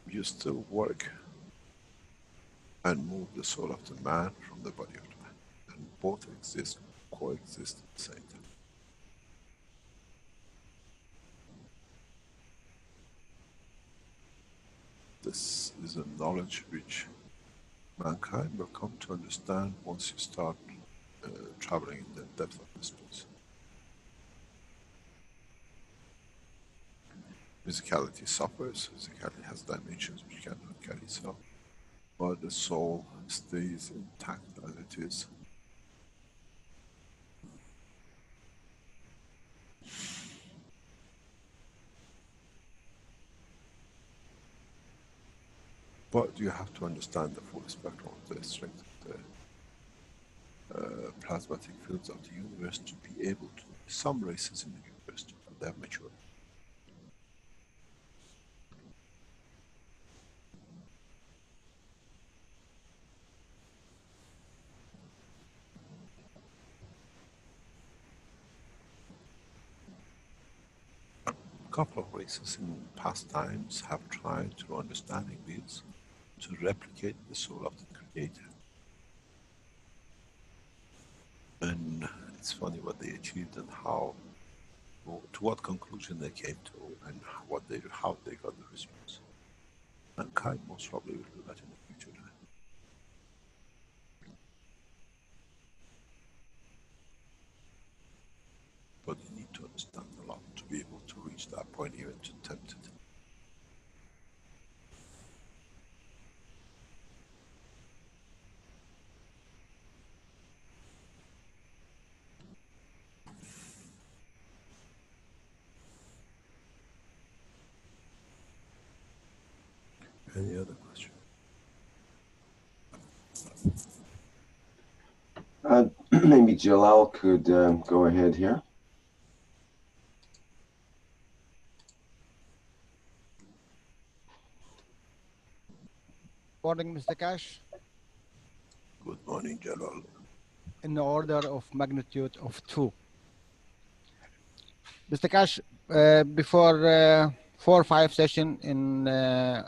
you still work and move the soul of the man from the body of the man. And both exist, coexist at the same time. This is a knowledge which mankind will come to understand once you start traveling in the depth of the space. Physicality suffers, physicality has dimensions which cannot carry itself, but the soul stays intact as it is. But you have to understand the full spectrum of the strength of the plasmatic fields of the universe to be able to. Some races in the universe, they have matured. A couple of races in past times have tried, through understanding this, to replicate the soul of the Creator. And it's funny what they achieved and how, to what conclusion they came to, and how they got the results. Mankind most probably will do that in the future. But you need to understand a lot to be able to reach that point, even to attempt it. Any other question? Maybe Jalal could go ahead here. Morning, Mr. Cash. Good morning, Jalal. In the order of magnitude of 2. Mr. Cash, before 4 or 5 sessions in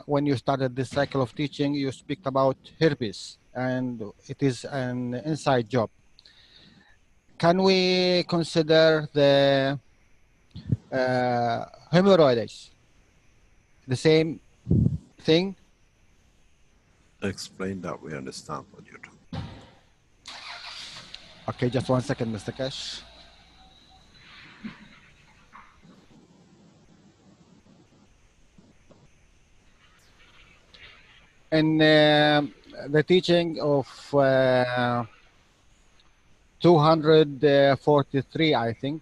when you started this cycle of teaching, you speak about herpes, and it is an inside job. Can we consider the hemorrhoids the same thing? Explain that we understand what you're talking. Okay, just 1 second, Mr. Cash. In the teaching of 243, I think,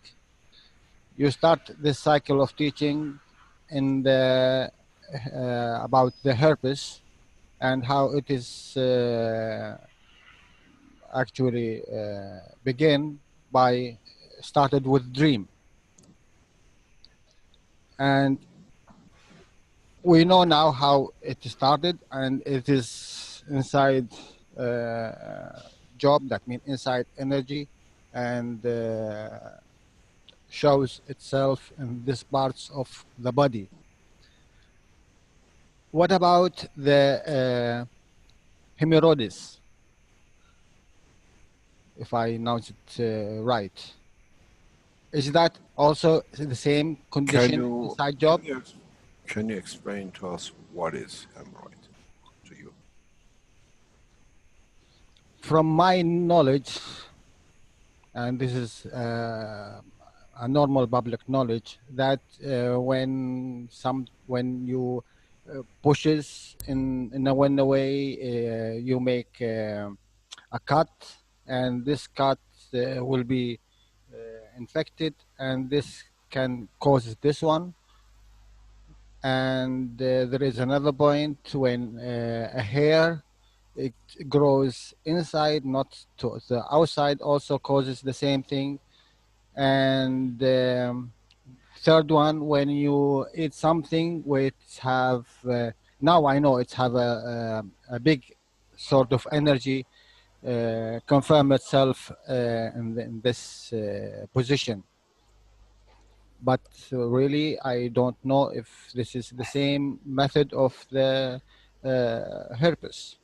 you start this cycle of teaching in the about the herpes and how it is actually begin by started with dream, and we know now how it started, and it is inside job, that means inside energy, and shows itself in these parts of the body. What about the hemorrhoids, if I announce it right? Is that also the same condition inside job? Can you explain to us what is hemorrhoid to you? From my knowledge, and this is a normal public knowledge, that when you pushes in a way you make a cut, and this cut will be infected, and this can cause this one. And there is another point when a hair, it grows inside, not to the outside, also causes the same thing. And third one, when you eat something which have now I know it's have a big sort of energy confirm itself in this position, but really I don't know if this is the same method of the herpes.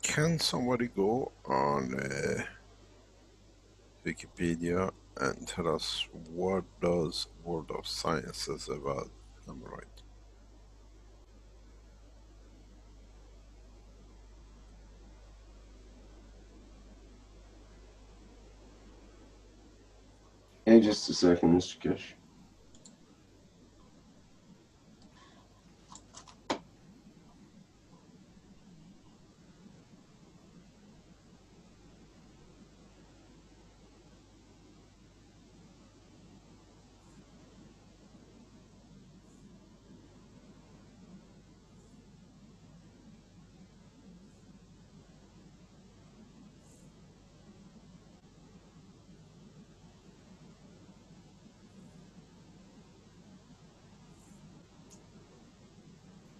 Can somebody go on Wikipedia and tell us what does World of Science says about hemorrhoid? Hey, just a second, Mr. Kish.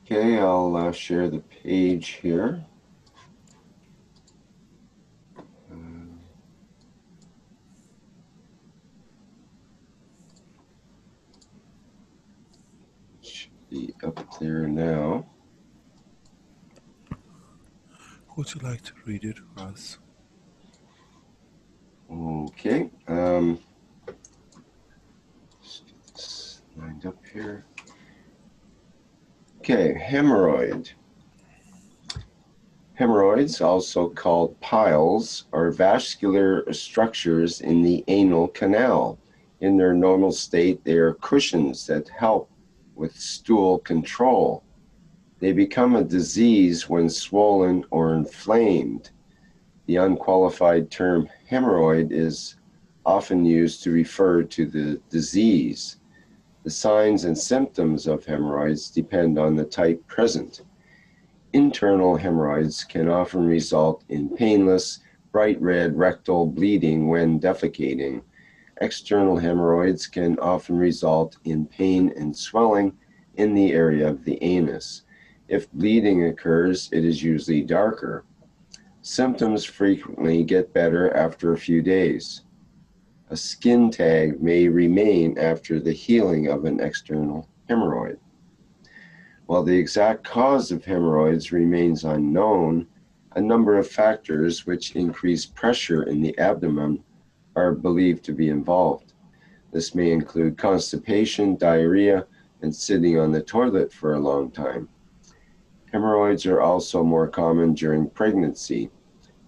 Okay, I'll share the page here. Should be up there now. Would you like to read it for us? Okay. Let's get this lined up here. Okay, hemorrhoid. Hemorrhoids, also called piles, are vascular structures in the anal canal. In their normal state, they are cushions that help with stool control. They become a disease when swollen or inflamed. The unqualified term hemorrhoid is often used to refer to the disease. The signs and symptoms of hemorrhoids depend on the type present. Internal hemorrhoids can often result in painless, bright red rectal bleeding when defecating. External hemorrhoids can often result in pain and swelling in the area of the anus. If bleeding occurs, it is usually darker. Symptoms frequently get better after a few days. A skin tag may remain after the healing of an external hemorrhoid. While the exact cause of hemorrhoids remains unknown, a number of factors which increase pressure in the abdomen are believed to be involved. This may include constipation, diarrhea, and sitting on the toilet for a long time. Hemorrhoids are also more common during pregnancy.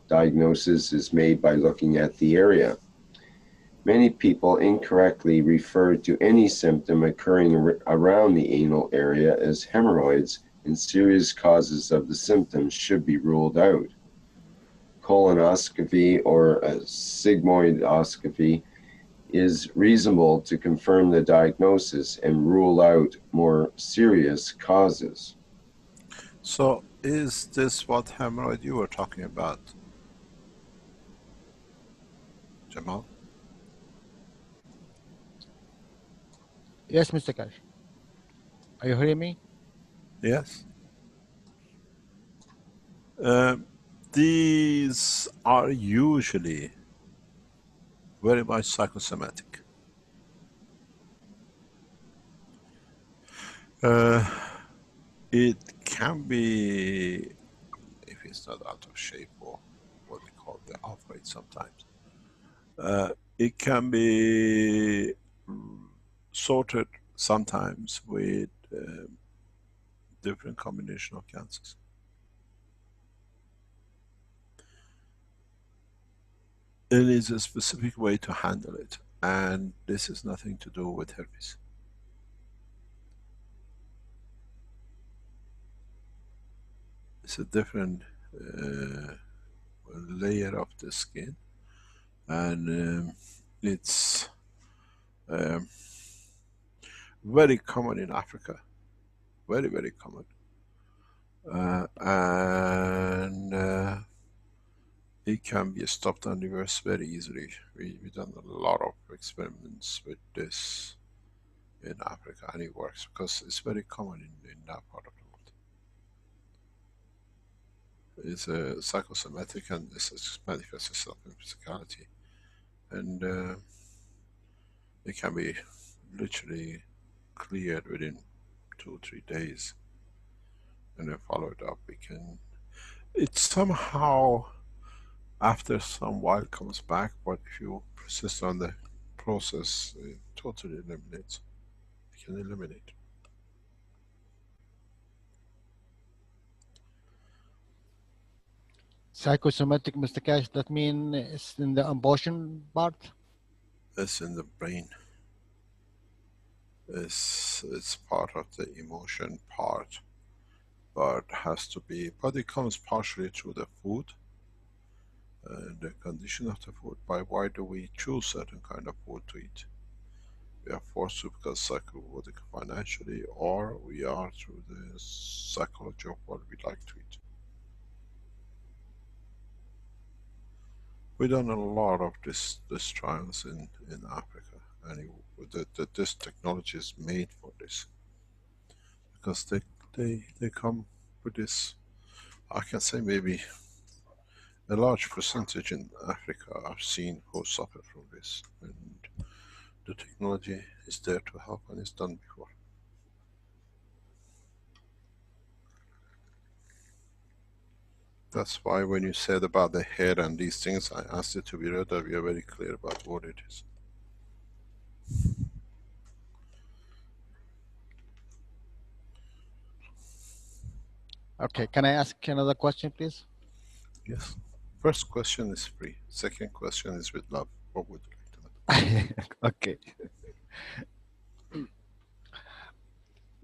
Diagnosis is made by looking at the area. Many people incorrectly refer to any symptom occurring around the anal area as hemorrhoids, and serious causes of the symptoms should be ruled out. Colonoscopy or a sigmoidoscopy is reasonable to confirm the diagnosis and rule out more serious causes. So is this what hemorrhoid you were talking about, Jamal? Yes, Mr. Cash. Are you hearing me? Yes. These are usually very much psychosomatic. It can be, if it's not out of shape or what we call the off-weight sometimes, it can be sorted sometimes with different combination of cancers. It is a specific way to handle it, and this is nothing to do with herpes. It's a different layer of the skin, and it's very common in Africa, very, very common. And it can be stopped and reversed very easily. We've done a lot of experiments with this in Africa, and it works because it's very common in that part of the world. It's a psychosomatic, and this manifests itself in physicality, and it can be literally cleared within 2-3 days, and then followed up. It somehow after some while comes back, but if you persist on the process, it totally eliminates. It can eliminate. Psychosomatic, Mr. Cash, that means it's in the abortion part? It's in the brain. It's part of the emotion part, but has to be, but it comes partially through the food, the condition of the food. By why do we choose certain kind of food to eat? We are forced to because psychologically, financially, or we are through the psychology of what we like to eat. We've done a lot of this trials in Africa, and this technology is made for this, because they come with this. I can say maybe a large percentage in Africa I've seen who suffer from this, and the technology is there to help, and it's done before. That's why when you said about the hair and these things, I asked it to be read, that we are very clear about what it is. Okay, can I ask another question, please? Yes. First question is free. Second question is with love. What would you like to know? Okay.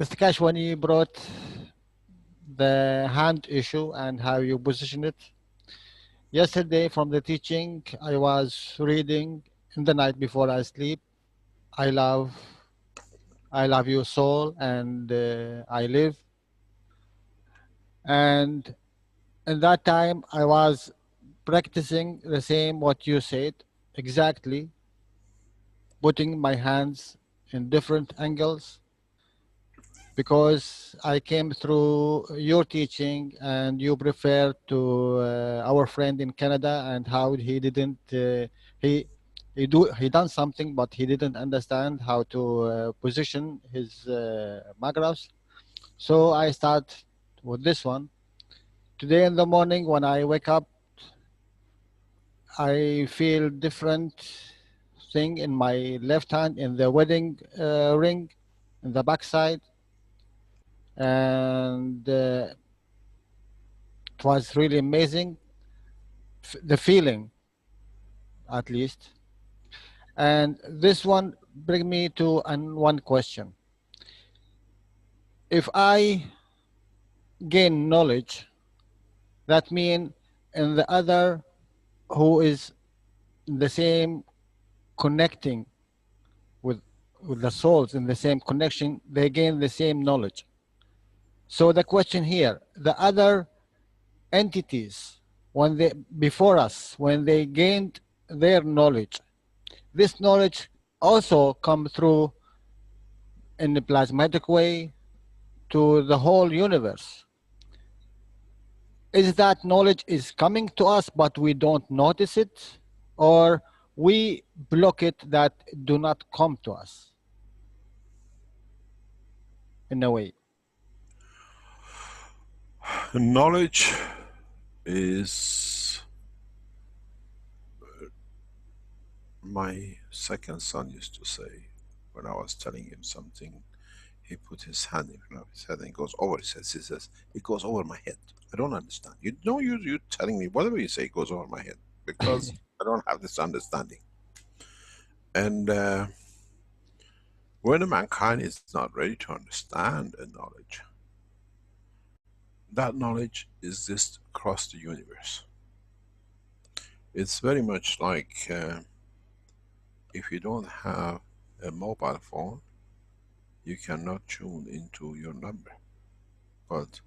Mr. Cash, when you brought the hand issue and how you position it, yesterday from the teaching, I was reading in the night before I sleep, I love you, soul, and I live. And in that time, I was practicing the same what you said exactly, putting my hands in different angles, because I came through your teaching and you prefer to our friend in Canada, and how he didn't he done something, but he didn't understand how to position his magraphs. So I start with this one. Today in the morning when I wake up, I feel different thing in my left hand, in the wedding ring, in the backside, and it was really amazing, the feeling, at least. And this one bring me to one question. If I gain knowledge, that mean in the other who is the same connecting with the souls, in the same connection, they gain the same knowledge. So the question here, the other entities, when they before us, when they gained their knowledge, this knowledge also come through in a plasmatic way to the whole universe. Is that knowledge is coming to us but we don't notice it, or we block it that do not come to us in a way? Knowledge is, my second son used to say, when I was telling him something, he put his hand in front of his head and it goes over his head. He says, it goes over my head. I don't understand. You know, you're telling me whatever you say goes over my head because I don't have this understanding. And when a mankind is not ready to understand a knowledge, that knowledge exists across the universe. It's very much like if you don't have a mobile phone, you cannot tune into your number. But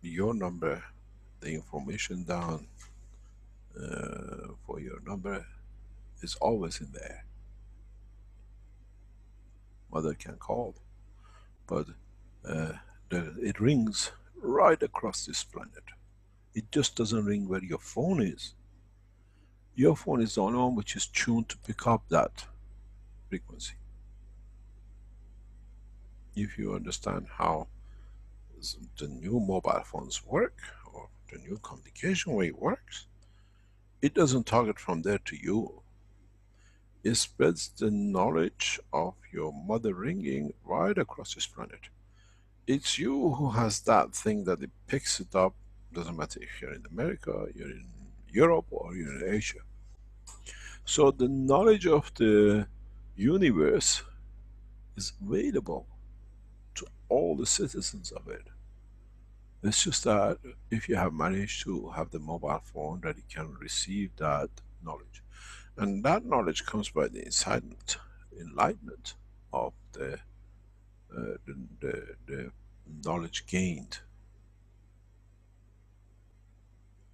your number, the information down for your number is always in the air. Mother can call, but it rings right across this planet. It just doesn't ring where your phone is. Your phone is the only one which is tuned to pick up that frequency. If you understand how the new mobile phones work, or the new communication way works, it doesn't target from there to you. It spreads the knowledge of your mother ringing right across this planet. It's you who has that thing that it picks it up. Doesn't matter if you're in America, you're in Europe, or you're in Asia. So the knowledge of the universe is available to all the citizens of it. It's just that if you have managed to have the mobile phone that you can receive that knowledge. And that knowledge comes by the enlightenment of the knowledge gained.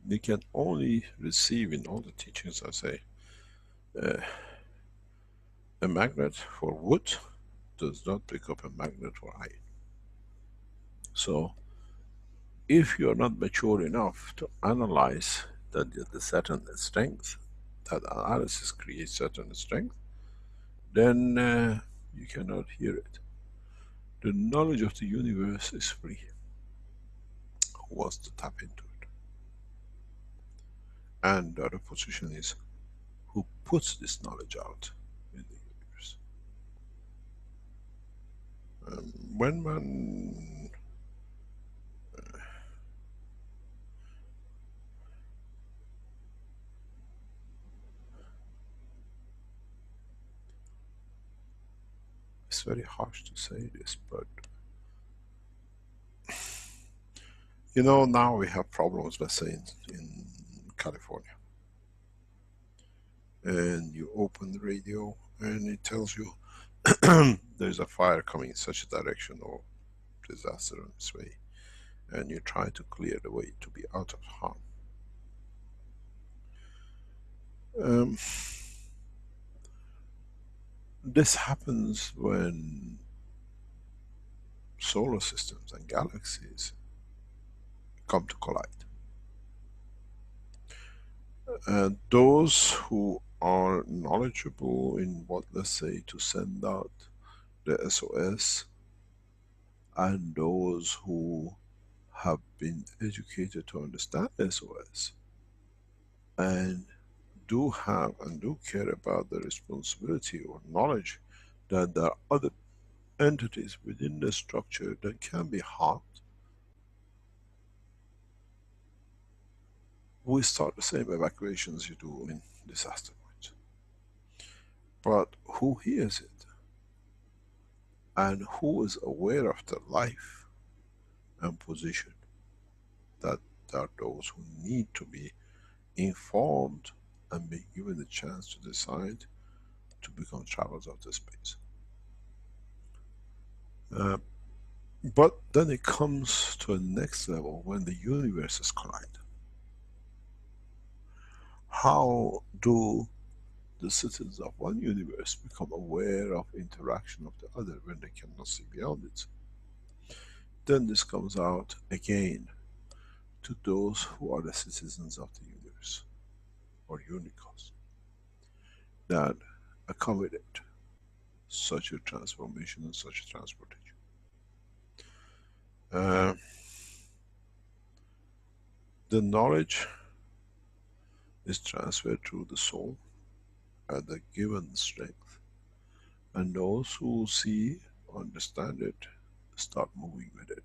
You can only receive in all the teachings, I say, a magnet for wood does not pick up a magnet for iron. So if you're not mature enough to analyze that the certain strength, that analysis creates certain strength, then you cannot hear it. The knowledge of the universe is free. Who wants to tap into it? And the other position is, who puts this knowledge out in the universe? When man it's very harsh to say this, but you know, now we have problems, let's say in California. and you open the radio and it tells you there's a fire coming in such a direction or disaster on its way, and you try to clear the way to be out of harm. Um, this happens when solar systems and galaxies come to collide. And those who are knowledgeable in what, let's say, to send out the SOS, and those who have been educated to understand SOS and do have and do care about the responsibility or knowledge that there are other entities within the structure that can be harmed, we start the same evacuations you do in disaster points. But who hears it? And who is aware of the life and position? That there are those who need to be informed and be given the chance to decide to become travelers of the space. But then it comes to a next level when the universes collide. How do the citizens of one universe become aware of interaction of the other when they cannot see beyond it? Then this comes out again to those who are the citizens of the universe, or unicos, that accommodate such a transformation and such a transportation. The knowledge is transferred through the soul at the given strength, and those who see, understand it, start moving with it,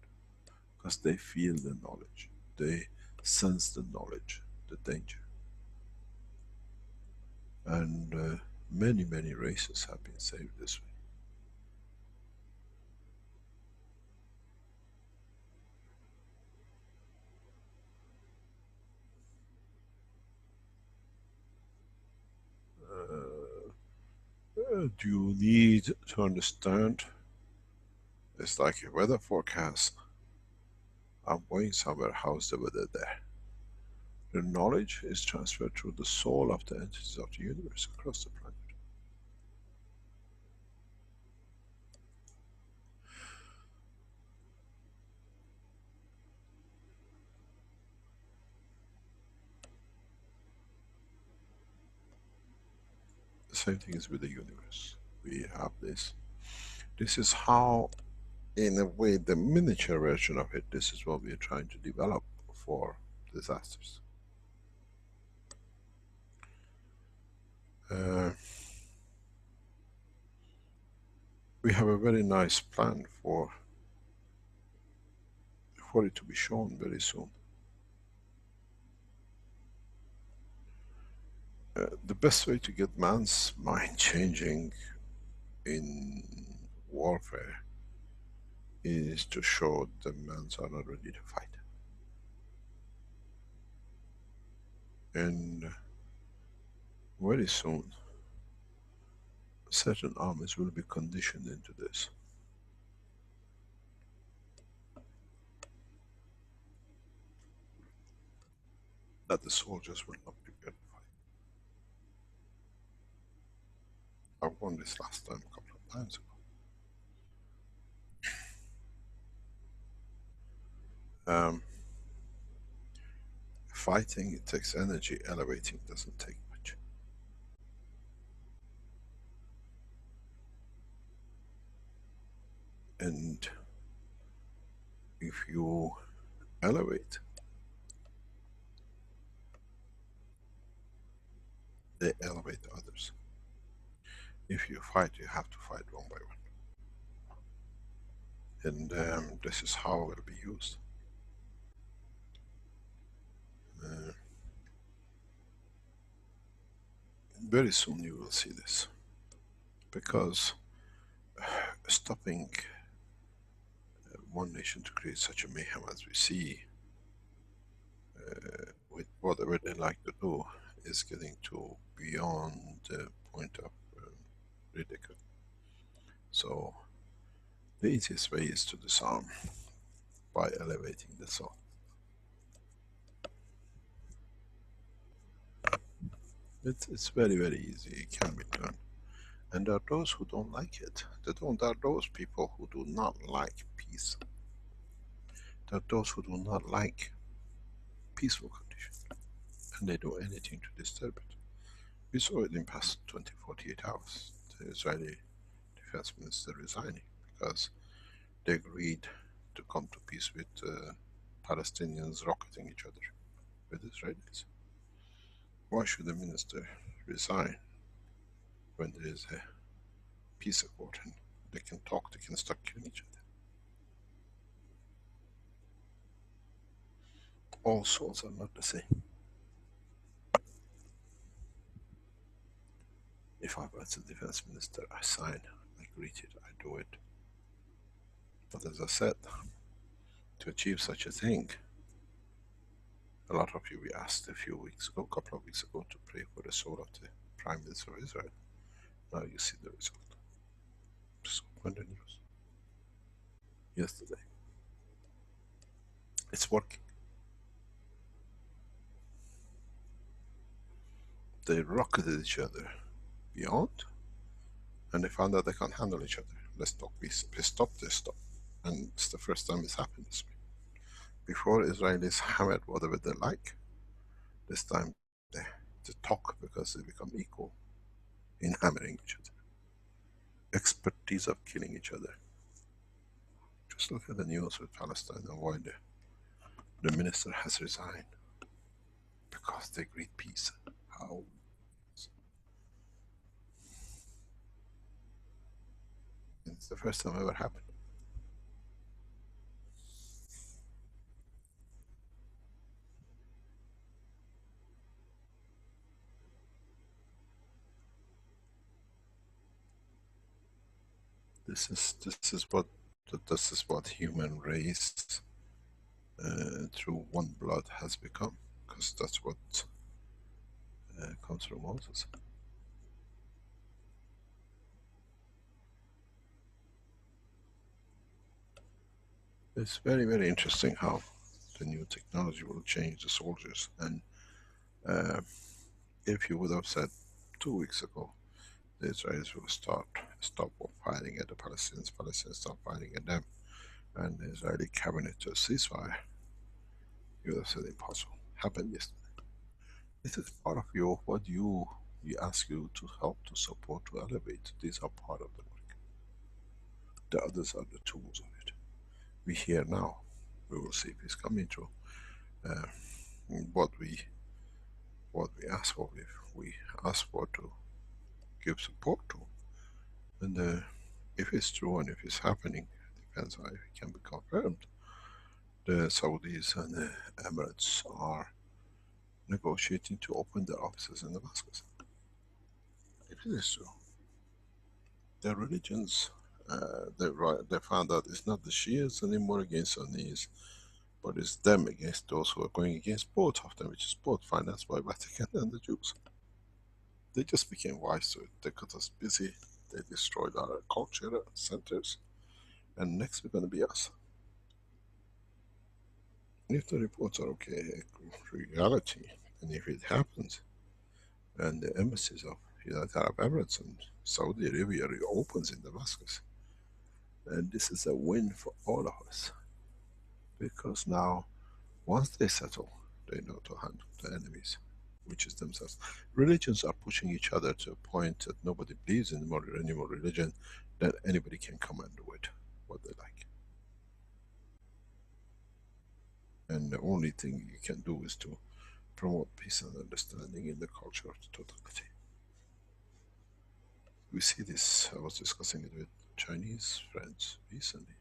because they feel the knowledge, they sense the knowledge, the danger. And many, many races have been saved this way. Do you need to understand? It's like a weather forecast. I'm going somewhere, how's the weather there? The knowledge is transferred through the soul of the entities of the universe across the planet. The same thing is with the universe. We have this. This is how, in a way, the miniature version of it, this is what we are trying to develop for disasters. We have a very nice plan for it to be shown very soon. The best way to get man's mind changing in warfare is to show that man's are not ready to fight. And very soon, certain armies will be conditioned into this. That the soldiers will not be prepared to fight. I won this last time a couple of times ago. Fighting, it takes energy, elevating doesn't take much. And if you elevate, they elevate others. If you fight, you have to fight one by one. And this is how it will be used. Very soon you will see this. Because stopping one nation to create such a mayhem as we see, with whatever they like to do, is getting to beyond the point of ridicule. So the easiest way is to disarm by elevating the soul. It's very, very easy, it can be done. And there are those who don't like it. There are those people who do not like peace. There are those who do not like peaceful conditions. And they do anything to disturb it. We saw it in past 20, 48 hours. The Israeli defense minister resigning because they agreed to come to peace with Palestinians rocketing each other with Israelis. Why should the minister resign when there is a peace accord and they can talk, they can stop killing each other? All souls are not the same. If I was the defense minister, I sign, I greet it, I do it. But as I said, to achieve such a thing, a lot of you we asked a couple of weeks ago, to pray for the soul of the Prime Minister of Israel. Now you see the result. Just open the news. Yesterday. It's working. They rocketed each other beyond, and they found out they can't handle each other. Let's talk peace. Please stop this, stop. And it's the first time it's happened this week. Before, Israelis hammered whatever they like. This time they talk because they become equal in hammering each other. Expertise of killing each other. Just look at the news with Palestine and why the minister has resigned. Because they agreed peace. How? It's the first time ever happened. This is what human race through one blood has become, because that's what comes from Moses. It's very, very interesting how the new technology will change the soldiers. And if you would have said 2 weeks ago, the Israelis will stop fighting at the Palestinians stop fighting at them, and the Israeli cabinet to a ceasefire, you would have said impossible. Happened yesterday. This is part of what we ask you to help, to support, to elevate. These are part of the work. The others are the tools of it. We hear now. We will see if it's coming true. What we ask for, we ask for to give support to, and if it's true and if it's happening, depends on if it can be confirmed. The Saudis and the Emirates are negotiating to open their offices in Damascus. If it is true, their religions, they found out it's not the Shias anymore against Sunnis, but it's them against those who are going against both of them, which is both financed by Vatican and the Jews. They just became wise to it. They got us busy. They destroyed our culture centers, and next we're going to be us. If the reports are okay, reality, and if it happens, and the embassies of United Arab Emirates and Saudi Arabia reopens in Damascus, and this is a win for all of us, because now, once they settle, they know to handle the enemies, which is themselves. Religions are pushing each other to a point that nobody believes in any more religion, that anybody can come and do it, what they like. And the only thing you can do is to promote peace and understanding in the culture of the totality. We see this, I was discussing it with Chinese friends recently.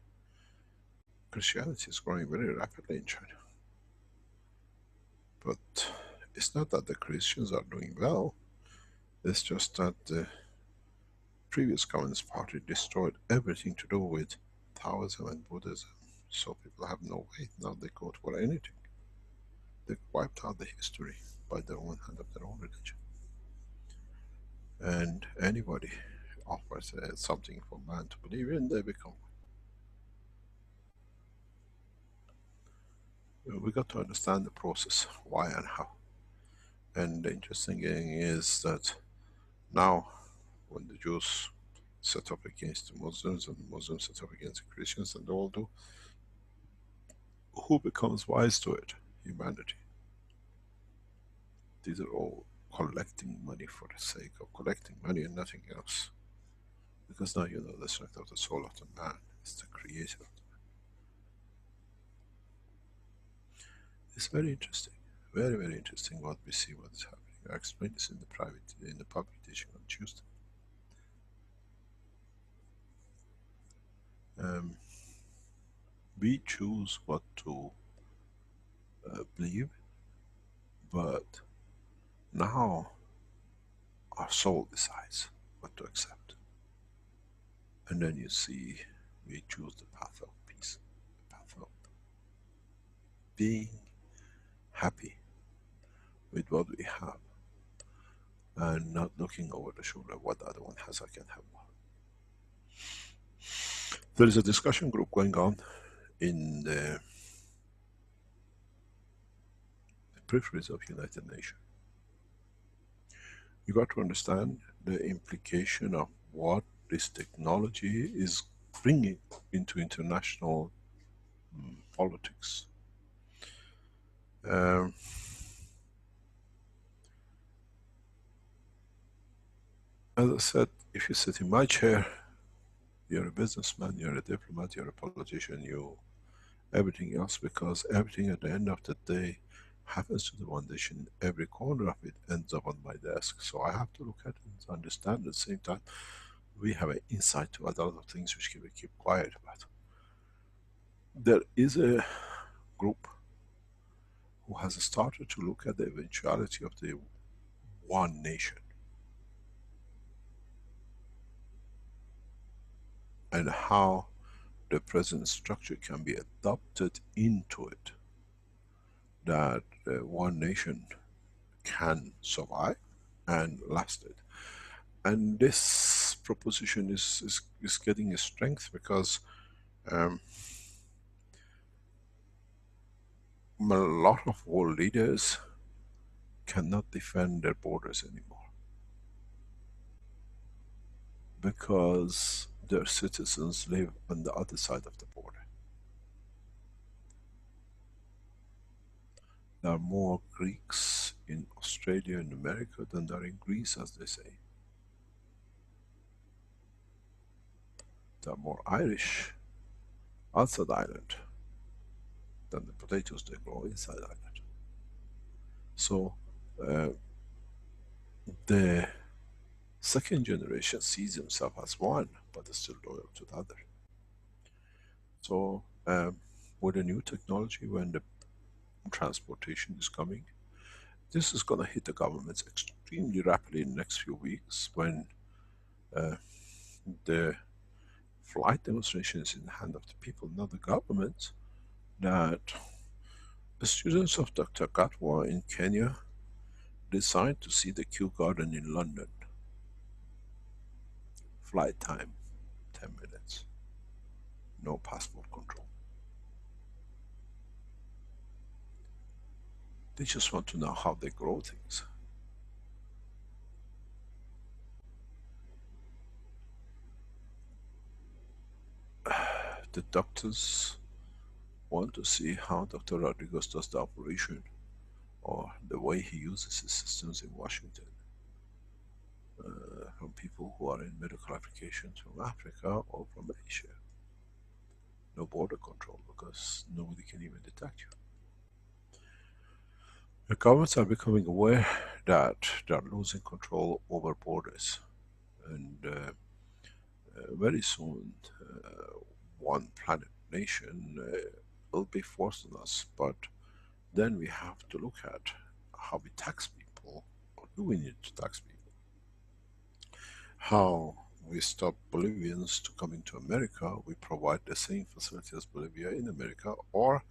Christianity is growing very rapidly in China. But it's not that the Christians are doing well, it's just that the previous Communist Party destroyed everything to do with Taoism and Buddhism. So people have no faith, now they go for anything. They wiped out the history. by their own hand of their own religion. And anybody offers something for man to believe in, they become one. We got to understand the process, why and how. And the interesting thing is that now, when the Jews set up against the Muslims and the Muslims set up against the Christians, and they all do, who becomes wise to it? Humanity. These are all collecting money for the sake of collecting money and nothing else. Because now you know the strength of the soul of the man is the creator. It's very interesting, very, very interesting what we see, what is happening. I explained this in the public teaching on Tuesday. We choose what to believe, but now our soul decides what to accept. And then you see, we choose the path of peace, the path of being happy with what we have, and not looking over the shoulder what the other one has, I can have more. There is a discussion group going on in the peripheries of United Nations. You got to understand the implication of what this technology is bringing into international politics. As I said, if you sit in my chair, you're a businessman, you're a diplomat, you're a politician, you everything else, because everything at the end of the day happens to the foundation. Every corner of it ends up on my desk. So I have to look at it and understand at the same time. We have an insight to a lot of things which we keep quiet about. There is a group who has started to look at the eventuality of the one nation and how the present structure can be adopted into it, that one nation can survive and last it. And this proposition is getting a strength because a lot of world leaders cannot defend their borders anymore because their citizens live on the other side of the border. There are more Greeks in Australia and America than there are in Greece, as they say. There are more Irish outside Ireland than the potatoes they grow inside Ireland. So the second generation sees himself as one, but is still loyal to the other. So with the new technology, when the transportation is coming, this is going to hit the governments extremely rapidly in the next few weeks, when the flight demonstration is in the hand of the people, not the government. That the students of Dr. Gatwa in Kenya decide to see the Kew Garden in London. Flight time 10 minutes, no passport control. They just want to know how they grow things. The doctors want to see how Dr. Rodriguez does the operation, or the way he uses his systems in Washington, from people who are in medical applications from Africa or from Asia. No border control because nobody can even detect you. The governments are becoming aware that they are losing control over borders, and very soon one planet nation will be forced on us. But then we have to look at how we tax people, or do we need to tax people? How we stop Bolivians to come into America, we provide the same facility as Bolivia in America, or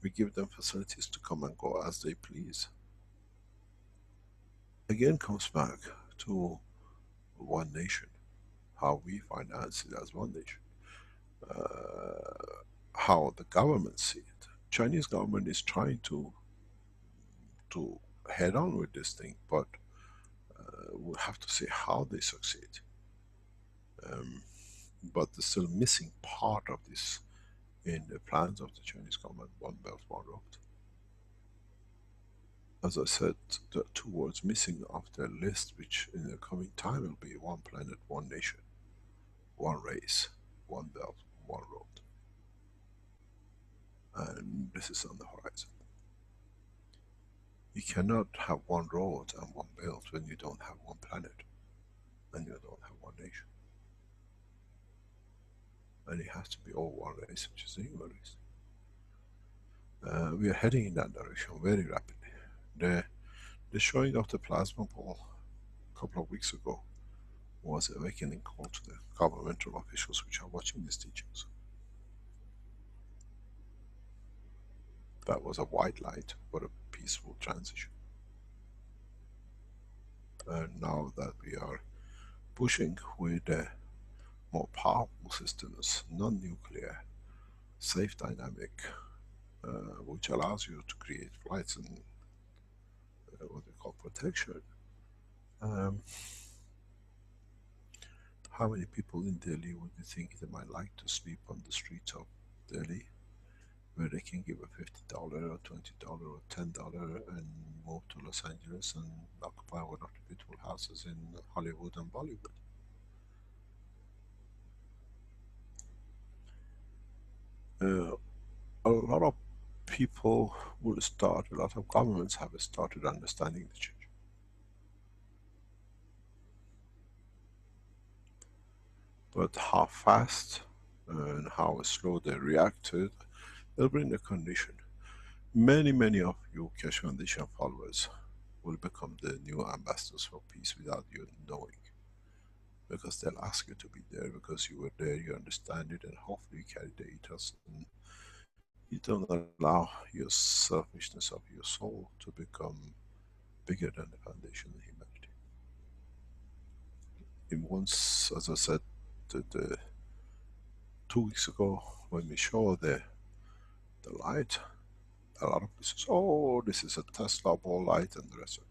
we give them facilities to come and go as they please. again comes back to one nation, how we finance it as one nation, how the government see it. Chinese government is trying to head on with this thing, but we'll have to see how they succeed. But there's still missing part of this in the plans of the Chinese government, One Belt, One Road. As I said, the two words missing off their list, which in the coming time will be one planet, one nation, one race, one belt, one road. And this is on the horizon. You cannot have one road and one belt when you don't have one planet and you don't have one nation. And it has to be all one race, which is the human race. We are heading in that direction very rapidly. The showing of the plasma ball a couple of weeks ago was a awakening call to the governmental officials which are watching these teachings. That was a white light for a peaceful transition. And now that we are pushing with more powerful systems, non-nuclear, safe dynamic, which allows you to create flights and what we call protection. How many people in Delhi would you think they might like to sleep on the streets of Delhi, where they can give a $50 or $20 or $10 and move to Los Angeles and occupy one of the beautiful houses in Hollywood and Bollywood? A lot of people will start, a lot of governments have started understanding the change. But how fast and how slow they reacted will bring the condition. Many of you Keshe Foundation followers will become the new ambassadors for peace without you knowing. Because they'll ask you to be there, because you were there, you understand it, and hopefully you carry the ethos and you don't allow your selfishness of your soul to become bigger than the foundation of humanity. In once, as I said, the 2 weeks ago, when we showed the light, a lot of people say, oh, this is a Tesla ball light and the rest of it.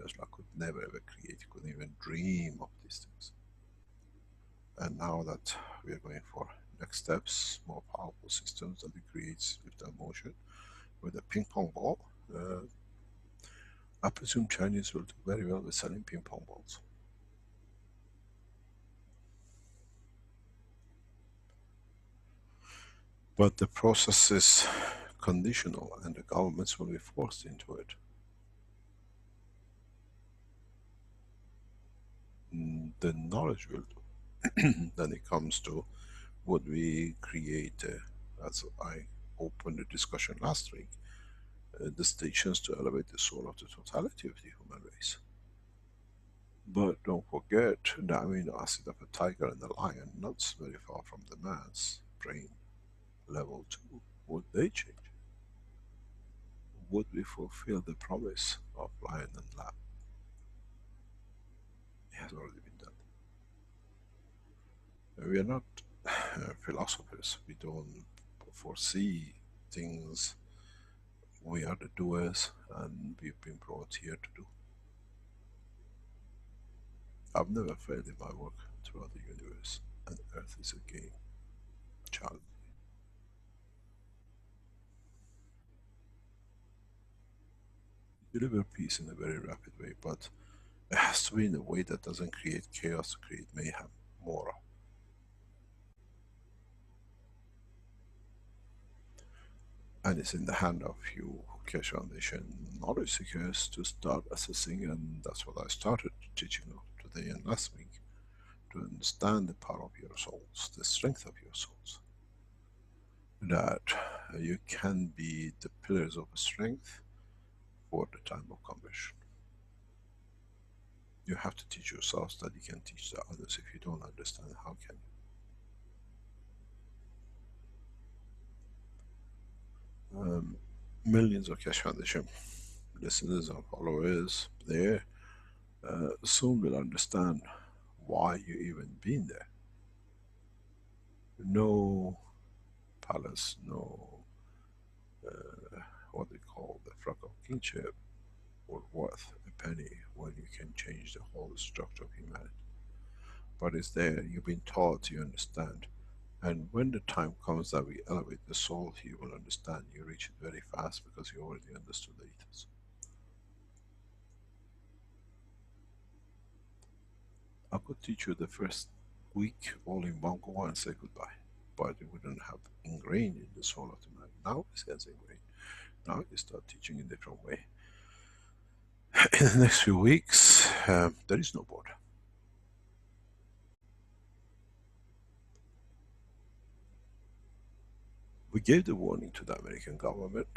Tesla could never ever create, couldn't even dream of these things. And now that we are going for next steps, more powerful systems that it creates with the motion, with a ping pong ball, I presume Chinese will do very well with selling ping pong balls. But the process is conditional and the governments will be forced into it. The knowledge will do. Then it comes to what we create, as I opened the discussion last week, the stations to elevate the soul of the totality of the human race. But don't forget the amino acid of a tiger and a lion, not very far from the man's brain level 2. Would they change? Would we fulfill the promise of lion and lamb? It has already been done. We are not philosophers. We don't foresee things. We are the doers, and we've been brought here to do. I've never failed in my work throughout the universe, and Earth is a game, challenge. Deliver peace in a very rapid way, but it has to be in a way that doesn't create chaos, create mayhem, more. And it's in the hand of you Keshe Foundation knowledge seekers to start assessing, and that's what I started teaching today and last week, to understand the power of your souls, the strength of your souls. That you can be the pillars of strength for the time of conversion. You have to teach yourselves that you can teach the others. If you don't understand, how can you? Millions of Keshe Foundation listeners and followers there, soon will understand why you even been there. No palace, no what they call the flag of kingship or worth a penny when you can change the whole structure of humanity. But it's there, you've been taught, you understand. And when the time comes that we elevate the soul, you will understand. You reach it very fast because you already understood the ethos. I could teach you the first week all in one go and say goodbye, but it wouldn't have ingrained in the soul of the man. Now it has ingrained. Now you start teaching in a different way. In the next few weeks, there is no border. We gave the warning to the American government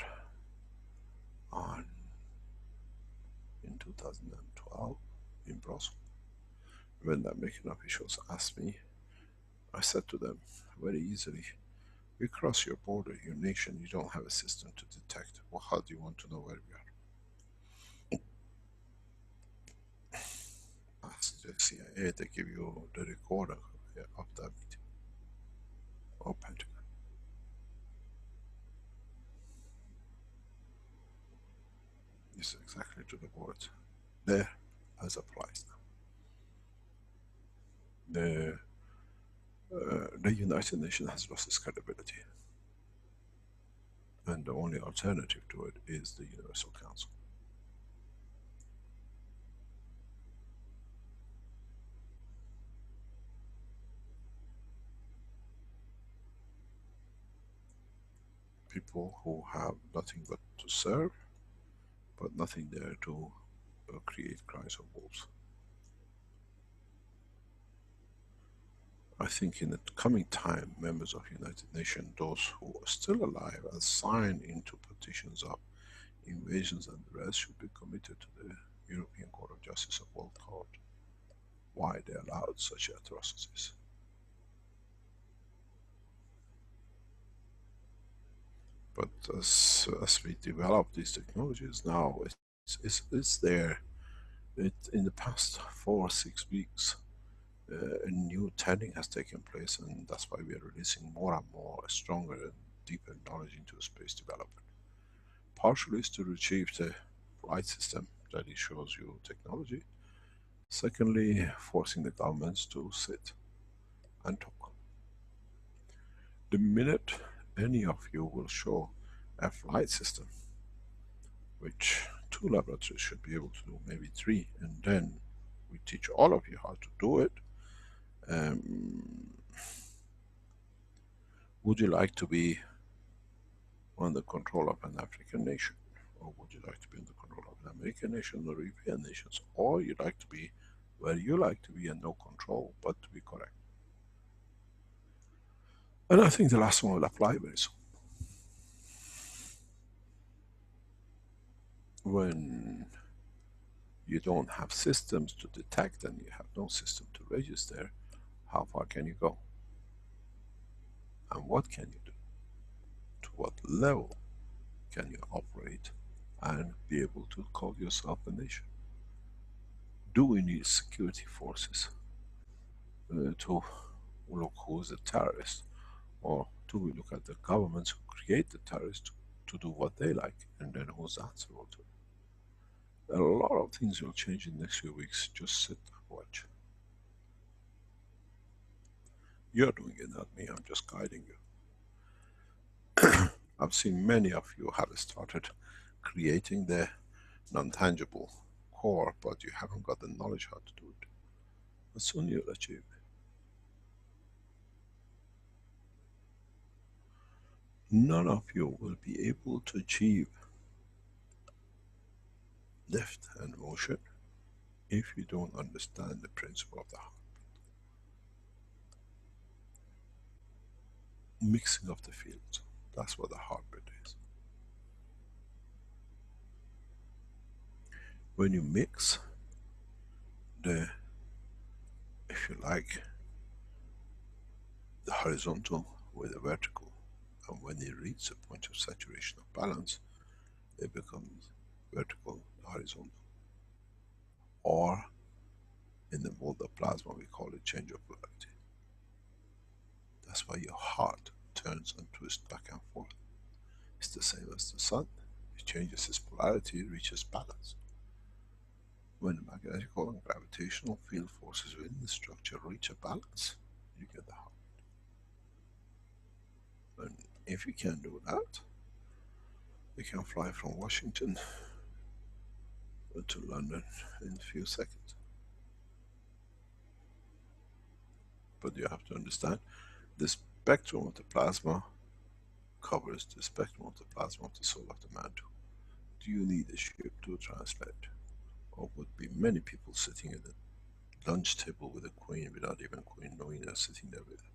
in 2012 in Brussels. When the American officials asked me, I said to them very easily, we cross your border, your nation, you don't have a system to detect. Well, how do you want to know where we are? Ask the CIA, they give you the recorder of that meeting. Or Pentagon. This is exactly to the word. There, as applies now. The United Nations has lost its credibility. And the only alternative to it is the Universal Council. People who have nothing but to serve, but nothing there to create cries of wolves. I think in the coming time, members of United Nations, those who are still alive and sign into petitions of invasions and the rest, should be committed to the European Court of Justice of World Court. Why they allowed such atrocities. But as we develop these technologies now, it's there. In the past 4 or 6 weeks, a new turning has taken place, and that's why we are releasing more and more stronger and deeper knowledge into space development. Partially is to retrieve the flight system that it shows you technology. Secondly, forcing the governments to sit and talk. The minute any of you will show a flight system, which 2 laboratories should be able to do, maybe 3, and then we teach all of you how to do it. Would you like to be under control of an African nation? Or would you like to be under control of an American nation or European nations? Or you'd like to be where you like to be and no control, but to be correct? And I think the last one will apply very soon. When you don't have systems to detect and you have no system to register, how far can you go? And what can you do? To what level can you operate and be able to call yourself a nation? Do we need security forces to look who is a terrorist? Or do we look at the governments who create the terrorists to do what they like, and then who's answerable to it? A lot of things will change in the next few weeks. Just sit and watch. You're doing it, not me. I'm just guiding you. I've seen many of you have started creating the non-tangible core, but you haven't got the knowledge how to do it. But soon you'll achieve. None of you will be able to achieve lift and motion if you don't understand the principle of the heart. Mixing of the fields, that's what the heartbeat is. When you mix the, if you like, the horizontal with the vertical, and when you reach the point of saturation of balance, it becomes vertical, horizontal. Or In the world of plasma, we call it change of polarity. That's why your heart turns and twists back and forth. It's the same as the sun. It changes its polarity, it reaches balance. When the magnetical and gravitational field forces within the structure reach a balance, you get the heart. And if you can do that, you can fly from Washington to London in a few seconds. But you have to understand, the spectrum of the plasma covers the spectrum of the plasma of the soul of the man too. Do you need a ship to translate? Or would be many people sitting at the lunch table with a queen without even queen knowing they're sitting there with her?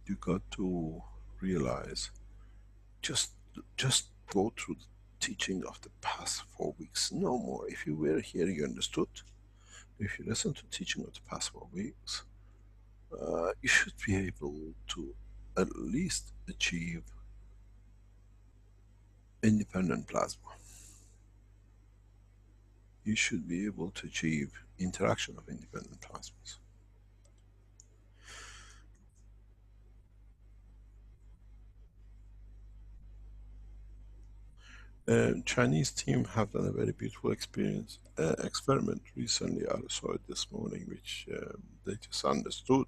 You got to realize, just go through the teaching of the past 4 weeks, no more. If you were here, you understood. If you listen to teaching of the past 4 weeks, you should be able to at least achieve independent plasma. You should be able to achieve interaction of independent plasmas. Chinese team have done a very beautiful experiment recently. I saw it this morning, which they just understood.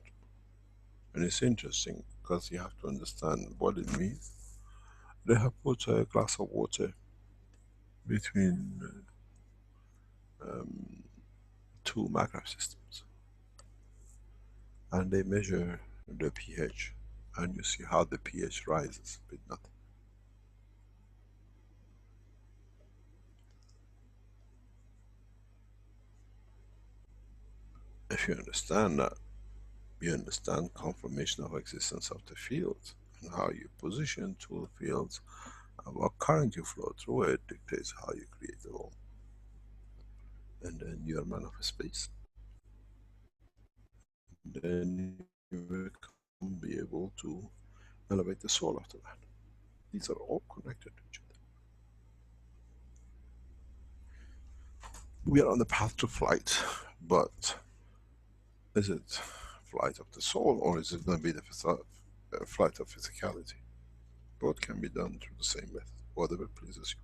And it's interesting because you have to understand what it means. They have put a glass of water between two magnetic systems, and they measure the pH, and you see how the pH rises with nothing. If you understand that, you understand confirmation of existence of the field, and how you position two fields, and what current you flow through it dictates how you create the world. And then you are man of space. Then you will be able to elevate the soul of the man. These are all connected to each other. We are on the path to flight, but is it flight of the soul, or is it going to be the flight of physicality? Both can be done through the same method, whatever pleases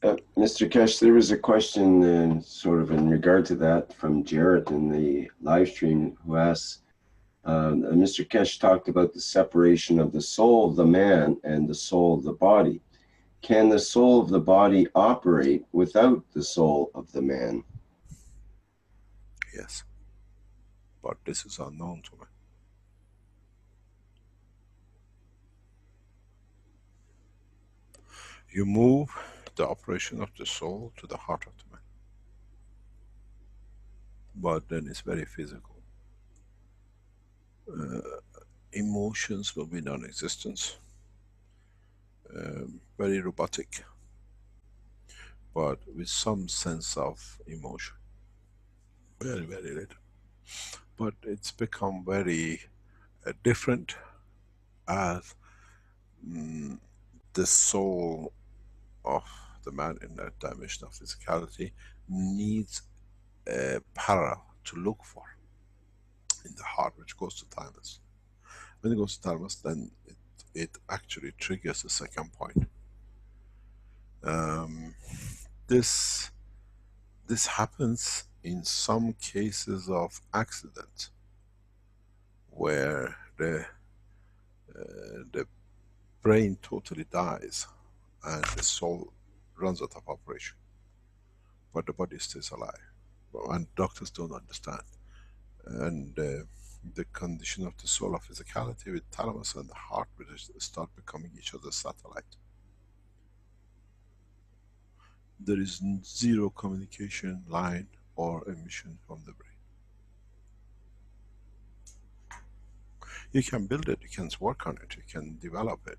you. Mr. Keshe, there was a question sort of in regard to that from Jarrett in the live stream, who asks, Mr. Keshe talked about the separation of the soul of the man and the soul of the body. Can the soul of the body operate without the soul of the man? Yes, but this is unknown to me. You move the operation of the soul to the heart of the man, but then it's very physical. Emotions will be non-existence, very robotic, but with some sense of emotion. Very, very little. But it's become very different as the soul of the man in that dimension of physicality needs a parallel to look for in the heart, which goes to thymus. When it goes to thymus, then it actually triggers the second point. This happens in some cases of accident, where the brain totally dies and the soul runs out of operation, but the body stays alive, and doctors don't understand. And the condition of the soul of physicality with thalamus and the heart will start becoming each other's satellite. There is zero communication line or emission from the brain. You can build it, you can work on it, you can develop it.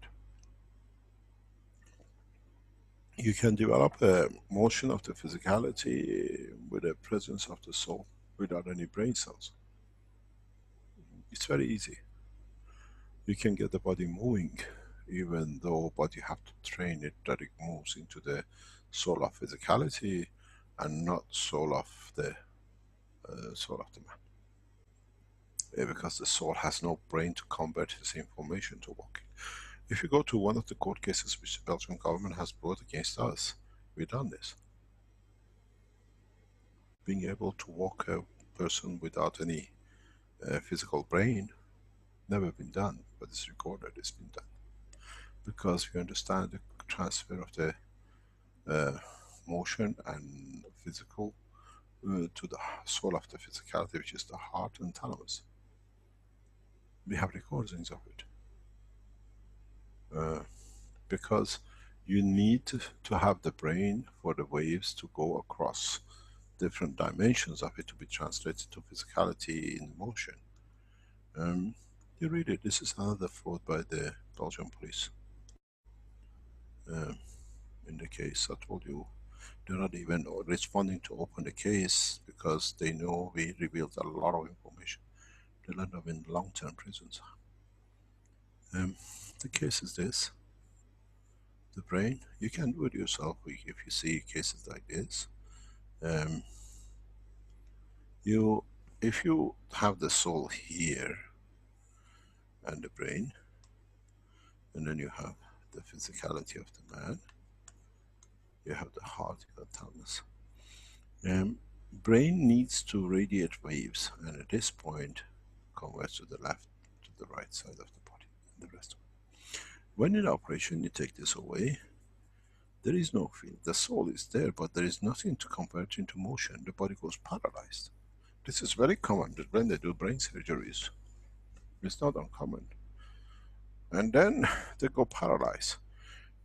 You can develop a motion of the physicality with the presence of the soul without any brain cells. It's very easy. You can get the body moving, even though, but you have to train it that it moves into the soul of physicality and not soul of the man. Because the soul has no brain to convert this information to walking. If you go to one of the court cases which the Belgian government has brought against us, we've done this. Being able to walk a person without any physical brain, never been done, but it's recorded, it's been done. Because we understand the transfer of the motion and physical to the soul of the physicality, which is the heart and thalamus. We have recordings of it. Because you need to have the brain for the waves to go across different dimensions of it to be translated to physicality in motion. You read it, this is another fraud by the Belgian police. In the case I told you, they're not even responding to open the case because they know we revealed a lot of information. They'll end up in long-term prisons. The case is this. The brain, you can do it yourself if you see cases like this. If you have the soul here and the brain, and then you have the physicality of the man, you have the heart, you have thalamus. Brain needs to radiate waves, and at this point converts to the left, to the right side of the body, and the rest of it. When in operation you take this away, there is no field. The soul is there, but there is nothing to convert into motion. The body goes paralyzed. This is very common when they do brain surgeries. It's not uncommon. And then they go paralyzed.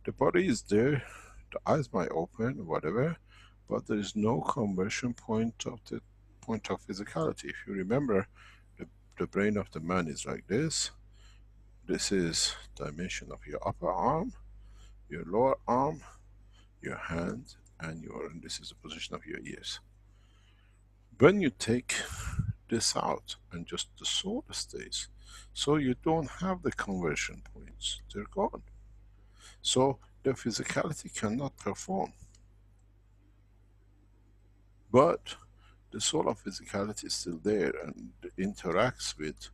The body is there, the eyes might open, whatever, but there is no conversion point of the point of physicality. If you remember, the brain of the man is like this. This is dimension of your upper arm, your lower arm, your hand, and this is the position of your ears. When you take this out and just the soul stays, so you don't have the conversion points, they're gone. So the physicality cannot perform. But the soul of physicality is still there and interacts with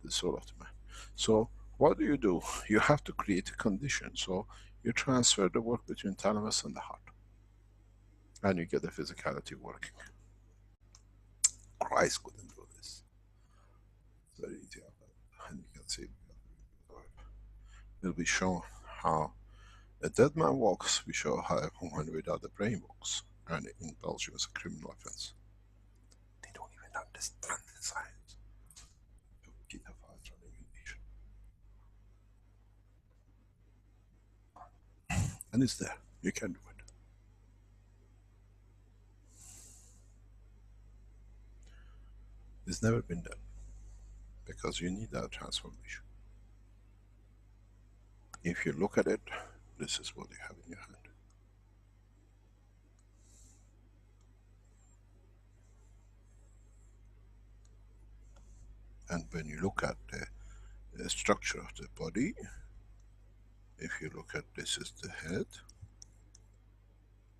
the soul of the man. So what do? You have to create a condition. So you transfer the work between thalamus and the heart. And you get the physicality working. Christ couldn't do this. It's very easy. And you can see it will be shown how a dead man walks. We show how a woman without a brain walks. And in Belgium it's a criminal offense. They don't even understand the science. And it's there. You can do it. It's never been done. Because you need that transformation. If you look at it, this is what you have in your hand. And when you look at the structure of the body, if you look at this is the head,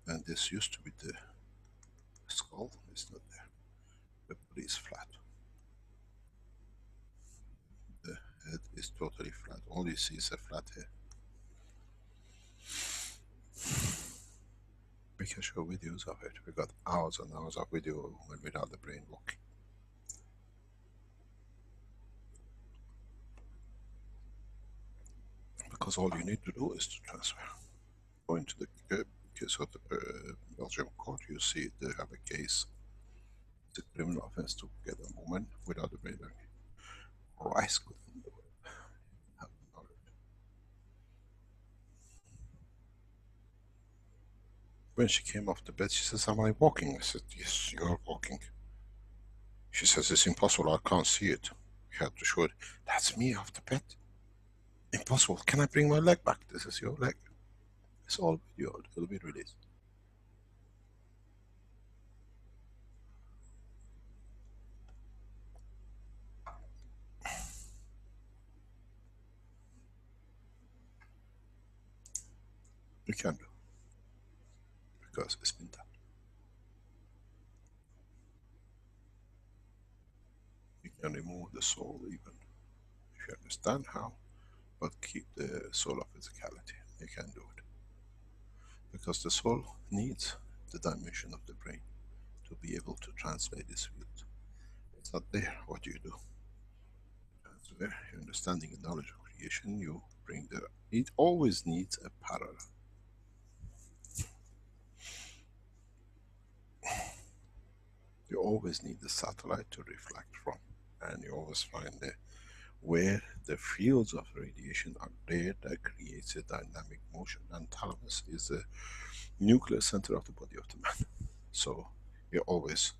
and this used to be the skull, it's not there. The body is flat. The head is totally flat. All you see is a flat head. We can show videos of it. We got hours and hours of video when without the brain walking. Because all you need to do is to transfer. Go into the case of the Belgium court, you see they have a case. It's a criminal offense to get a woman without the brain. Rice couldn't do it. Have knowledge. When she came off the bed, she says, "Am I walking?" I said, "Yes, you are walking." She says, "It's impossible, I can't see it." We had to show it. That's me off the bed. Impossible. Can I bring my leg back? This is your leg. It's all video. It will be released. You can do, because it's been done. You can remove the soul even, if you understand how, but keep the soul of physicality. You can do it. Because the soul needs the dimension of the brain to be able to translate this field. It's not there. What do you do? Transfer your understanding and knowledge of creation, you bring the... It always needs a parallel. You always need the satellite to reflect from. And you always find the, where the fields of radiation are there, that creates a dynamic motion. And thalamus is the nuclear center of the body of the man. So it always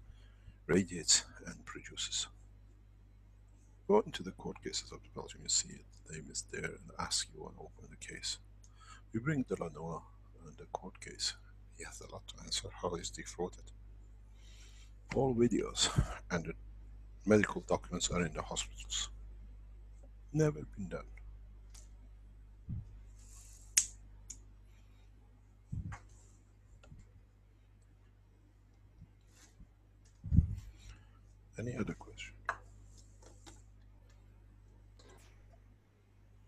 radiates and produces. Go into the court cases of the Belgium, you see it, the name is there, and ask you and open the case. We bring the Lanoa and the court case. He has a lot to answer, how he's defrauded. All videos and the medical documents are in the hospitals. Never been done. Any other question?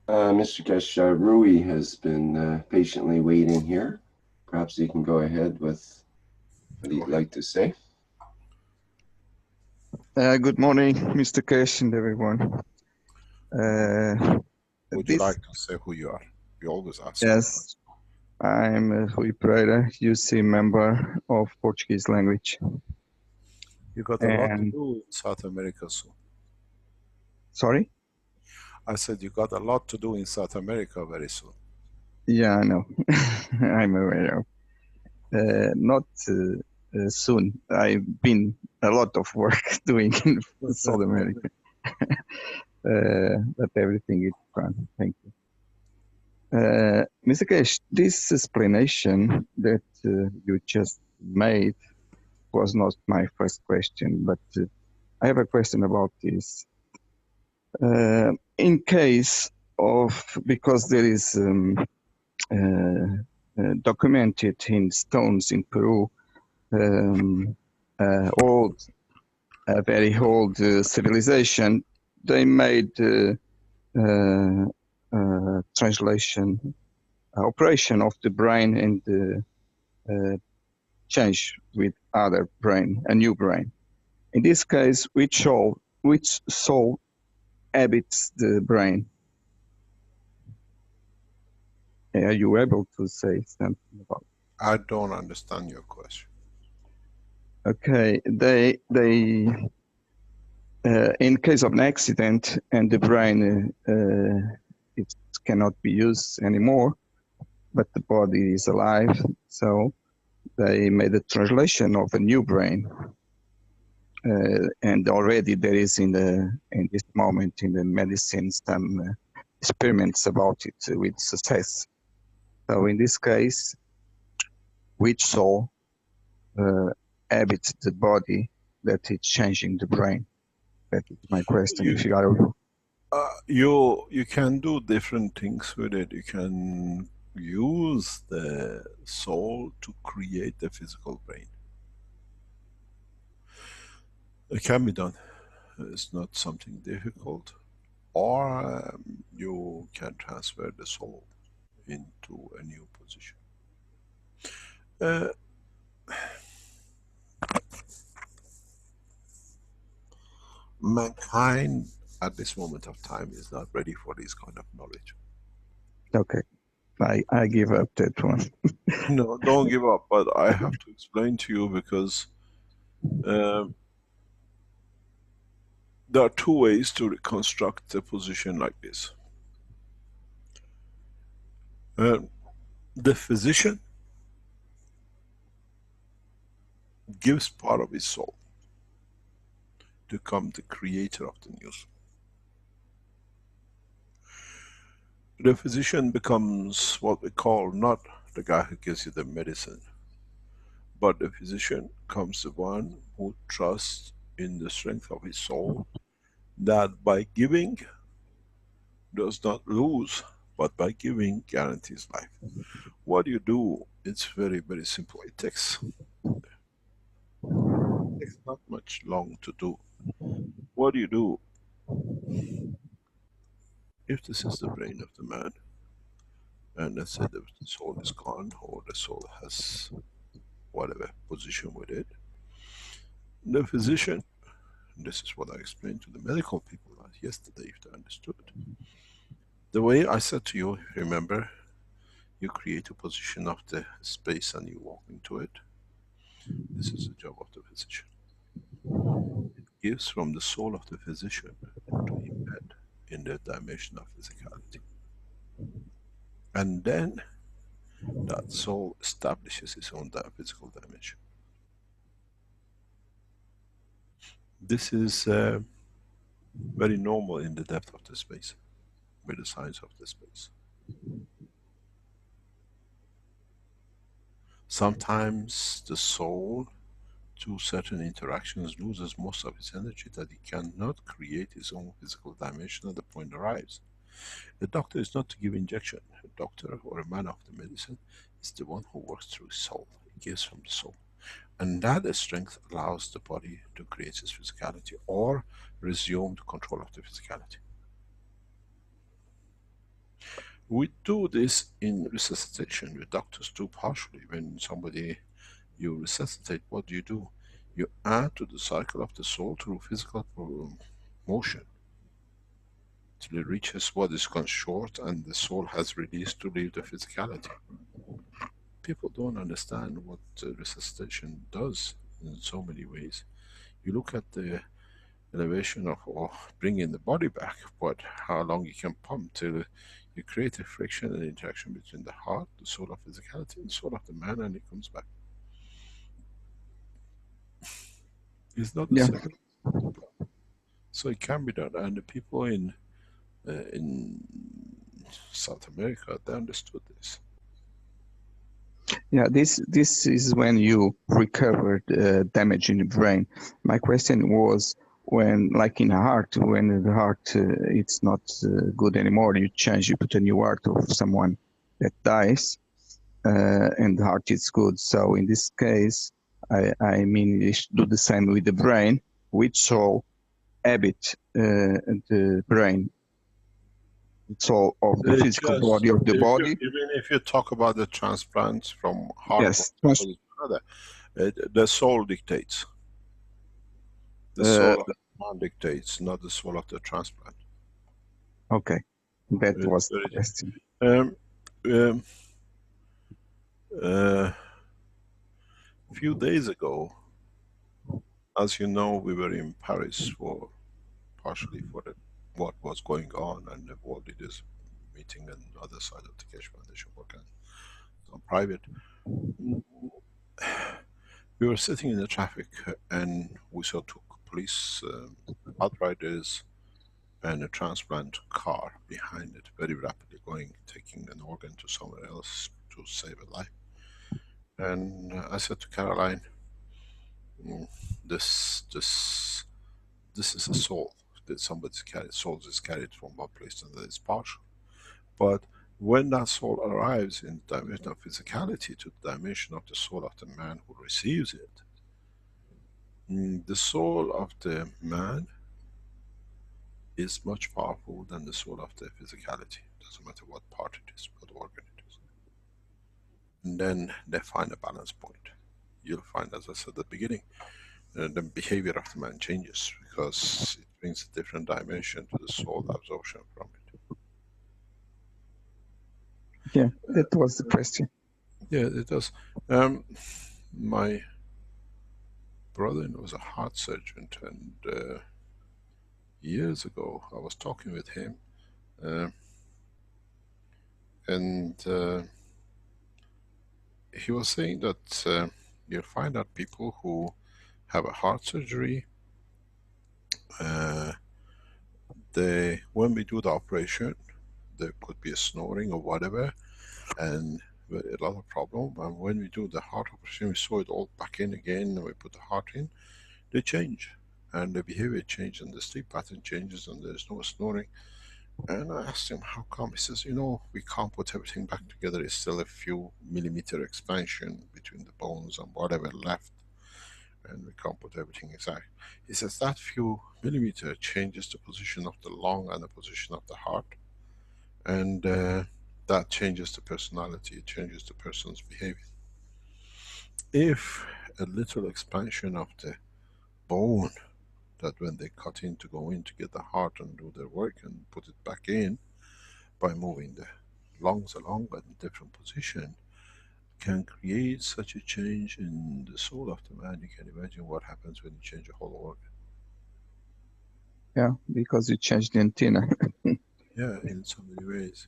Mr. Keshe, Rui has been patiently waiting here. Perhaps you can go ahead with what he'd like to say. Good morning, Mr. Keshe and everyone. Would you like to say who you are? You always ask. Yes, I'm Rui Pereira, UC member of Portuguese language. You got a lot to do in South America soon. Sorry? I said you got a lot to do in South America very soon. Yeah, I know. I'm aware of. Not soon. I've been a lot of work doing in South America. But everything is fine. Thank you. Mr. Keshe, this explanation that you just made was not my first question, but I have a question about this. In case of, because there is documented in stones in Peru, a very old civilization, they made translation operation of the brain and change with other brain, a new brain. In this case, which soul habits the brain? Are you able to say something about it? I don't understand your question. Okay, they in case of an accident and the brain it cannot be used anymore, but the body is alive, so they made a translation of a new brain, and already there is in this moment in the medicine some experiments about it with success. So in this case, which soul habits the body that is changing the brain? That is my question. If you are you can do different things with it. You can use the soul to create the physical brain. It can be done. It's not something difficult. Or you can transfer the soul into a new position. Mankind at this moment of time is not ready for this kind of knowledge. Okay, I give up that one. No, don't give up, but I have to explain to you because there are two ways to reconstruct a position like this. The physician gives part of his soul to become the creator of the new soul. The physician becomes what we call not the guy who gives you the medicine, but the physician becomes the one who trusts in the strength of his soul, that by giving does not lose, but by giving guarantees life. What you do, it's very, very simple. It takes not much long to do. What do you do? If this is the brain of the man, and let's say the soul is gone, or the soul has whatever position with it, the physician, and this is what I explained to the medical people yesterday, if they understood. The way I said to you, remember, you create a position of the space and you walk into it. This is the job of the physician. It gives from the soul of the physician to embed in the dimension of physicality. And then that soul establishes its own physical dimension. This is very normal in the depth of the space, with the science of the space. Sometimes the soul, through certain interactions, loses most of its energy, that it cannot create its own physical dimension at the point arrives. The doctor is not to give injection. A doctor or a man of the medicine is the one who works through his soul. He gives from the soul. And that strength allows the body to create its physicality or resume the control of the physicality. We do this in resuscitation. The doctors do partially. When somebody you resuscitate, what do? You add to the cycle of the soul through physical motion till it reaches what is gone short and the soul has released to leave the physicality. People don't understand what resuscitation does in so many ways. You look at the elevation of, or bringing the body back, but how long you can pump till you create a friction and interaction between the heart, the soul of physicality, and the soul of the man, and it comes back. It's not the same. So it can be done, and the people in South America, they understood this. Yeah, this is when you recovered damage in the brain. My question was, when, like in a heart, when the heart it's not good anymore, you put a new heart of someone that dies, and the heart is good. So in this case, I mean, you should do the same with the brain, which soul habit the brain, soul of the physical body of the body. Even if you talk about the transplants from heart, yes, to another, the soul dictates. The soul of the man dictates, not the soul of the transplant. Okay, that was the question. A few days ago, as you know, we were in Paris for partially for what was going on, and the world leaders meeting on the other side of the Keshe Foundation work and some private. We were sitting in the traffic and we saw two police outriders and a transplant car behind it, very rapidly going, taking an organ to somewhere else to save a life. And I said to Caroline, this is a soul that somebody's carried. Souls is carried from one place to another. It's partial, but when that soul arrives in the dimension of physicality to the dimension of the soul of the man who receives it, the soul of the man is much powerful than the soul of the physicality. Doesn't matter what part it is, what organ it is. And then they find a balance point. You'll find, as I said at the beginning, the behavior of the man changes because it brings a different dimension to the soul absorption from it. Yeah, that was the question. Yeah, it does. My brother was a heart surgeon, and years ago I was talking with him, and he was saying that you'll find that people who have a heart surgery, when we do the operation, there could be a snoring or whatever, and a lot of problem. And when we do the heart operation, we saw it all back in again, and we put the heart in, they change, and the behavior changes, and the sleep pattern changes, and there's no snoring. And I asked him, how come? He says, you know, we can't put everything back together. It's still a few millimeter expansion between the bones and whatever left. And we can't put everything exact. He says that few millimeter changes the position of the lung and the position of the heart. And that changes the personality, it changes the person's behavior. If a little expansion of the bone, that when they cut in to go in to get the heart and do their work and put it back in, by moving the lungs along at a different position, can create such a change in the soul of the man. You can imagine what happens when you change a whole organ. Yeah, because you changed the antenna. Yeah, in so many ways.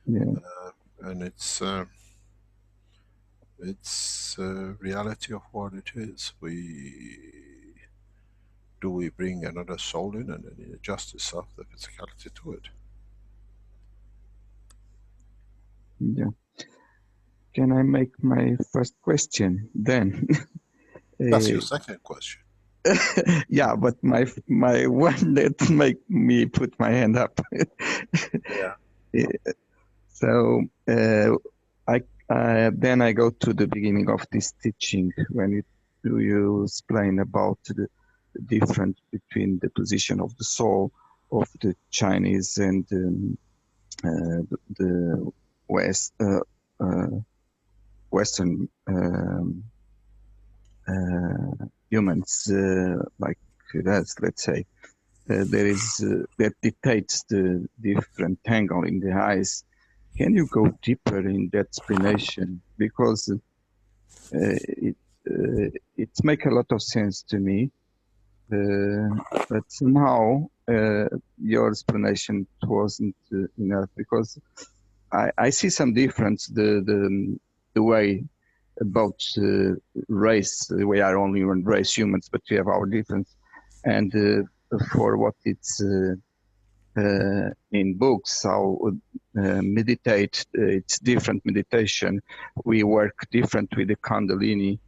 Yeah. And it's reality of what it is. We bring another soul in and then it adjusts itself, the physicality to it. Yeah. Can I make my first question then? That's your second question. Yeah, but my one that make me put my hand up. Yeah. So then I go to the beginning of this teaching when you explain about the difference between the position of the soul of the Chinese and the Western humans like us, let's say. There is that dictates the different angle in the eyes. Can you go deeper in that explanation? Because it makes a lot of sense to me, but somehow your explanation wasn't enough, because I see some difference the way about race. We are only one race, humans, but we have our difference, and for what it's in books, how meditate, it's different meditation. We work different with the Kundalini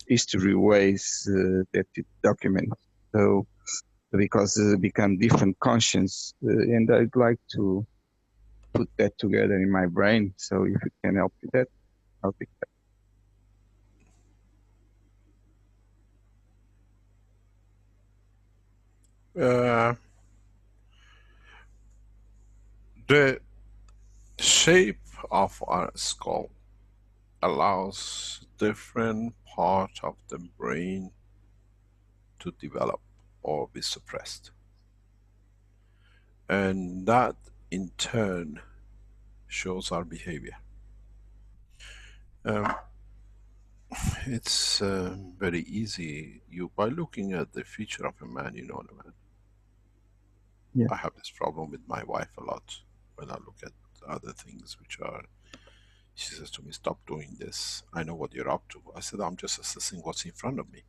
history ways that it documents. So because become different conscience, and I'd like to put that together in my brain. So if you can help with that, I'll be The shape of our skull allows different part of the brain to develop or be suppressed. And that in turn shows our behavior. It's very easy. By looking at the feature of a man, you know the man. Yeah. I have this problem with my wife a lot when I look at other things which are. She says to me, "Stop doing this. I know what you're up to." I said, "I'm just assessing what's in front of me."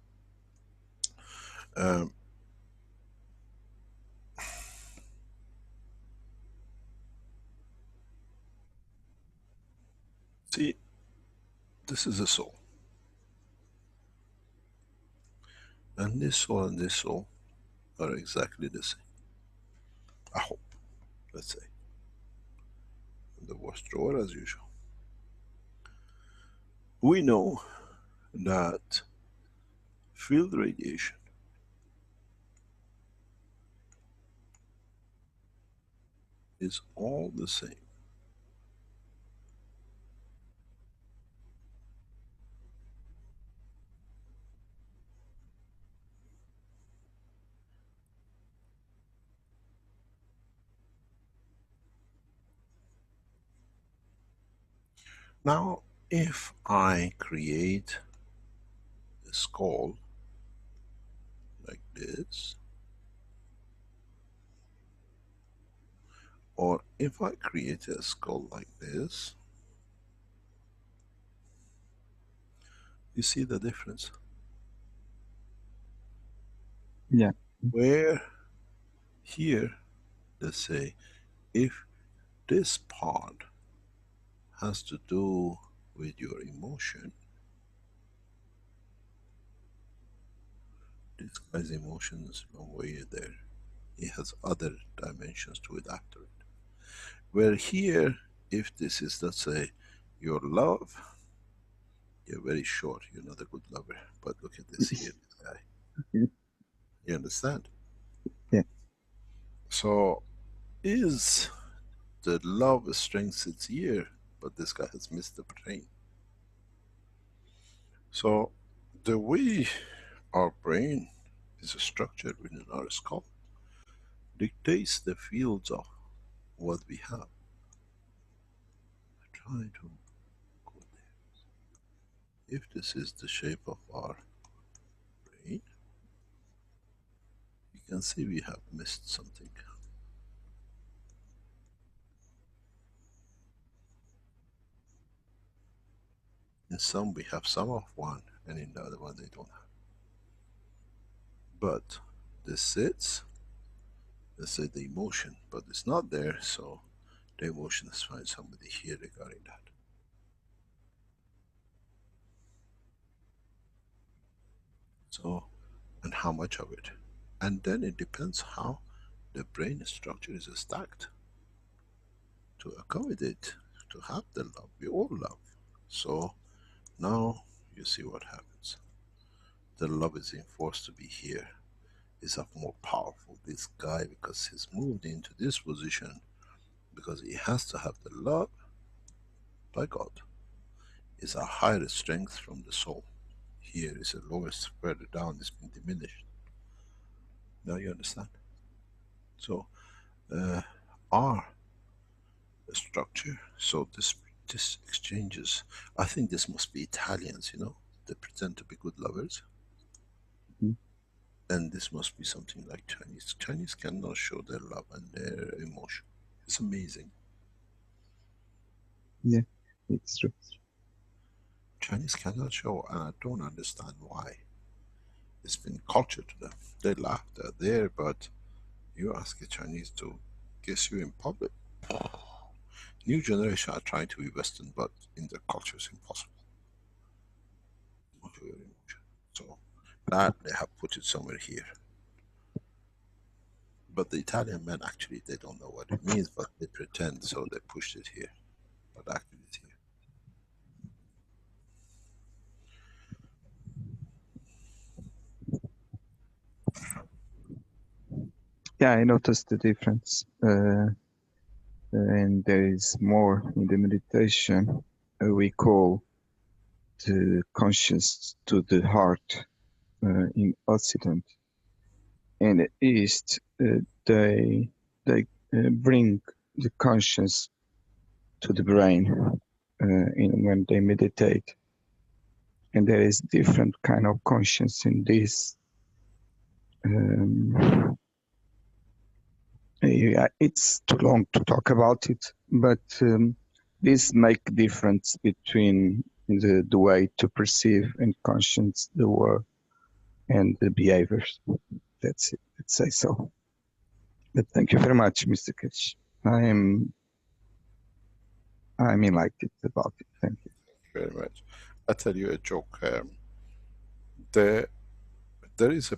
See, this is a soul. And this soul and this soul are exactly the same. I hope, let's say. The wash drawer as usual. We know that field radiation is all the same. Now, if I create a skull like this, or if I create a skull like this, you see the difference? Yeah. Where here, let's say, if this part has to do with your emotion, this guy's emotions are way there. It has other dimensions to it after it. Where here, if this is, let's say, your love, you're very short, you're not a good lover. But look at this here, this guy. You understand? Yeah. So, is the love strength it's here, but this guy has missed the brain. So, the way our brain is structured within our skull dictates the fields of what we have. Try to go there. If this is the shape of our brain, you can see we have missed something. In some we have some of one, and in the other one they don't have. But this sits, let's say the emotion, but it's not there, so the emotion is find somebody here regarding that. So, and how much of it. And then it depends how the brain structure is stacked to accommodate, to have the love. We all love. So now you see what happens. The love is enforced to be here. Is of more powerful. This guy, because he's moved into this position, because he has to have the love by God, is a higher strength from the soul. Here is the lowest, further down it's been diminished. Now you understand? So our structure, so this exchanges, I think this must be Italians, you know, they pretend to be good lovers. Mhm. And this must be something like Chinese. Chinese cannot show their love and their emotion. It's amazing. Yeah, it's true. Chinese cannot show, and I don't understand why. It's been culture to them. They laugh, they're there, but you ask a Chinese to kiss you in public. New generation are trying to be Western, but in their culture it's impossible. So that they have put it somewhere here. But the Italian men actually, they don't know what it means, but they pretend, so they pushed it here. But actually it's here. Yeah, I noticed the difference. And there is more in the meditation. We call the conscious to the heart in Occident. In the East, they bring the conscious to the brain when they meditate. And there is different kind of conscience in this. It's too long to talk about it, but this make difference between the way to perceive and conscience the world and the behaviors. That's it. Let's say so. But thank you very much, Mr. Keshe. I'm enlightened about it. Thank you. Very much. I tell you a joke. There is a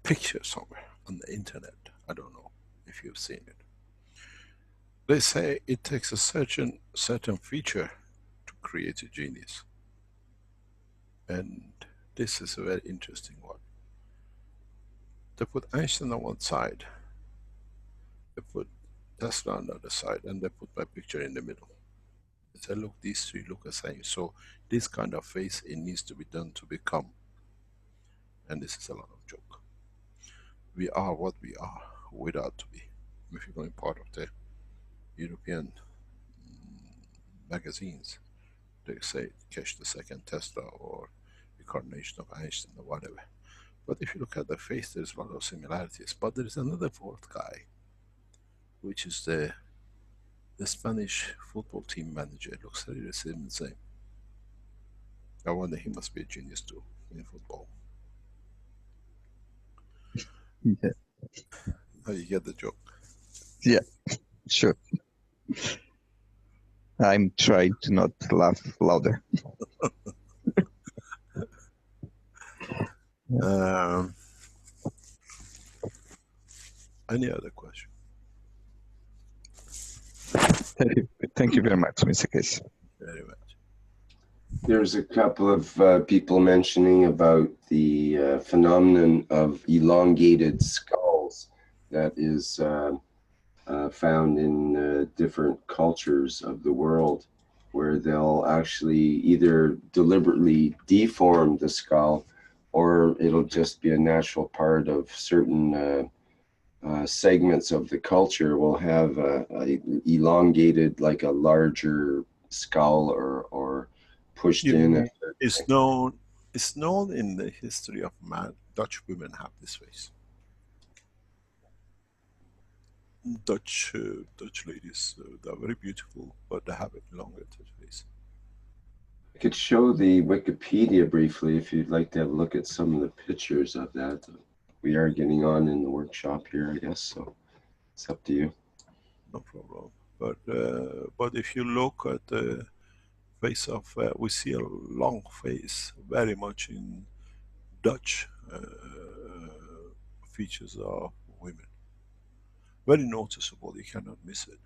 picture somewhere on the internet. I don't know if you've seen it. They say it takes a certain feature to create a genius. And this is a very interesting one. They put Einstein on one side, they put Tesla on the other side, and they put my picture in the middle. They say, look, these three look the same. So this kind of face, it needs to be done to become. And this is a lot of joke. We are what we are without to be. If you're going part of the European magazines, they say Keshe the second Tesla or incarnation of Einstein or whatever. But if you look at the face, there's a lot of similarities. But there is another fourth guy, which is the Spanish football team manager. It looks really the same. I wonder, he must be a genius too in football. Yeah. How you get the joke? Yeah, sure. I'm trying to not laugh louder. Any other question? Thank you very much, Mr. Keshe. Very much. There's a couple of people mentioning about the phenomenon of elongated skulls that is found in different cultures of the world, where they'll actually either deliberately deform the skull, or it'll just be a natural part of certain segments of the culture will have a elongated, like a larger skull, or pushed in. It's known in the history of man. Dutch women have this face. Dutch ladies, they're very beautiful, but they have a elongated face. I could show the Wikipedia briefly if you'd like to have a look at some of the pictures of that. We are getting on in the workshop here, I guess, so it's up to you. No problem. But if you look at the face of, we see a long face, very much in Dutch features of women. Very noticeable, you cannot miss it.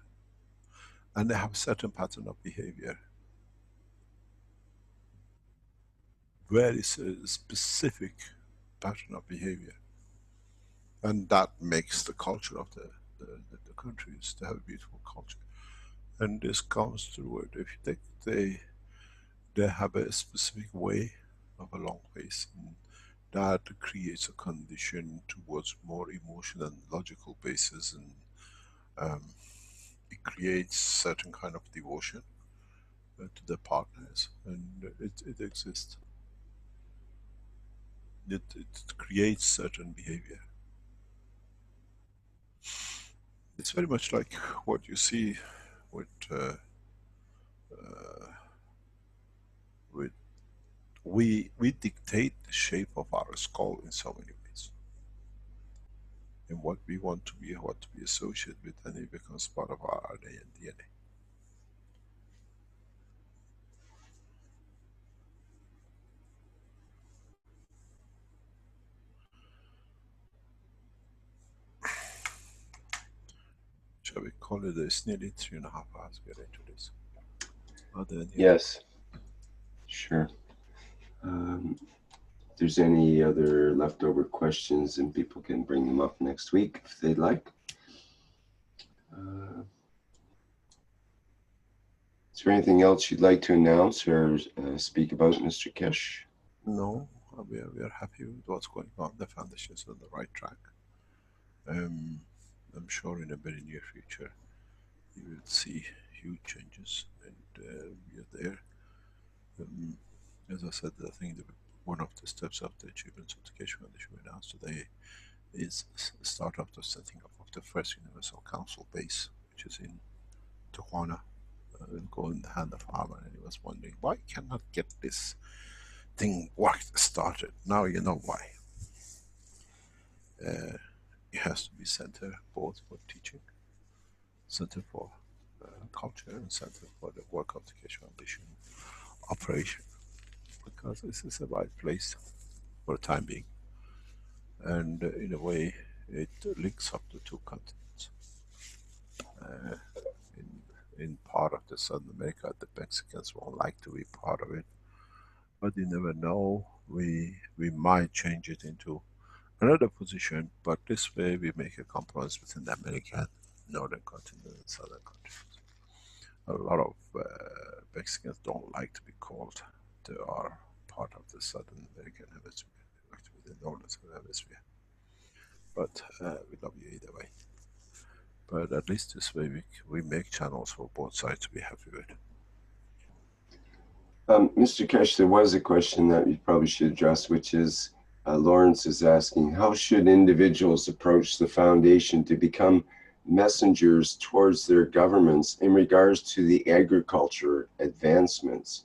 And they have a certain pattern of behavior. Very specific pattern of behavior. And that makes the culture of the countries. They have a beautiful culture. And this comes through it. If you take, they have a specific way of a long face. And that creates a condition towards more emotional and logical basis, and it creates certain kind of devotion to the partners, and it exists. It creates certain behavior. It's very much like what you see with we dictate the shape of our skull in so many ways, in what we want to be, what to be associated with, and it becomes part of our RNA and DNA. Shall we call it? It's nearly 3.5 hours get into this. Are there any Yes, sure. If there's any other leftover questions, then people can bring them up next week if they'd like. Is there anything else you'd like to announce or speak about, Mr. Keshe? No, we are happy with what's going on. The foundation is on the right track. I'm sure in a very near future you will see huge changes, and we are there. As I said, I think one of the steps of the achievements of the Keshe Foundation we announced today is the start of the setting up of the first Universal Council base, which is in Tijuana. Go in the hand of Harvard, and he was wondering why cannot get this thing worked started. Now you know why. It has to be center both for teaching, center for culture, and center for the work of the Keshe Foundation operation, because this is the right place for the time being, and in a way it links up the two continents. In part of the Southern America, the Mexicans won't like to be part of it, but you never know. We might change it into another position, but this way we make a compromise between the American, northern continent and southern continent. A lot of Mexicans don't like to be called they are part of the Southern American hemisphere, they like to be the northern hemisphere. But we love you either way. But at least this way we make channels for both sides to be happy with. Mr. Keshe, there was a question that you probably should address, which is Lawrence is asking, how should individuals approach the foundation to become messengers towards their governments in regards to the agriculture advancements?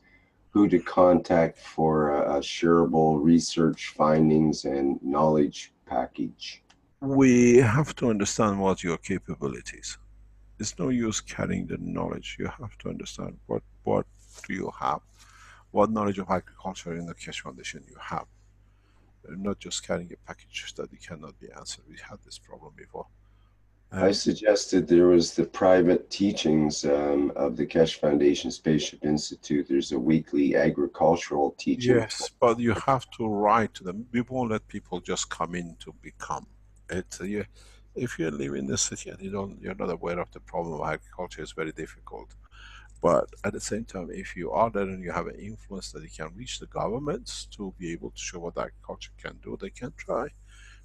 Who to contact for shareable research findings and knowledge package? We have to understand what your capabilities. It's no use carrying the knowledge. You have to understand what do you have, what knowledge of agriculture in the Keshe Foundation you have. Not just carrying a package that it cannot be answered. We had this problem before. I suggested there was the private teachings of the Keshe Foundation Spaceship Institute. There's a weekly agricultural teaching tool. Yes, but you have to write to them. We won't let people just come in to become. If you live in the city and you're not aware of the problem of agriculture, it's very difficult. But at the same time, if you are there and you have an influence that you can reach the governments to be able to show what agriculture can do, they can try.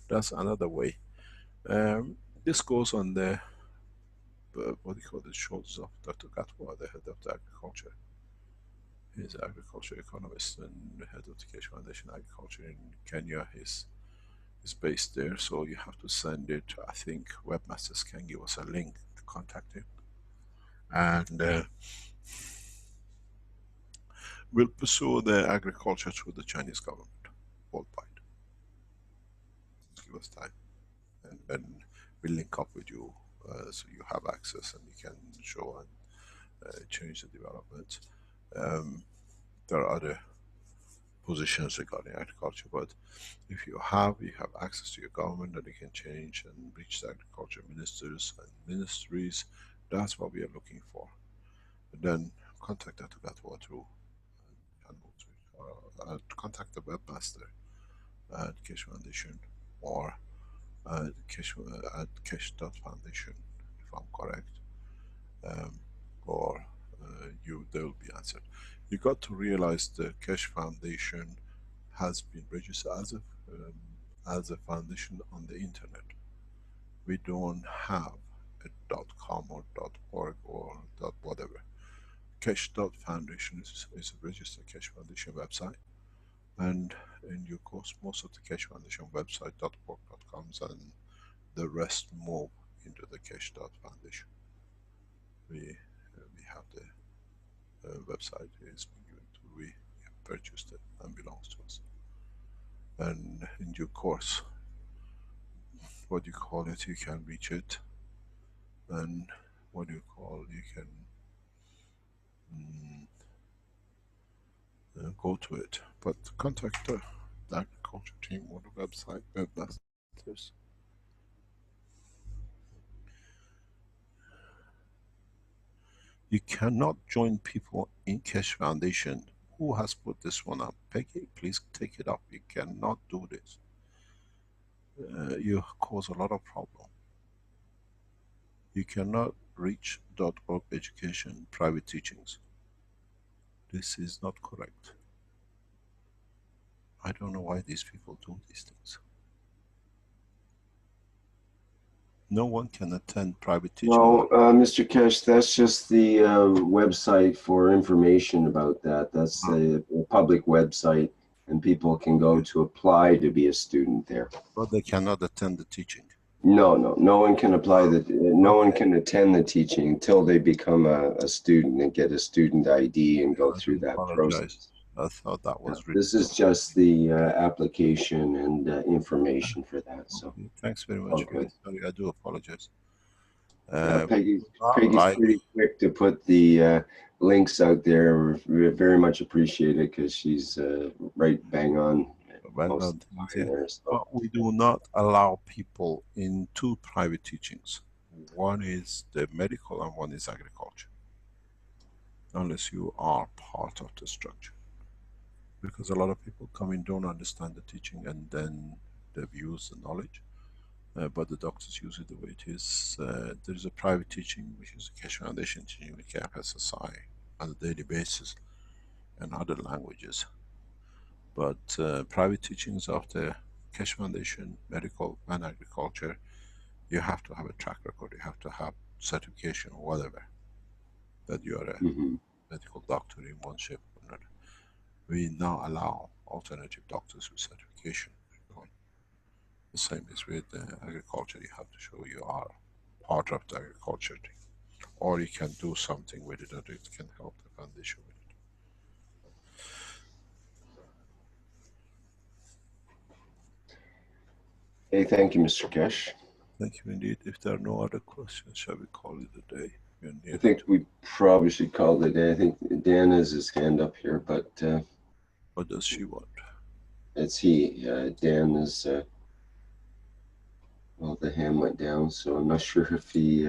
That's another way. This goes on the what do you call the shoulders of Dr. Gatwa, the head of the agriculture. He's an agriculture economist and the head of the Keshe Foundation Agriculture in Kenya. He's based there, so you have to send it. I think webmasters can give us a link to contact him, and we'll pursue the agriculture through the Chinese government worldwide. Just give us time, and then we'll link up with you so you have access and you can show and change the development. There are other positions regarding agriculture, but if you have access to your government that you can change and reach the agriculture ministers and ministries. That's what we are looking for. And then contact Dr. Gatwa through contact the webmaster at Keshe Foundation or at Keshe.Foundation, if I'm correct, or they will be answered. You got to realize the Keshe Foundation has been registered as a foundation on the internet. We don't have a .com or .org or .whatever. Keshe.Foundation is a registered Keshe Foundation website, and in due course most of the Keshe Foundation website .org, .coms and the rest move into the Keshe.Foundation. We have the website is being given to, we have purchased it and belongs to us. And in due course, what you call it, you can reach it, and you can go to it. But contact the agriculture team or the website, webmasters. You cannot join people in Keshe Foundation. Who has put this one up? Peggy, please take it up. You cannot do this. You cause a lot of problem. You cannot reach .org education private teachings. This is not correct. I don't know why these people do these things. No one can attend private teaching. Well, Mr. Keshe, that's just the website for information about that. That's a public website, and people can go to apply to be a student there. But they cannot attend the teaching. No one can apply no one can attend the teaching until they become a student and get a student ID and go through that process. I thought that was this is just the application and information for that. So okay. Thanks very much. Okay. Sorry, I do apologize. Peggy's pretty quick to put the links out there. We very much appreciate it because she's right bang on. Well, but we do not allow people in two private teachings. One is the medical and one is agriculture, unless you are part of the structure. Because a lot of people come in, don't understand the teaching, and then they've used the knowledge, but the doctors use it the way it is. There is a private teaching, which is the Keshe Foundation teaching with KFSSI on a daily basis, and other languages. But private teachings of the Keshe Foundation, medical and agriculture, you have to have a track record, you have to have certification or whatever, that you are a medical doctor in one shape or another. We now allow alternative doctors with certification. The same is with agriculture. You have to show you are part of the agriculture team, or you can do something with it that it can help the foundation with it. Hey, thank you, Mr. Keshe. Thank you indeed. If there are no other questions, shall we call it a day? I think we probably should call it a day. I think Dan has his hand up here, but what does she want? It's he. Dan is. Well, the hand went down, so I'm not sure if he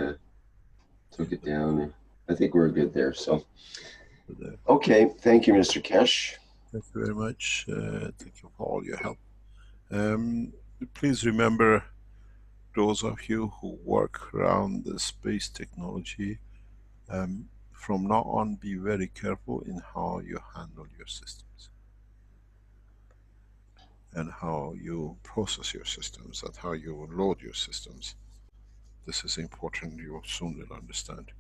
took it down. I think we're good there. So, okay, thank you, Mr. Keshe. Thank you very much. Thank you for all your help. Please remember, those of you who work around the space technology, from now on, be very careful in how you handle your systems and how you process your systems and how you load your systems. This is important. You soon will understand.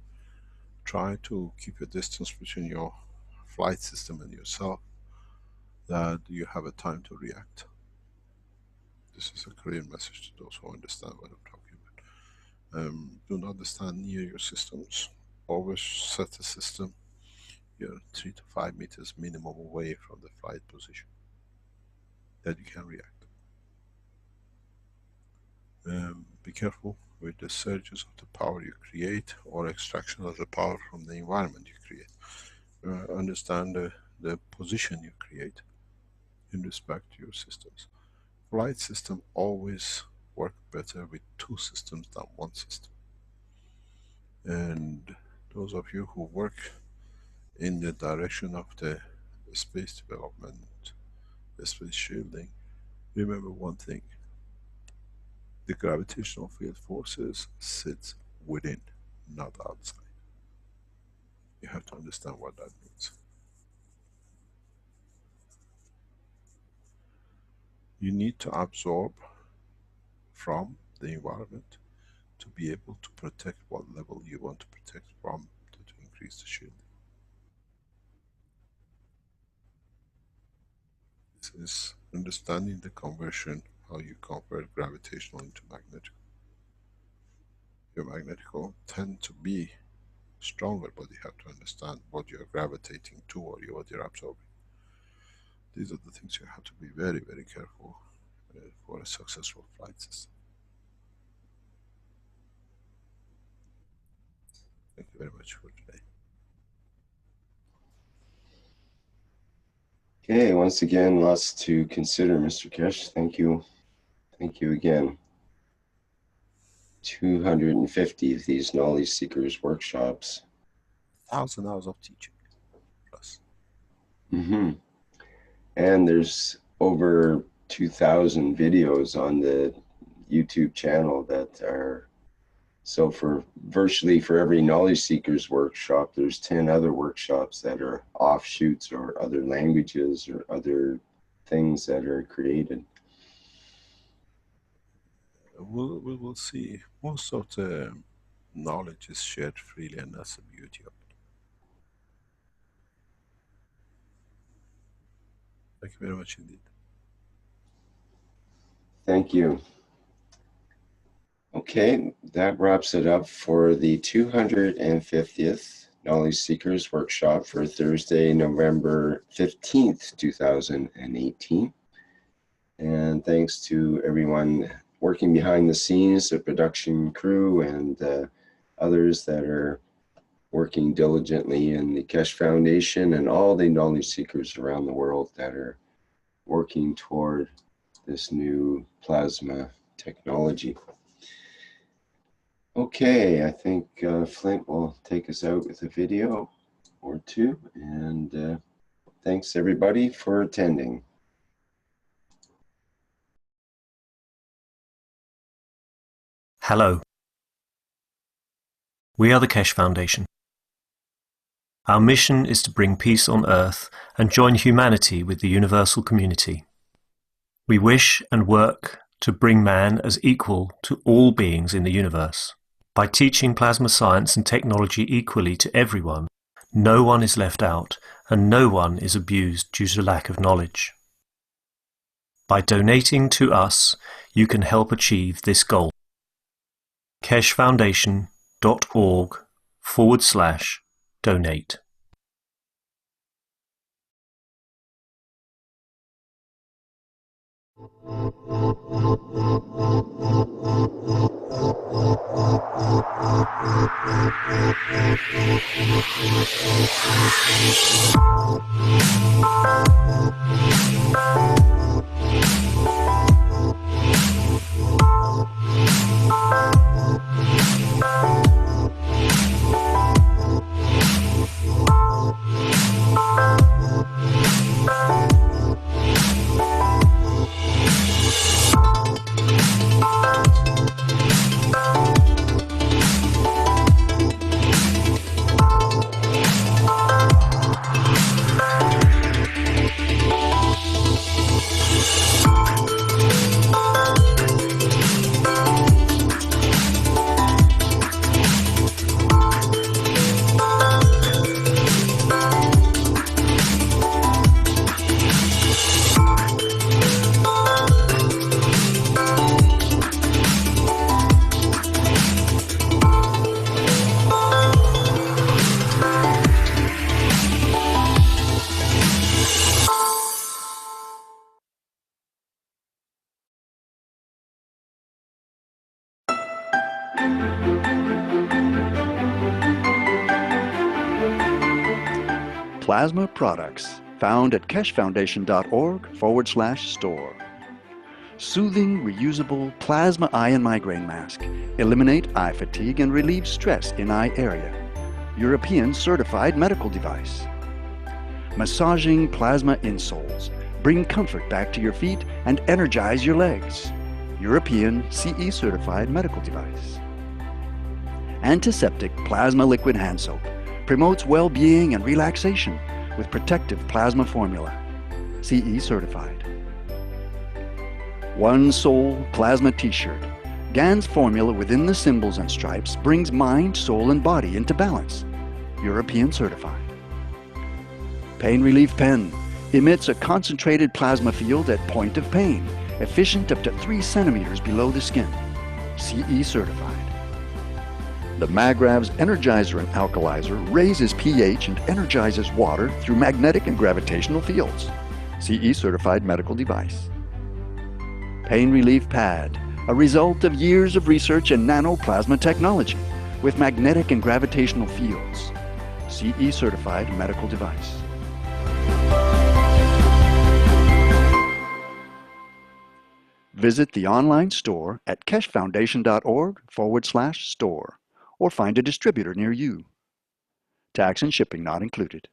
Try to keep a distance between your flight system and yourself, that you have a time to react. This is a clear message to those who understand what I'm talking about. Do not stand near your systems. Always set the system, you're 3 to 5 meters minimum away from the flight position, that you can react. Be careful with the surges of the power you create, or extraction of the power from the environment you create. Understand the position you create in respect to your systems. Flight system always work better with 2 systems than 1 system. And those of you who work in the direction of the space development, the space shielding, remember one thing: the gravitational field forces sit within, not outside. You have to understand what that means. You need to absorb from the environment to be able to protect what level you want to protect from, to increase the shielding. This is understanding the conversion, how you convert gravitational into magnetic. Your magnetical tend to be stronger, but you have to understand what you're gravitating to or what you're absorbing. These are the things you have to be very, very careful for a successful flight system. Thank you very much for today. Okay, once again, lots to consider, Mr. Keshe. Thank you. Thank you again. 250 of these knowledge seekers workshops. 1,000 hours of teaching plus. And there's over 2,000 videos on the YouTube channel that are, so for virtually for every knowledge seekers workshop, there's 10 other workshops that are offshoots or other languages or other things that are created. We will see. Most of the knowledge is shared freely, and that's the beauty of it. Thank you very much indeed. Thank you. Okay, that wraps it up for the 250th Knowledge Seekers Workshop for Thursday, November 15th, 2018. And thanks to everyone working behind the scenes, the production crew, and others that are working diligently in the Keshe Foundation, and all the knowledge seekers around the world that are working toward this new plasma technology. Okay, I think Flint will take us out with a video or two, and thanks everybody for attending. Hello. We are the Keshe Foundation. Our mission is to bring peace on Earth and join humanity with the universal community. We wish and work to bring man as equal to all beings in the universe. By teaching plasma science and technology equally to everyone, no one is left out and no one is abused due to lack of knowledge. By donating to us, you can help achieve this goal. keshefoundation.org/donate. Plasma products found at keshefoundation.org/store. Soothing, reusable plasma eye and migraine mask. Eliminate eye fatigue and relieve stress in eye area. European certified medical device. Massaging plasma insoles. Bring comfort back to your feet and energize your legs. European CE certified medical device. Antiseptic plasma liquid hand soap. Promotes well-being and relaxation with protective plasma formula. CE certified. One Soul Plasma T-shirt. GAN's formula within the symbols and stripes brings mind, soul, and body into balance. European certified. Pain Relief Pen. Emits a concentrated plasma field at point of pain, efficient up to 3 centimeters below the skin. CE certified. The Magrav's Energizer and Alkalizer raises pH and energizes water through magnetic and gravitational fields. CE certified medical device. Pain Relief Pad, a result of years of research in nanoplasma technology with magnetic and gravitational fields. CE certified medical device. Visit the online store at keshefoundation.org/store or find a distributor near you. Tax and shipping not included.